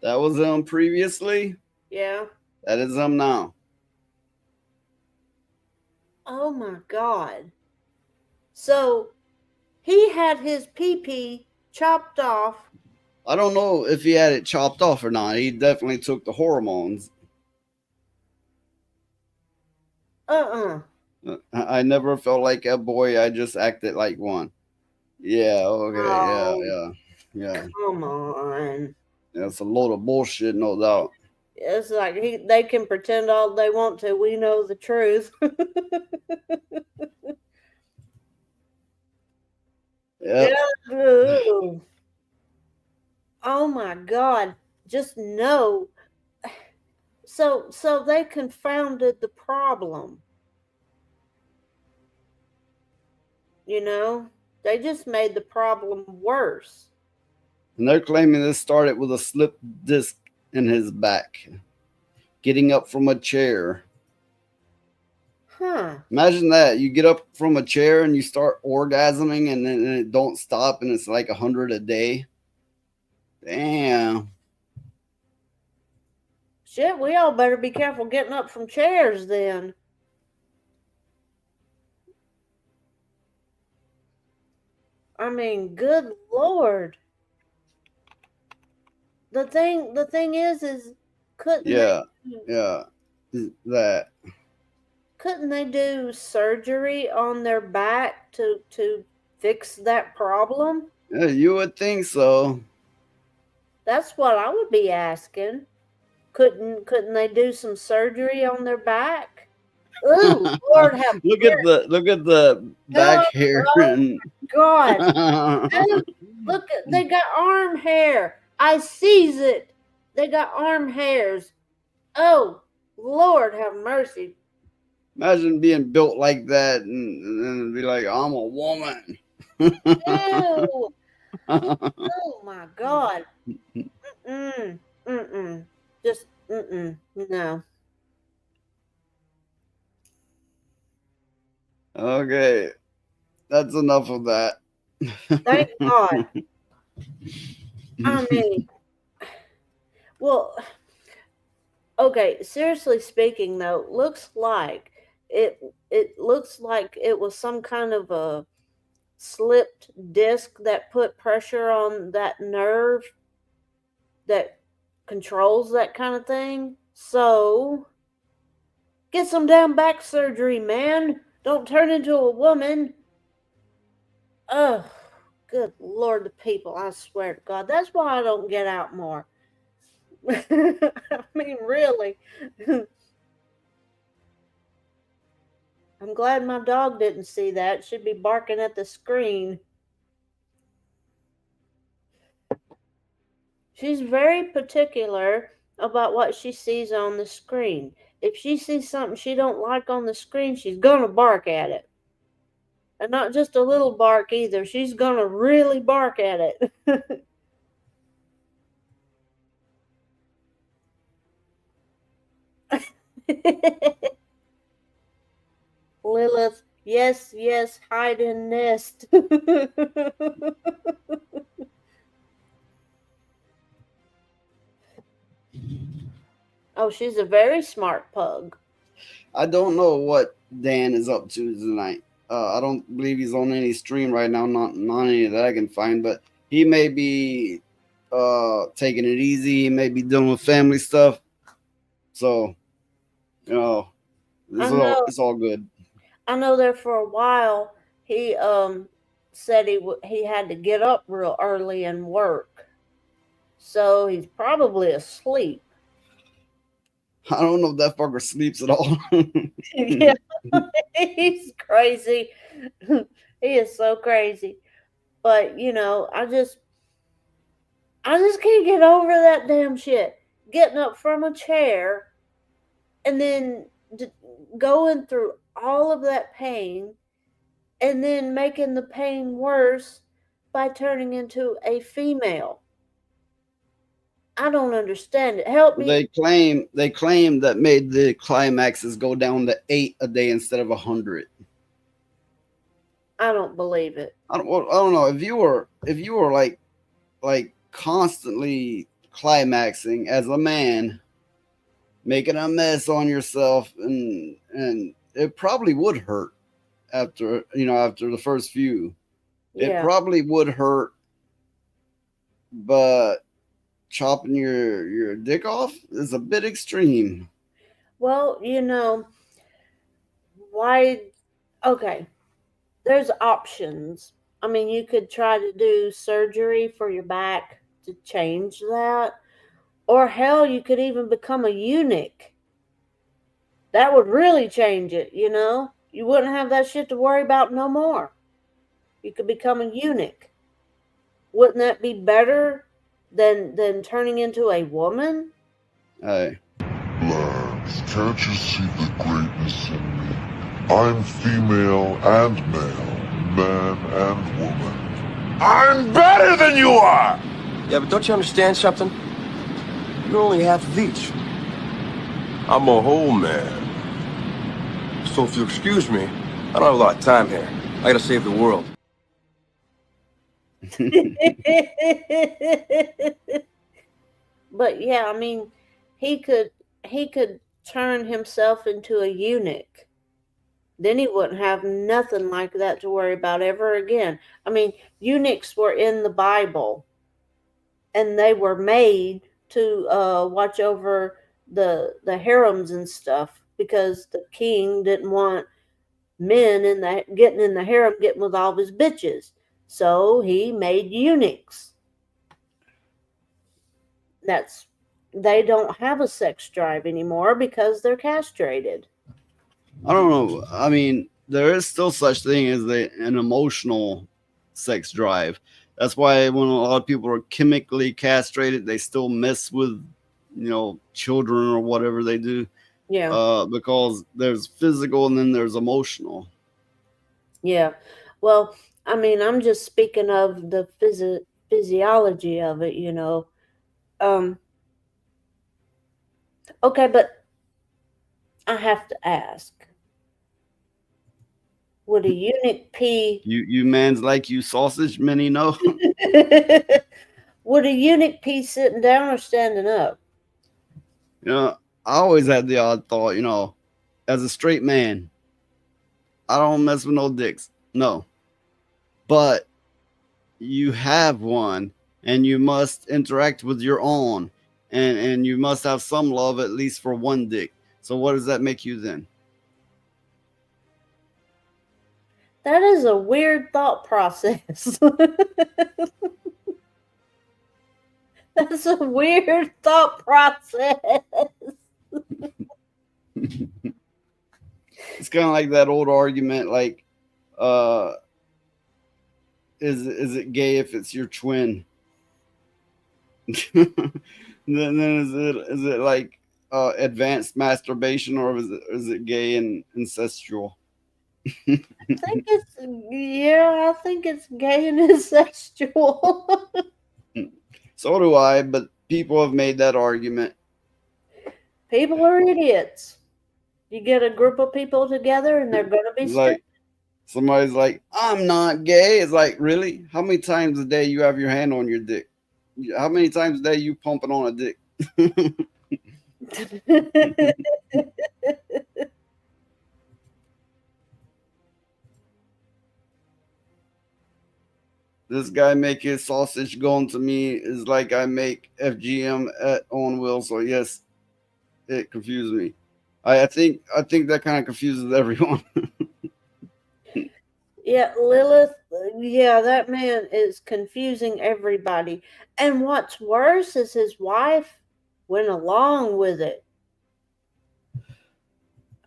That was him previously. Yeah. That is him now. Oh my God. So he had his pee-pee chopped off. I don't know if he had it chopped off or not. He definitely took the hormones. I never felt like a boy. I just acted like one. Yeah, okay, Oh, yeah. Come on. Yeah, it's a load of bullshit, no doubt. It's like they can pretend all they want to. We know the truth. Yep. Yeah. Ooh. Oh my God. Just no. So they confounded the problem. You know? They just made the problem worse. And they're claiming this started with a slip disc in his back, getting up from a chair. Huh. Imagine that. You get up from a chair and you start orgasming and then it don't stop and it's like 100 a day. Damn. Shit, we all better be careful getting up from chairs then. I mean, good Lord. The thing is couldn't Yeah. they, Yeah. That. couldn't they do surgery on their back to fix that problem? Yeah, you would think so. That's what I would be asking. Couldn't they do some surgery on their back? Ooh, Lord have look at the back hair. Oh God. Look at they got arm hair. I sees it. They got arm hairs. Oh, Lord have mercy. Imagine being built like that and be like, I'm a woman. Ew. Oh my God. Just no. Okay. That's enough of that. Thank God. I mean, well, okay, seriously speaking though, looks like it looks like it was some kind of a slipped disc that put pressure on that nerve that controls that kind of thing. So get some damn back surgery, man. Don't turn into a woman. Ugh, good Lord, the people, I swear to God. That's why I don't get out more. I mean, really. I'm glad my dog didn't see that. She'd be barking at the screen. She's very particular about what she sees on the screen. If she sees something she don't like on the screen, she's gonna bark at it. And not just a little bark either. She's gonna really bark at it. Lilith, yes, yes, hide and nest. Oh, she's a very smart pug. I don't know what Dan is up to tonight. I don't believe he's on any stream right now, not any that I can find, but he may be taking it easy. He may be dealing with family stuff. So, you know, it's all good. I know there for a while he said he had to get up real early and work. So he's probably asleep. I don't know if that fucker sleeps at all. Yeah, he's crazy. He is so crazy. But you know, I just can't get over that damn shit. Getting up from a chair and then going through all of that pain and then making the pain worse by turning into a female. I don't understand it. Help me. They claim that made the climaxes go down to 8 a day instead of 100. I don't believe it. I don't know if you were like constantly climaxing as a man, making a mess on yourself, and it probably would hurt after the first few. Yeah. It probably would hurt, but chopping your dick off is a bit extreme. Well, you know, why? Okay, there's options. I mean, you could try to do surgery for your back to change that, Or hell, you could even become a eunuch. That would really change it, you know? You wouldn't have that shit to worry about no more. You could become a eunuch. Wouldn't that be better than turning into a woman? Hey. Lads, can't you see the greatness in me? I'm female and male, man and woman. I'm better than you are! Yeah, but don't you understand something? You're only half of each. I'm a whole man. So if you'll excuse me, I don't have a lot of time here. I gotta save the world. But yeah, I mean, he could turn himself into a eunuch. Then he wouldn't have nothing like that to worry about ever again. I mean, eunuchs were in the Bible, and they were made to watch over the harems and stuff because the king didn't want men getting in the harem, getting with all his bitches. So he made eunuchs. They don't have a sex drive anymore because they're castrated. I don't know. I mean, there is still such thing as an emotional sex drive. That's why when a lot of people are chemically castrated, they still mess with, children or whatever they do. Yeah. Because there's physical and then there's emotional. Yeah. Well, I mean, I'm just speaking of the physiology of it, Okay, but I have to ask. Would a eunuch pee? You man's like you sausage, many know. Would a eunuch pee sitting down or standing up? I always had the odd thought, as a straight man, I don't mess with no dicks. No. But you have one and you must interact with your own and you must have some love at least for one dick. So what does that make you then? That is a weird thought process. That's a weird thought process. It's kind of like that old argument, like, is it gay if it's your twin? then is it like advanced masturbation, or is it gay and incestual? I think it's gay and incestual. So do I, but people have made that argument. People are idiots. You get a group of people together and they're going to be like, somebody's like, I'm not gay. It's like, really? How many times a day you have your hand on your dick? How many times a day you pumping on a dick? This guy make his sausage going to me is like I make FGM at Owen Will. So yes, it confused me. I think that kind of confuses everyone. Yeah, Lilith. Yeah, that man is confusing everybody. And what's worse is his wife went along with it.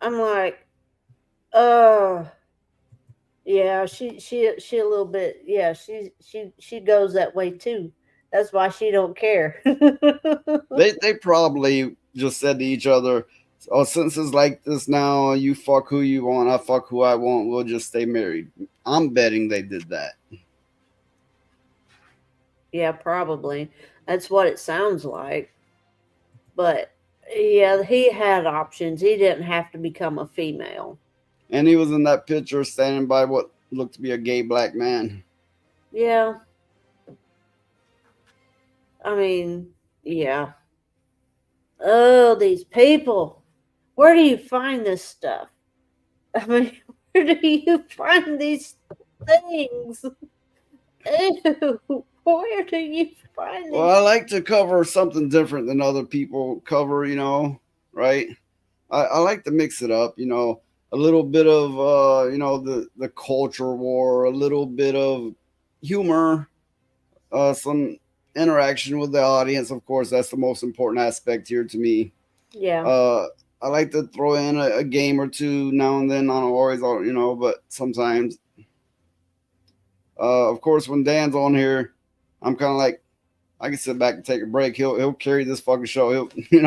I'm like, yeah, she a little bit. Yeah, she goes that way too. That's why she don't care. They probably just said to each other, "Oh, since it's like this now, you fuck who you want, I fuck who I want. We'll just stay married." I'm betting they did that. Yeah, probably. That's what it sounds like. But yeah, he had options. He didn't have to become a female. And he was in that picture standing by what looked to be a gay black man. Yeah. I mean, yeah. Oh, these people. Where do you find this stuff? I mean, where do you find these things? Ew. Where do you find these? Well, I like to cover something different than other people cover, right? I like to mix it up, a little bit of, the culture war, a little bit of humor, some interaction with the audience. Of course, that's the most important aspect here to me. Yeah. I like to throw in a game or two now and then. I don't always, but sometimes. Of course, when Dan's on here, I'm kind of like, I can sit back and take a break. He'll carry this fucking show. He's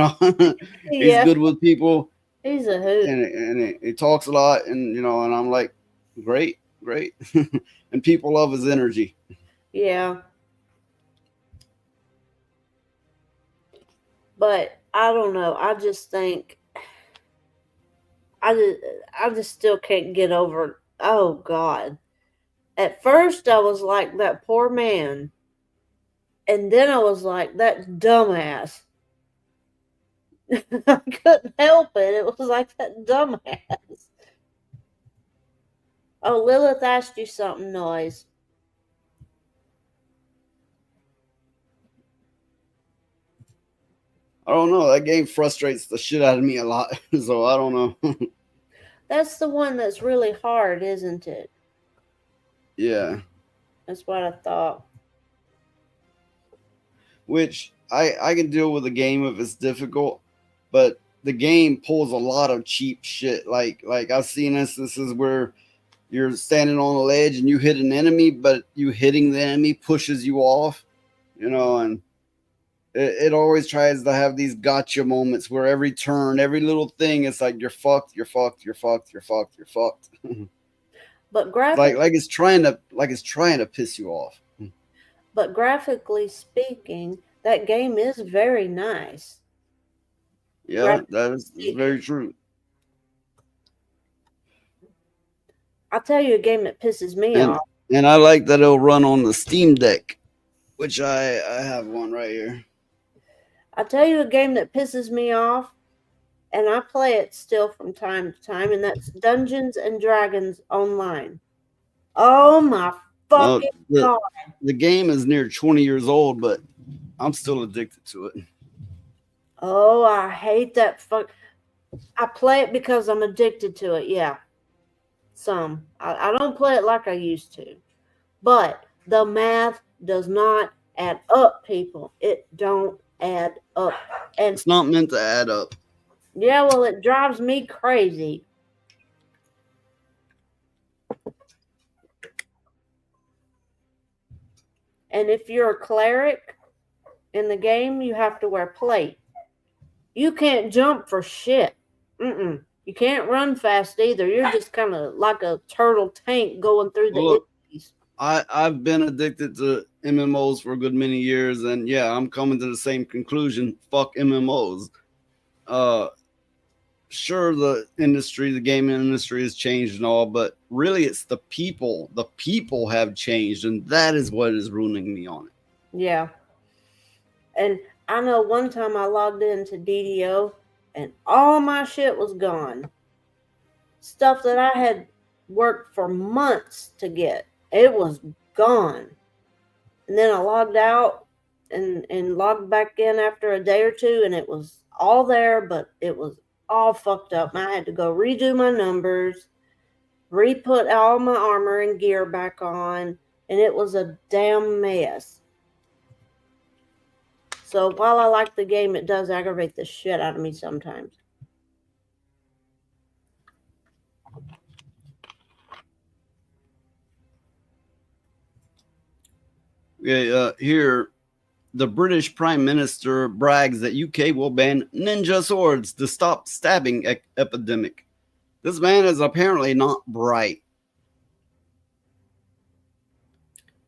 Yeah. good with people. He's a hoot. And he talks a lot, and and I'm like, great. And people love his energy. Yeah. But I don't know. I just think I just still can't get over. Oh God. At first I was like that poor man. And then I was like that dumbass. I couldn't help it. It was like that dumbass. Oh, Lilith asked you something, Noise. I don't know. That game frustrates the shit out of me a lot. So I don't know. That's the one that's really hard, isn't it? Yeah. That's what I thought. Which I can deal with a game if it's difficult, but the game pulls a lot of cheap shit. Like I've seen instances where you're standing on a ledge and you hit an enemy, but you hitting the enemy pushes you off, and it always tries to have these gotcha moments where every turn, every little thing, it's like you're fucked. But graphically, it's trying to piss you off. But graphically speaking, that game is very nice. Yeah, that is very true. I'll tell you a game that pisses me off. And I like that it'll run on the Steam Deck, which I have one right here. I'll tell you a game that pisses me off, and I play it still from time to time, and that's Dungeons and Dragons Online. Oh my fucking God. The game is near 20 years old, but I'm still addicted to it. Oh, I hate that fuck. I play it because I'm addicted to it, yeah. Some. I don't play it like I used to. But the math does not add up, people. It don't add up. And it's not meant to add up. Yeah, well, it drives me crazy. And if you're a cleric in the game, you have to wear plate. You can't jump for shit. You can't run fast either. You're just kind of like a turtle tank going through the enemies. I've been addicted to MMOs for a good many years, and yeah, I'm coming to the same conclusion. Fuck MMOs. Sure, the gaming industry has changed and all, but really it's the people. The people have changed, and that is what is ruining me on it. Yeah. And I know one time I logged into DDO and all my shit was gone. Stuff that I had worked for months to get. It was gone. And then I logged out and logged back in after a day or two, and it was all there, but it was all fucked up. And I had to go redo my numbers, re-put all my armor and gear back on, and it was a damn mess. So while I like the game, it does aggravate the shit out of me sometimes. Yeah, here, the British Prime Minister brags that UK will ban ninja swords to stop stabbing epidemic. This man is apparently not bright.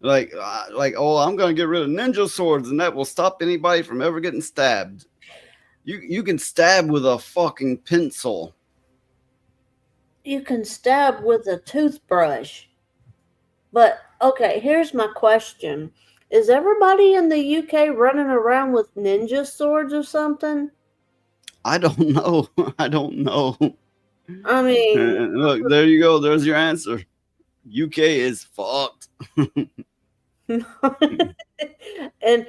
Oh, I'm going to get rid of ninja swords and that will stop anybody from ever getting stabbed. You can stab with a fucking pencil. You can stab with a toothbrush. But, okay, here's my question. Is everybody in the UK running around with ninja swords or something? I don't know. I don't know. I mean... Look, there you go. There's your answer. UK is fucked. And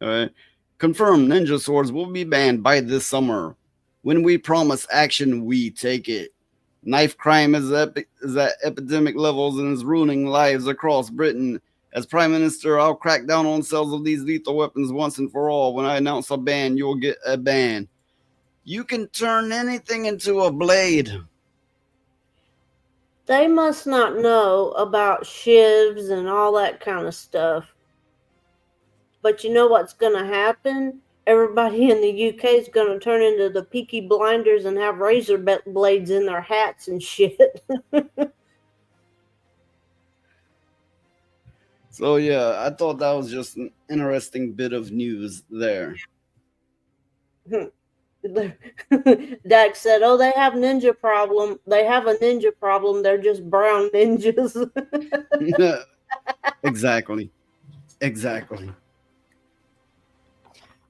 all right. Confirm ninja swords will be banned by this summer. When we promise action, we take it. Knife crime is at epidemic levels and is ruining lives across Britain. As Prime Minister, I'll crack down on sales of these lethal weapons once and for all. When I announce a ban, you will get a ban. You can turn anything into a blade. They must not know about shivs and all that kind of stuff. But you know what's going to happen? Everybody in the UK is going to turn into the Peaky Blinders and have razor blades in their hats and shit. So yeah, I thought that was just an interesting bit of news there. Dax said, "Oh, they have ninja problem. They have a ninja problem. They're just brown ninjas." Exactly.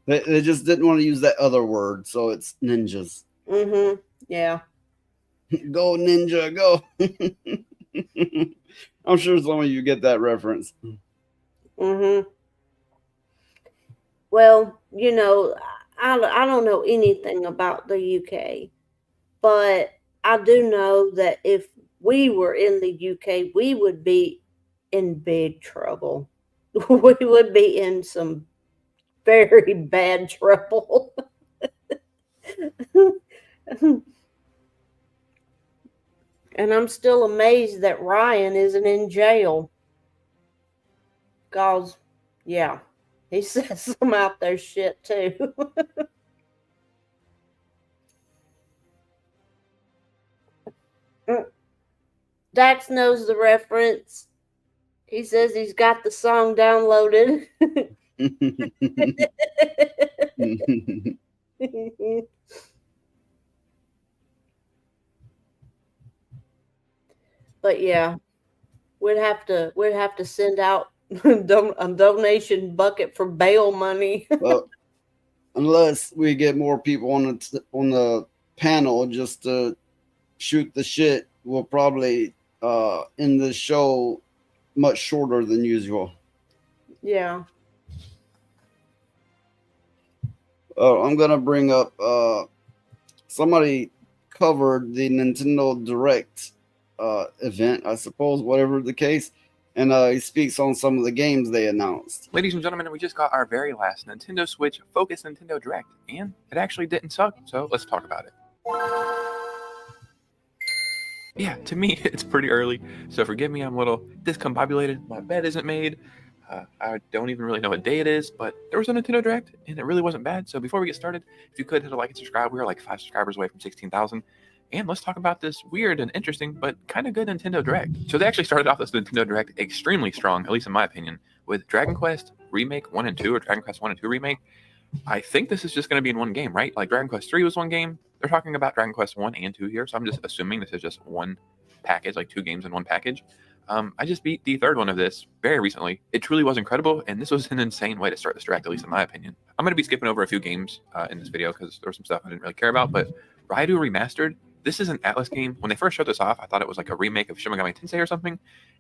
They just didn't want to use that other word, so it's ninjas. Mm-hmm. Yeah. Go ninja, go. I'm sure some of you get that reference. Mm-hmm. Well, you know, I don't know anything about the UK, but I do know that if we were in the UK, we would be in big trouble. We would be in some very bad trouble. And I'm still amazed that Ryan isn't in jail. Cause, yeah, he says some out there shit too. Dax knows the reference. He says he's got the song downloaded. But yeah, we'd have to send out a donation bucket for bail money. Well, unless we get more people on the panel just to shoot the shit, we'll probably end the show much shorter than usual. Yeah. I'm gonna bring up somebody covered the Nintendo Direct event, I suppose, whatever the case, and he speaks on some of the games they announced. Ladies and gentlemen, we just got our very last Nintendo Switch Focus Nintendo Direct, and it actually didn't suck, so let's talk about it. Yeah, to me, it's pretty early, so forgive me, I'm a little discombobulated. My bed isn't made. I don't even really know what day it is, but there was a Nintendo Direct, and it really wasn't bad. So before we get started, if you could hit a like and subscribe, we are like 5 subscribers away from 16,000. And let's talk about this weird and interesting, but kind of good Nintendo Direct. So they actually started off this Nintendo Direct extremely strong, at least in my opinion, with Dragon Quest Remake 1 and 2, or Dragon Quest 1 and 2 Remake. I think this is just going to be in one game, right? Like Dragon Quest 3 was one game. They're talking about Dragon Quest 1 and 2 here, so I'm just assuming this is just one package, like 2 games in one package. I just beat the third one of this very recently. It truly was incredible, and this was an insane way to start this Direct, at least in my opinion. I'm going to be skipping over a few games in this video because there was some stuff I didn't really care about, but Raidu Remastered, this is an Atlas game. When they first showed this off, I thought it was like a remake of Shin Megami Tensei or something,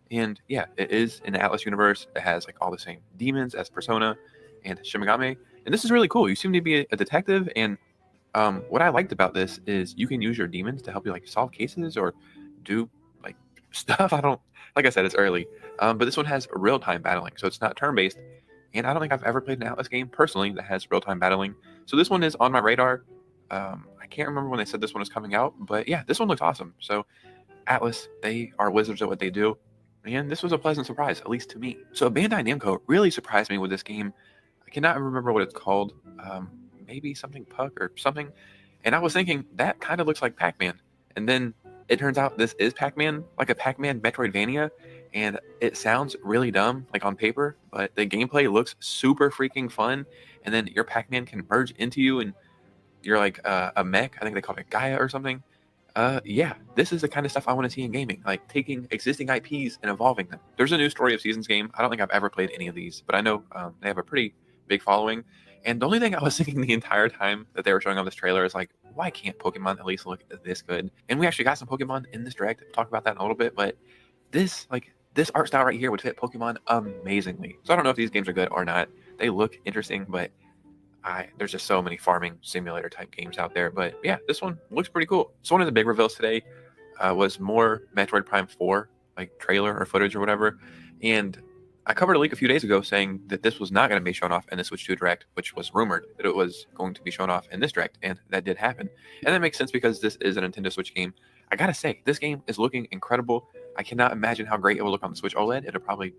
and yeah, it is in the Atlas universe. It has like all the same demons as Persona and Shin Megami, and this is really cool. You seem to be a detective, and what I liked about this is you can use your demons to help you like solve cases or do like stuff. Like I said, it's early, but this one has real-time battling, so it's not turn-based, and I don't think I've ever played an Atlas game personally that has real-time battling, so this one is on my radar. I can't remember when they said this one was coming out, but yeah, this one looks awesome. So Atlas, they are wizards at what they do, and this was a pleasant surprise, at least to me. So Bandai Namco really surprised me with this game. I cannot remember what it's called, maybe something Puck or something, and I was thinking that kind of looks like Pac-Man, and then it turns out this is Pac-Man, like a Pac-Man Metroidvania, and it sounds really dumb, like on paper, but the gameplay looks super freaking fun, and then your Pac-Man can merge into you, and you're like a mech. I think they call it Gaia or something. Yeah, this is the kind of stuff I want to see in gaming, like taking existing IPs and evolving them. There's a new Story of Seasons game. I don't think I've ever played any of these, but I know they have a pretty big following. And the only thing I was thinking the entire time that they were showing off this trailer is like, why can't Pokemon at least look this good? And we actually got some Pokemon in this Direct. We'll talk about that in a little bit, but this art style right here would fit Pokemon amazingly. So I don't know if these games are good or not. They look interesting, but there's just so many farming simulator type games out there. But yeah, this one looks pretty cool. So one of the big reveals today was more Metroid Prime 4, like trailer or footage or whatever. And I covered a leak a few days ago saying that this was not going to be shown off in the Switch 2 Direct, which was rumored that it was going to be shown off in this Direct, and that did happen. And that makes sense because this is a Nintendo Switch game. I gotta say, this game is looking incredible. I cannot imagine how great it will look on the Switch OLED. It'll probably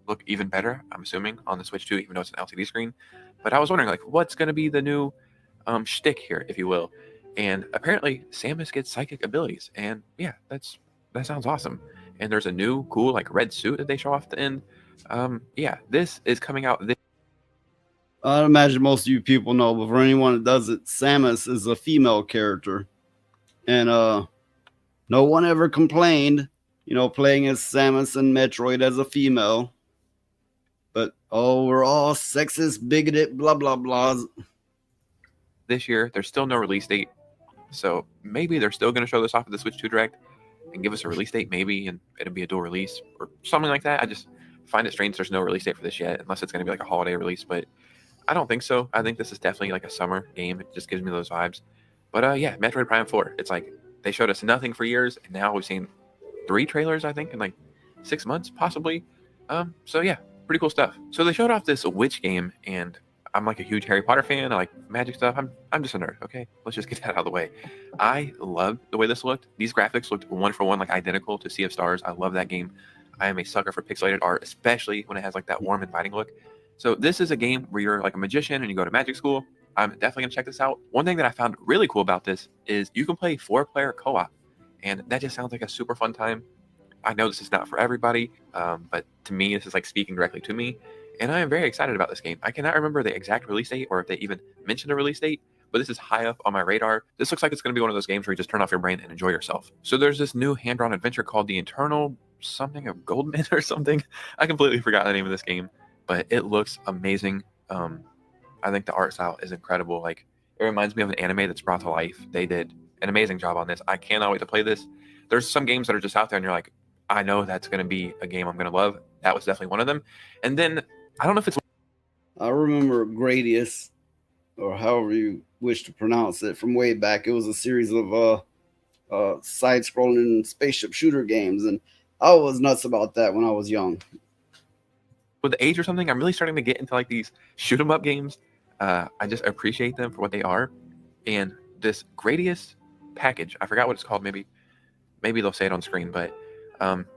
look even better, I'm assuming, on the Switch 2, even though it's an LCD screen. But I was wondering, like, what's going to be the new shtick here, if you will? And apparently, Samus gets psychic abilities, and yeah, that sounds awesome. And there's a new cool like red suit that they show off at the end. Yeah, this is coming out. I'd imagine most of you people know, but for anyone that doesn't, Samus is a female character, and no one ever complained, playing as Samus and Metroid as a female. But we're all sexist, bigoted, blah blah blah. This year, there's still no release date, so maybe they're still going to show this off at the Switch 2 Direct and give us a release date, maybe, and it'll be a dual release or something like that. I just find it strange there's no release date for this yet, unless it's going to be like a holiday release, but I don't think so. I think this is definitely like a summer game. It just gives me those vibes. But yeah, Metroid Prime 4. It's like they showed us nothing for years, and now we've seen 3 trailers, I think, in like 6 months, possibly. So yeah, pretty cool stuff. So they showed off this witch game, and I'm like a huge Harry Potter fan. I like magic stuff. I'm just a nerd, okay? Let's just get that out of the way. I loved the way this looked. These graphics looked one for one, like identical to Sea of Stars. I love that game. I am a sucker for pixelated art, especially when it has like that warm, inviting look. So this is a game where you're like a magician and you go to magic school. I'm definitely gonna check this out. One thing that I found really cool about this is you can play 4-player co-op, and that just sounds like a super fun time. I know this is not for everybody, but to me, this is like speaking directly to me. And I am very excited about this game. I cannot remember the exact release date or if they even mentioned a release date, but this is high up on my radar. This looks like it's going to be one of those games where you just turn off your brain and enjoy yourself. So there's this new hand-drawn adventure called The Eternal something of Goldman or something. I completely forgot the name of this game, but it looks amazing. I think the art style is incredible. Like, it reminds me of an anime that's brought to life. They did an amazing job on this. I cannot wait to play this. There's some games that are just out there and you're like, I know that's going to be a game I'm going to love. That was definitely one of them. And then I don't know if it's... I remember Gradius, or however you wish to pronounce it, from way back. It was a series of side-scrolling spaceship shooter games, and I was nuts about that when I was young. With age or something, I'm really starting to get into like these shoot 'em up games. I just appreciate them for what they are. And this Gradius package, I forgot what it's called. Maybe they'll say it on screen, but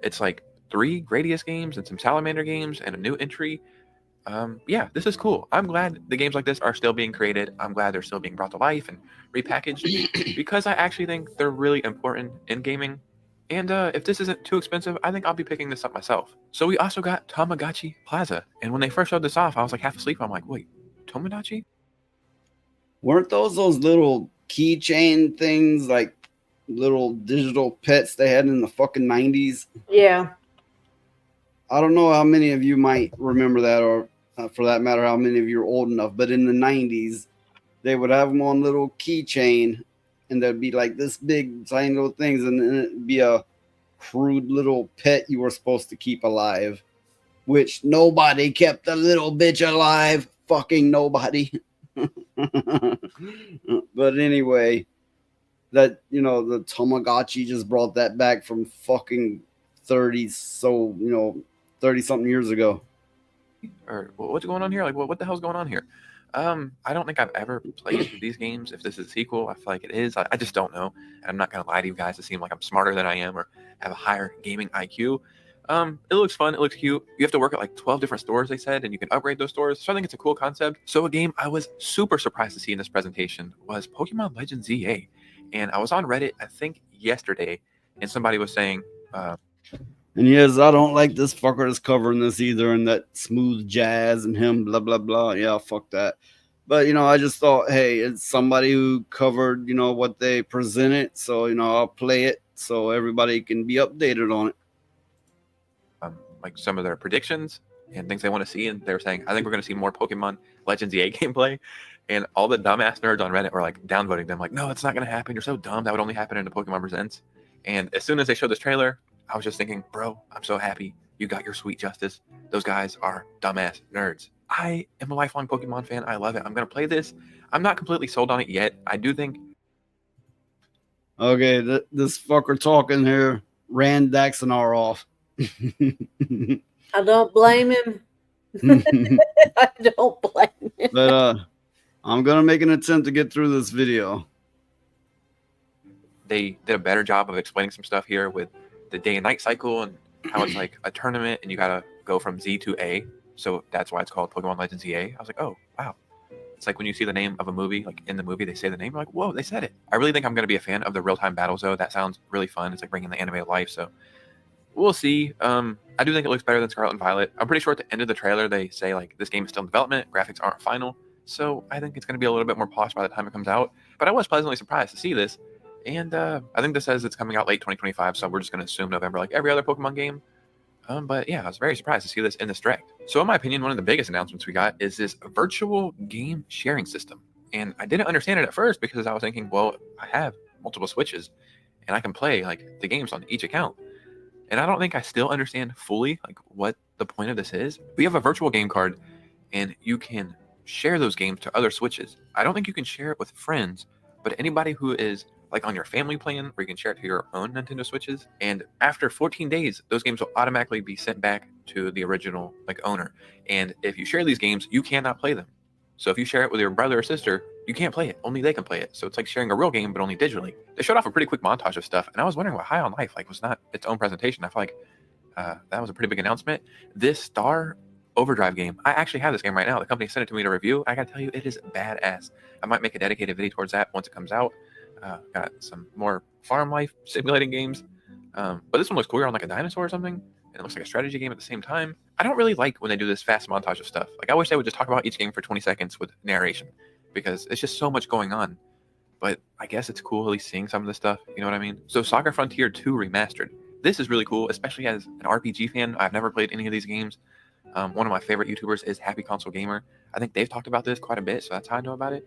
it's like 3 Gradius games and some Salamander games and a new entry. Yeah, this is cool. I'm glad the games like this are still being created. I'm glad they're still being brought to life and repackaged because I actually think they're really important in gaming. And if this isn't too expensive, I think I'll be picking this up myself. So we also got Tamagotchi Plaza. And when they first showed this off, I was like half asleep. I'm like, wait, Tomodachi? Weren't those little keychain things, like little digital pets they had in the fucking 90s? Yeah. I don't know how many of you might remember that, or for that matter, how many of you are old enough, but in the 90s, they would have them on little keychain, and there'd be like this big, tiny little things, and then it'd be a crude little pet you were supposed to keep alive, which nobody kept the little bitch alive. Fucking nobody. But anyway, that, the Tamagotchi just brought that back from fucking 30s, so, 30-something years ago. Or what's going on here? Like, what the hell's going on here? I don't think I've ever played these games. If this is a sequel, I feel like it is. I just don't know. And I'm not going to lie to you guys to seem like I'm smarter than I am or have a higher gaming IQ. It looks fun. It looks cute. You have to work at like 12 different stores, they said, and you can upgrade those stores. So I think it's a cool concept. So a game I was super surprised to see in this presentation was Pokemon Legends ZA. And I was on Reddit, I think yesterday, and somebody was saying... And yes, I don't like this fucker that's covering this either, and that smooth jazz and him, blah, blah, blah. Yeah, fuck that. But, I just thought, hey, it's somebody who covered, what they presented. So, I'll play it so everybody can be updated on it. Like some of their predictions and things they want to see. And they were saying, I think we're going to see more Pokemon Legends EA gameplay. And all the dumbass nerds on Reddit were like downvoting them. Like, no, it's not going to happen. You're so dumb. That would only happen in the Pokemon Presents. And as soon as they showed this trailer, I was just thinking, bro, I'm so happy you got your sweet justice. Those guys are dumbass nerds. I am a lifelong Pokemon fan. I love it. I'm going to play this. I'm not completely sold on it yet. I do think... Okay, this fucker talking here ran Daxonar off. I don't blame him. I don't blame him. But I'm gonna make an attempt to get through this video. They did a better job of explaining some stuff here with the day and night cycle and how it's like a tournament and you gotta go from Z to A. So that's why it's called Pokemon Legends EA. I was like, oh wow. It's like when you see the name of a movie, like in the movie they say the name, you're like, whoa, they said it. I really think I'm gonna be a fan of the real-time battles though. That sounds really fun. It's like bringing the anime to life. So we'll see. I do think it looks better than Scarlet and Violet. I'm pretty sure at the end of the trailer they say like this game is still in development, graphics aren't final. So I think it's going to be a little bit more polished by the time it comes out. But I was pleasantly surprised to see this. And I think this says it's coming out late 2025, so we're just going to assume November like every other Pokemon game. But yeah, I was very surprised to see this in this direct. So in my opinion, one of the biggest announcements we got is this virtual game sharing system. And I didn't understand it at first because I was thinking, well, I have multiple Switches and I can play like the games on each account. And I don't think I still understand fully like what the point of this is. We have a virtual game card and you can share those games to other Switches. I don't think you can share it with friends, but anybody who is like on your family plan where you can share it to your own Nintendo Switches. And after 14 days, those games will automatically be sent back to the original like owner. And if you share these games, you cannot play them. So if you share it with your brother or sister, you can't play it. Only they can play it. So it's like sharing a real game, but only digitally. They showed off a pretty quick montage of stuff, and I was wondering why High on Life like was not its own presentation. I feel like that was a pretty big announcement. This Star Overdrive game, I actually have this game right now. The company sent it to me to review. I gotta tell you, it is badass. I might make a dedicated video towards that once it comes out. Got some more farm life simulating games, but this one looks cool. You're on like a dinosaur or something, and it looks like a strategy game at the same time. I don't really like when they do this fast montage of stuff. Like I wish they would just talk about each game for 20 seconds with narration, because it's just so much going on. But I guess it's cool at least seeing some of this stuff. You know what I mean? So Saga Frontier 2 Remastered. This is really cool, especially as an RPG fan. I've never played any of these games. One of my favorite YouTubers is Happy Console Gamer. I think they've talked about this quite a bit, so that's how I know about it.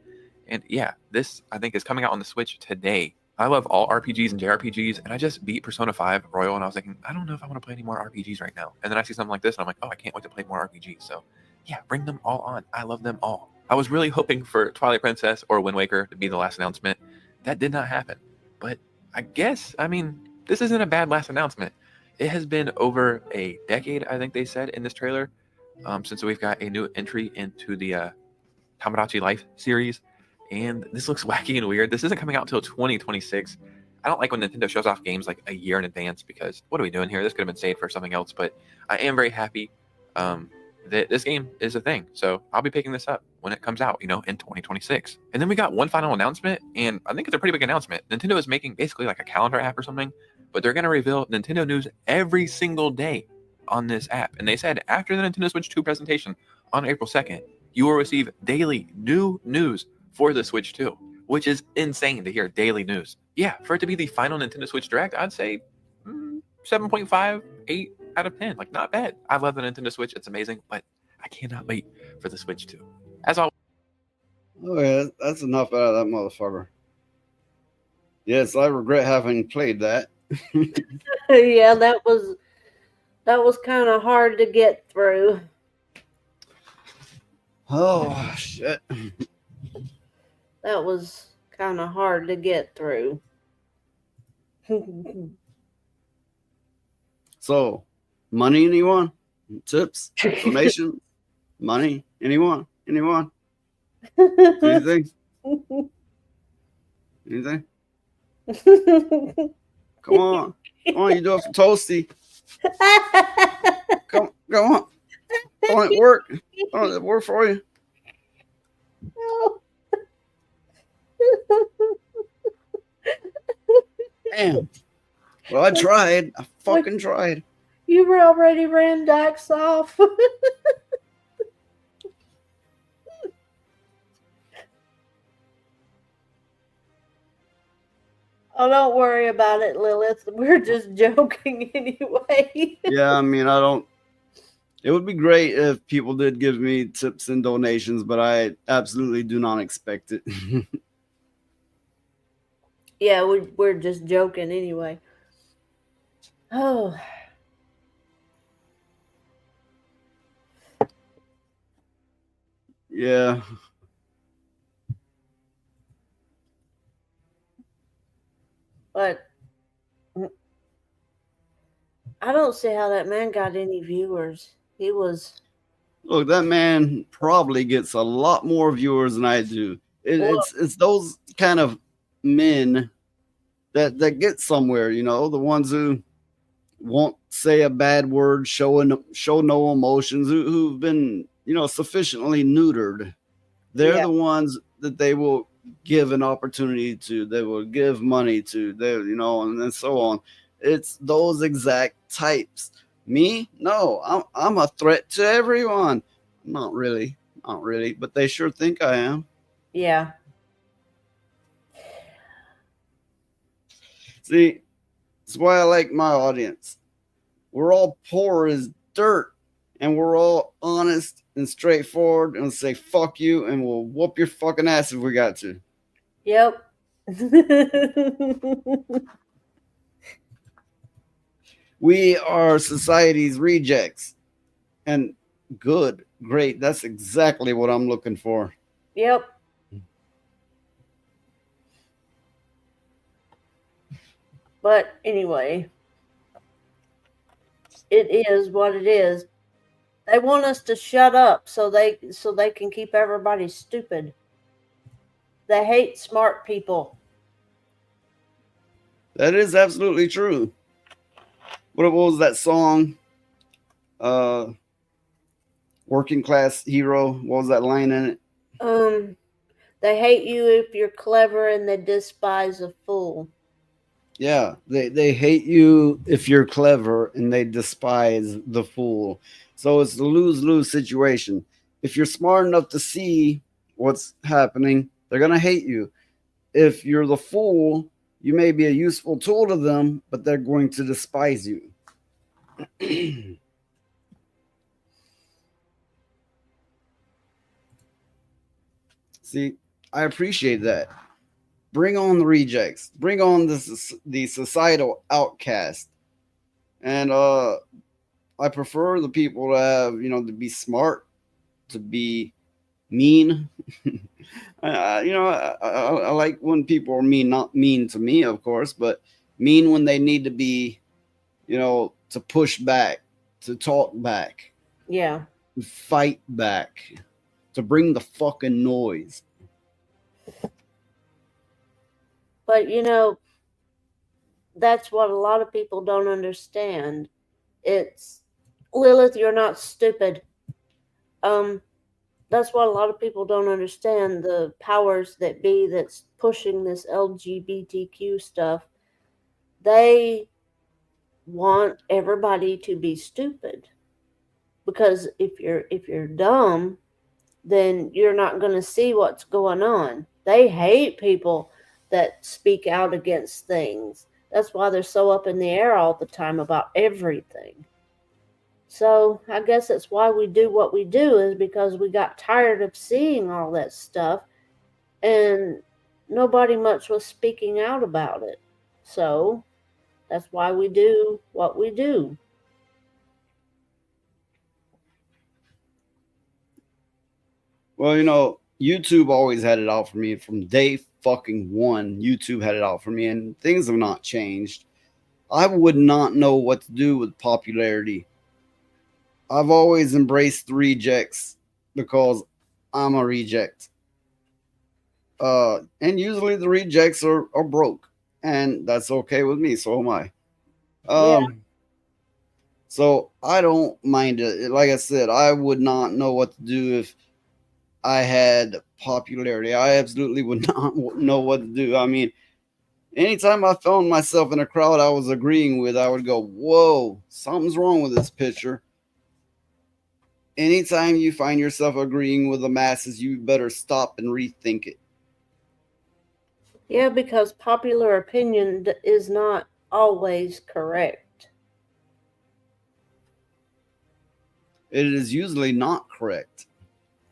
And yeah, this I think is coming out on the Switch today. I love all RPGs and JRPGs, and I just beat Persona 5 Royal, and I was thinking, I don't know if I want to play any more RPGs right now. And then I see something like this, and I'm like, oh, I can't wait to play more RPGs. So yeah, bring them all on. I love them all. I was really hoping for Twilight Princess or Wind Waker to be the last announcement. That did not happen. But I guess, I mean, this isn't a bad last announcement. It has been over a decade, I think they said in this trailer, since we've got a new entry into the Tamagotchi Life series. And this looks wacky and weird. This isn't coming out until 2026. I don't like when Nintendo shows off games like a year in advance, because what are we doing here? This could have been saved for something else. But I am very happy that this game is a thing. So I'll be picking this up when it comes out, you know, in 2026. And then we got one final announcement, and I think it's a pretty big announcement. Nintendo is making basically like a calendar app or something, but they're going to reveal Nintendo news every single day on this app. And they said after the Nintendo Switch 2 presentation on April 2nd, you will receive daily new news for the Switch 2, which is insane to hear daily news. Yeah, for it to be the final Nintendo Switch Direct, I'd say 7.5, 8 out of 10. Like, not bad. I love the Nintendo Switch. It's amazing, but I cannot wait for the Switch 2. As always. Oh yeah, that's enough out of that motherfucker. Yes, I regret having played that. Yeah, that was kind of hard to get through. Oh shit. That was kind of hard to get through. So, money, anyone? Tips? Donation? Money? Anyone? Anyone? Anything? Anything? Come on. Come on, you do it for Toasty. Come on. Come on, it work. Come on, it work for you. Damn. Well, I tried. I fucking tried. You were already ran Dax off. Oh, don't worry about it, Lilith. We're just joking anyway. Yeah, I mean, it would be great if people did give me tips and donations, but I absolutely do not expect it. Yeah, we're just joking anyway. Oh. Yeah. But I don't see how that man got any viewers. He was. Look, that man probably gets a lot more viewers than I do. It's those kind of men that get somewhere, you know, the ones who won't say a bad word, show no emotions, who've been, you know, sufficiently neutered. They're Yeah. the ones that they will give an opportunity to, they will give money to, they, you know, and so on. It's those exact types. Me, no, I'm a threat to everyone. Not really, not really, but they sure think I am. Yeah. See, that's why I like my audience. We're all poor as dirt, and we're all honest and straightforward, and say fuck you, and we'll whoop your fucking ass if we got to. Yep. We are society's rejects, and good, great. That's exactly what I'm looking for. Yep. But anyway, it is what it is. They want us to shut up so they can keep everybody stupid. They hate smart people. That is absolutely true. What was that song? Working class hero. What was that line in it? They hate you if you're clever and they despise a fool. Yeah, they hate you if you're clever and they despise the fool. So it's a lose-lose situation. If you're smart enough to see what's happening, they're going to hate you. If you're the fool, you may be a useful tool to them, but they're going to despise you. See, I appreciate that. Bring on the rejects. Bring on the societal outcast. And I prefer the people to have, you know, to be smart, to be mean. I like when people are mean, not mean to me, of course, but mean when they need to be, you know, to push back, to talk back, Yeah. to fight back, to bring the fucking noise. But you know, that's what a lot of people don't understand. It's Lilith, you're not stupid. That's what a lot of people don't understand. The powers that be that's pushing this LGBTQ stuff, they want everybody to be stupid. Because if you're dumb, then you're not going to see what's going on. They hate people that speak out against things. That's why they're so up in the air all the time about everything. So I guess that's why we do what we do, is because we got tired of seeing all that stuff and nobody much was speaking out about it. So that's why we do what we do. Well, you know, YouTube always had it out for me from day fucking one. YouTube had it out for me, and things have not changed. I would not know what to do with popularity. I've always embraced the rejects because I'm a reject. And usually the rejects are broke, and that's okay with me. So am I. Yeah. So I don't mind it. Like I said, I would not know what to do if I had popularity. I absolutely would not know what to do. I mean, anytime I found myself in a crowd I was agreeing with, I would go, whoa, something's wrong with this picture. Anytime you find yourself agreeing with the masses, you better stop and rethink it. Yeah, because popular opinion is not always correct. It is usually not correct.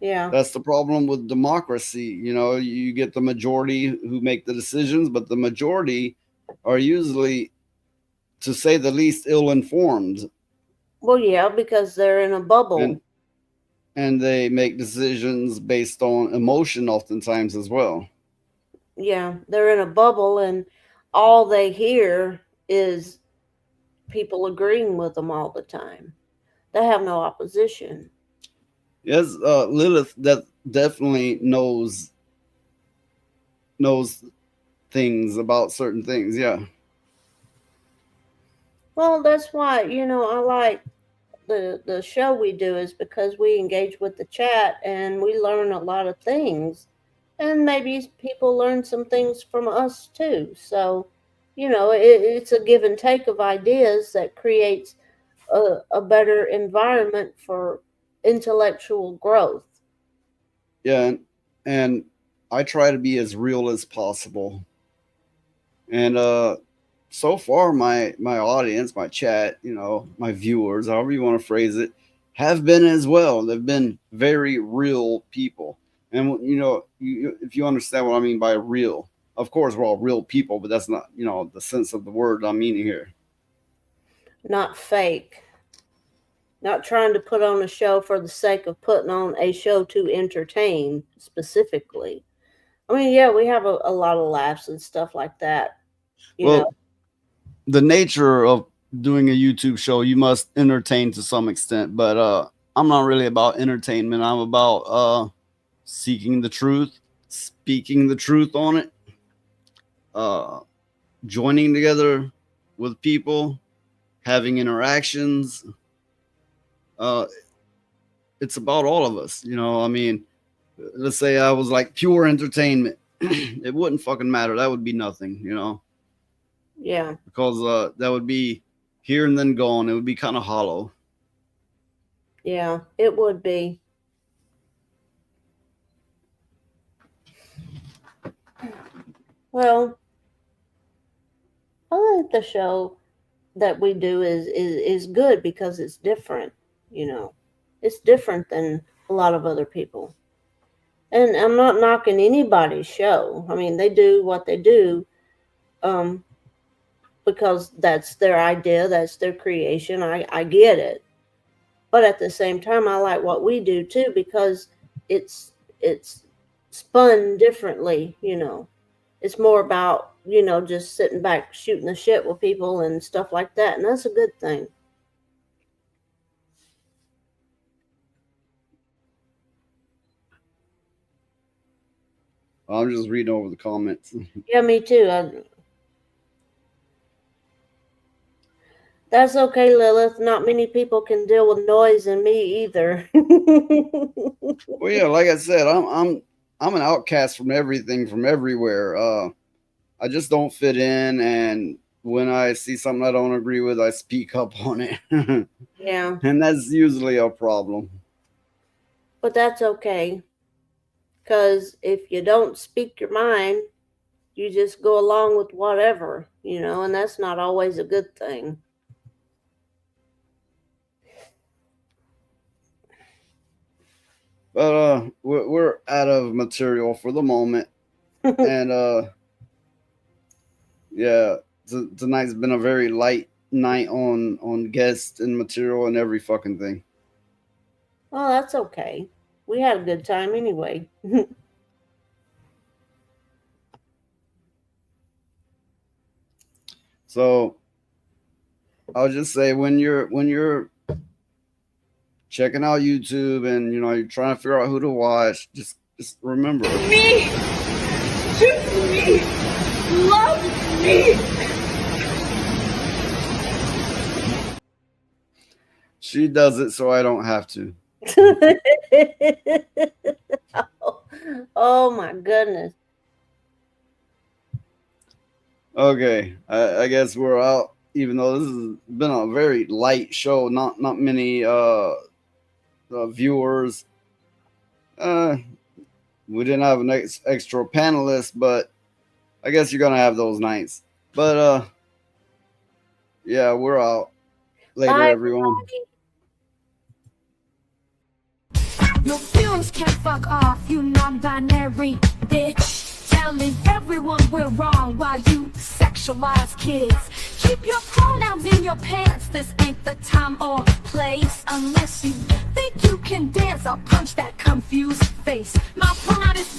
Yeah. That's the problem with democracy. You know, you get the majority who make the decisions, but the majority are usually, to say the least, ill-informed. Well, yeah, because they're in a bubble. And they make decisions based on emotion oftentimes as well. Yeah, they're in a bubble and all they hear is people agreeing with them all the time. They have no opposition. Yes, Lilith that definitely knows things about certain things. Yeah. Well, that's why, I like the show we do, is because we engage with the chat and we learn a lot of things. And maybe people learn some things from us too. So, it's a give and take of ideas that creates a better environment for intellectual growth. Yeah, and I try to be as real as possible. And so far my audience, my chat, my viewers, however you want to phrase it, have been as well. They've been very real people. And if you understand what I mean by real, of course we're all real people, but that's not, the sense of the word I'm meaning here. Not fake. Not trying to put on a show for the sake of putting on a show to entertain specifically. I mean, yeah, we have a lot of laughs and stuff like that. You know? The nature of doing a YouTube show, you must entertain to some extent, but I'm not really about entertainment. I'm about seeking the truth, speaking the truth on it, joining together with people, having interactions. It's about all of us, I mean, let's say I was like pure entertainment. It wouldn't fucking matter. That would be nothing, Yeah. Because that would be here and then gone. It would be kind of hollow. Yeah, it would be. Well, I think the show that we do is good because it's different, It's different than a lot of other people. And I'm not knocking anybody's show. I mean, they do what they do because that's their idea, that's their creation. I get it. But at the same time, I like what we do too because it's spun differently, It's more about, just sitting back, shooting the shit with people and stuff like that. And that's a good thing. I'm just reading over the comments. Yeah, me too. That's okay, Lilith. Not many people can deal with noise and me either. Well, yeah, like I said, I'm an outcast from everything, from everywhere. I just don't fit in, and when I see something I don't agree with, I speak up on it. Yeah. And that's usually a problem. But that's okay. Because if you don't speak your mind, you just go along with whatever, and that's not always a good thing. But we're out of material for the moment. And yeah, tonight's been a very light night on guests and material and every fucking thing. Well, that's okay. We had a good time anyway. So I'll just say when you're checking out YouTube and you're trying to figure out who to watch, just remember Me! Choose me! Love me! She does it so I don't have to. Oh my goodness. Okay, I guess we're out. Even though this has been a very light show, not many viewers. We didn't have an extra panelist, but I guess you're gonna have those nights. But yeah, we're out. Later, Bye, everyone. Your feelings can fuck off, you non-binary bitch. Telling everyone we're wrong while you sexualize kids. Keep your pronouns in your pants, this ain't the time or place. Unless you think you can dance, I'll punch that confused face. My pronoun is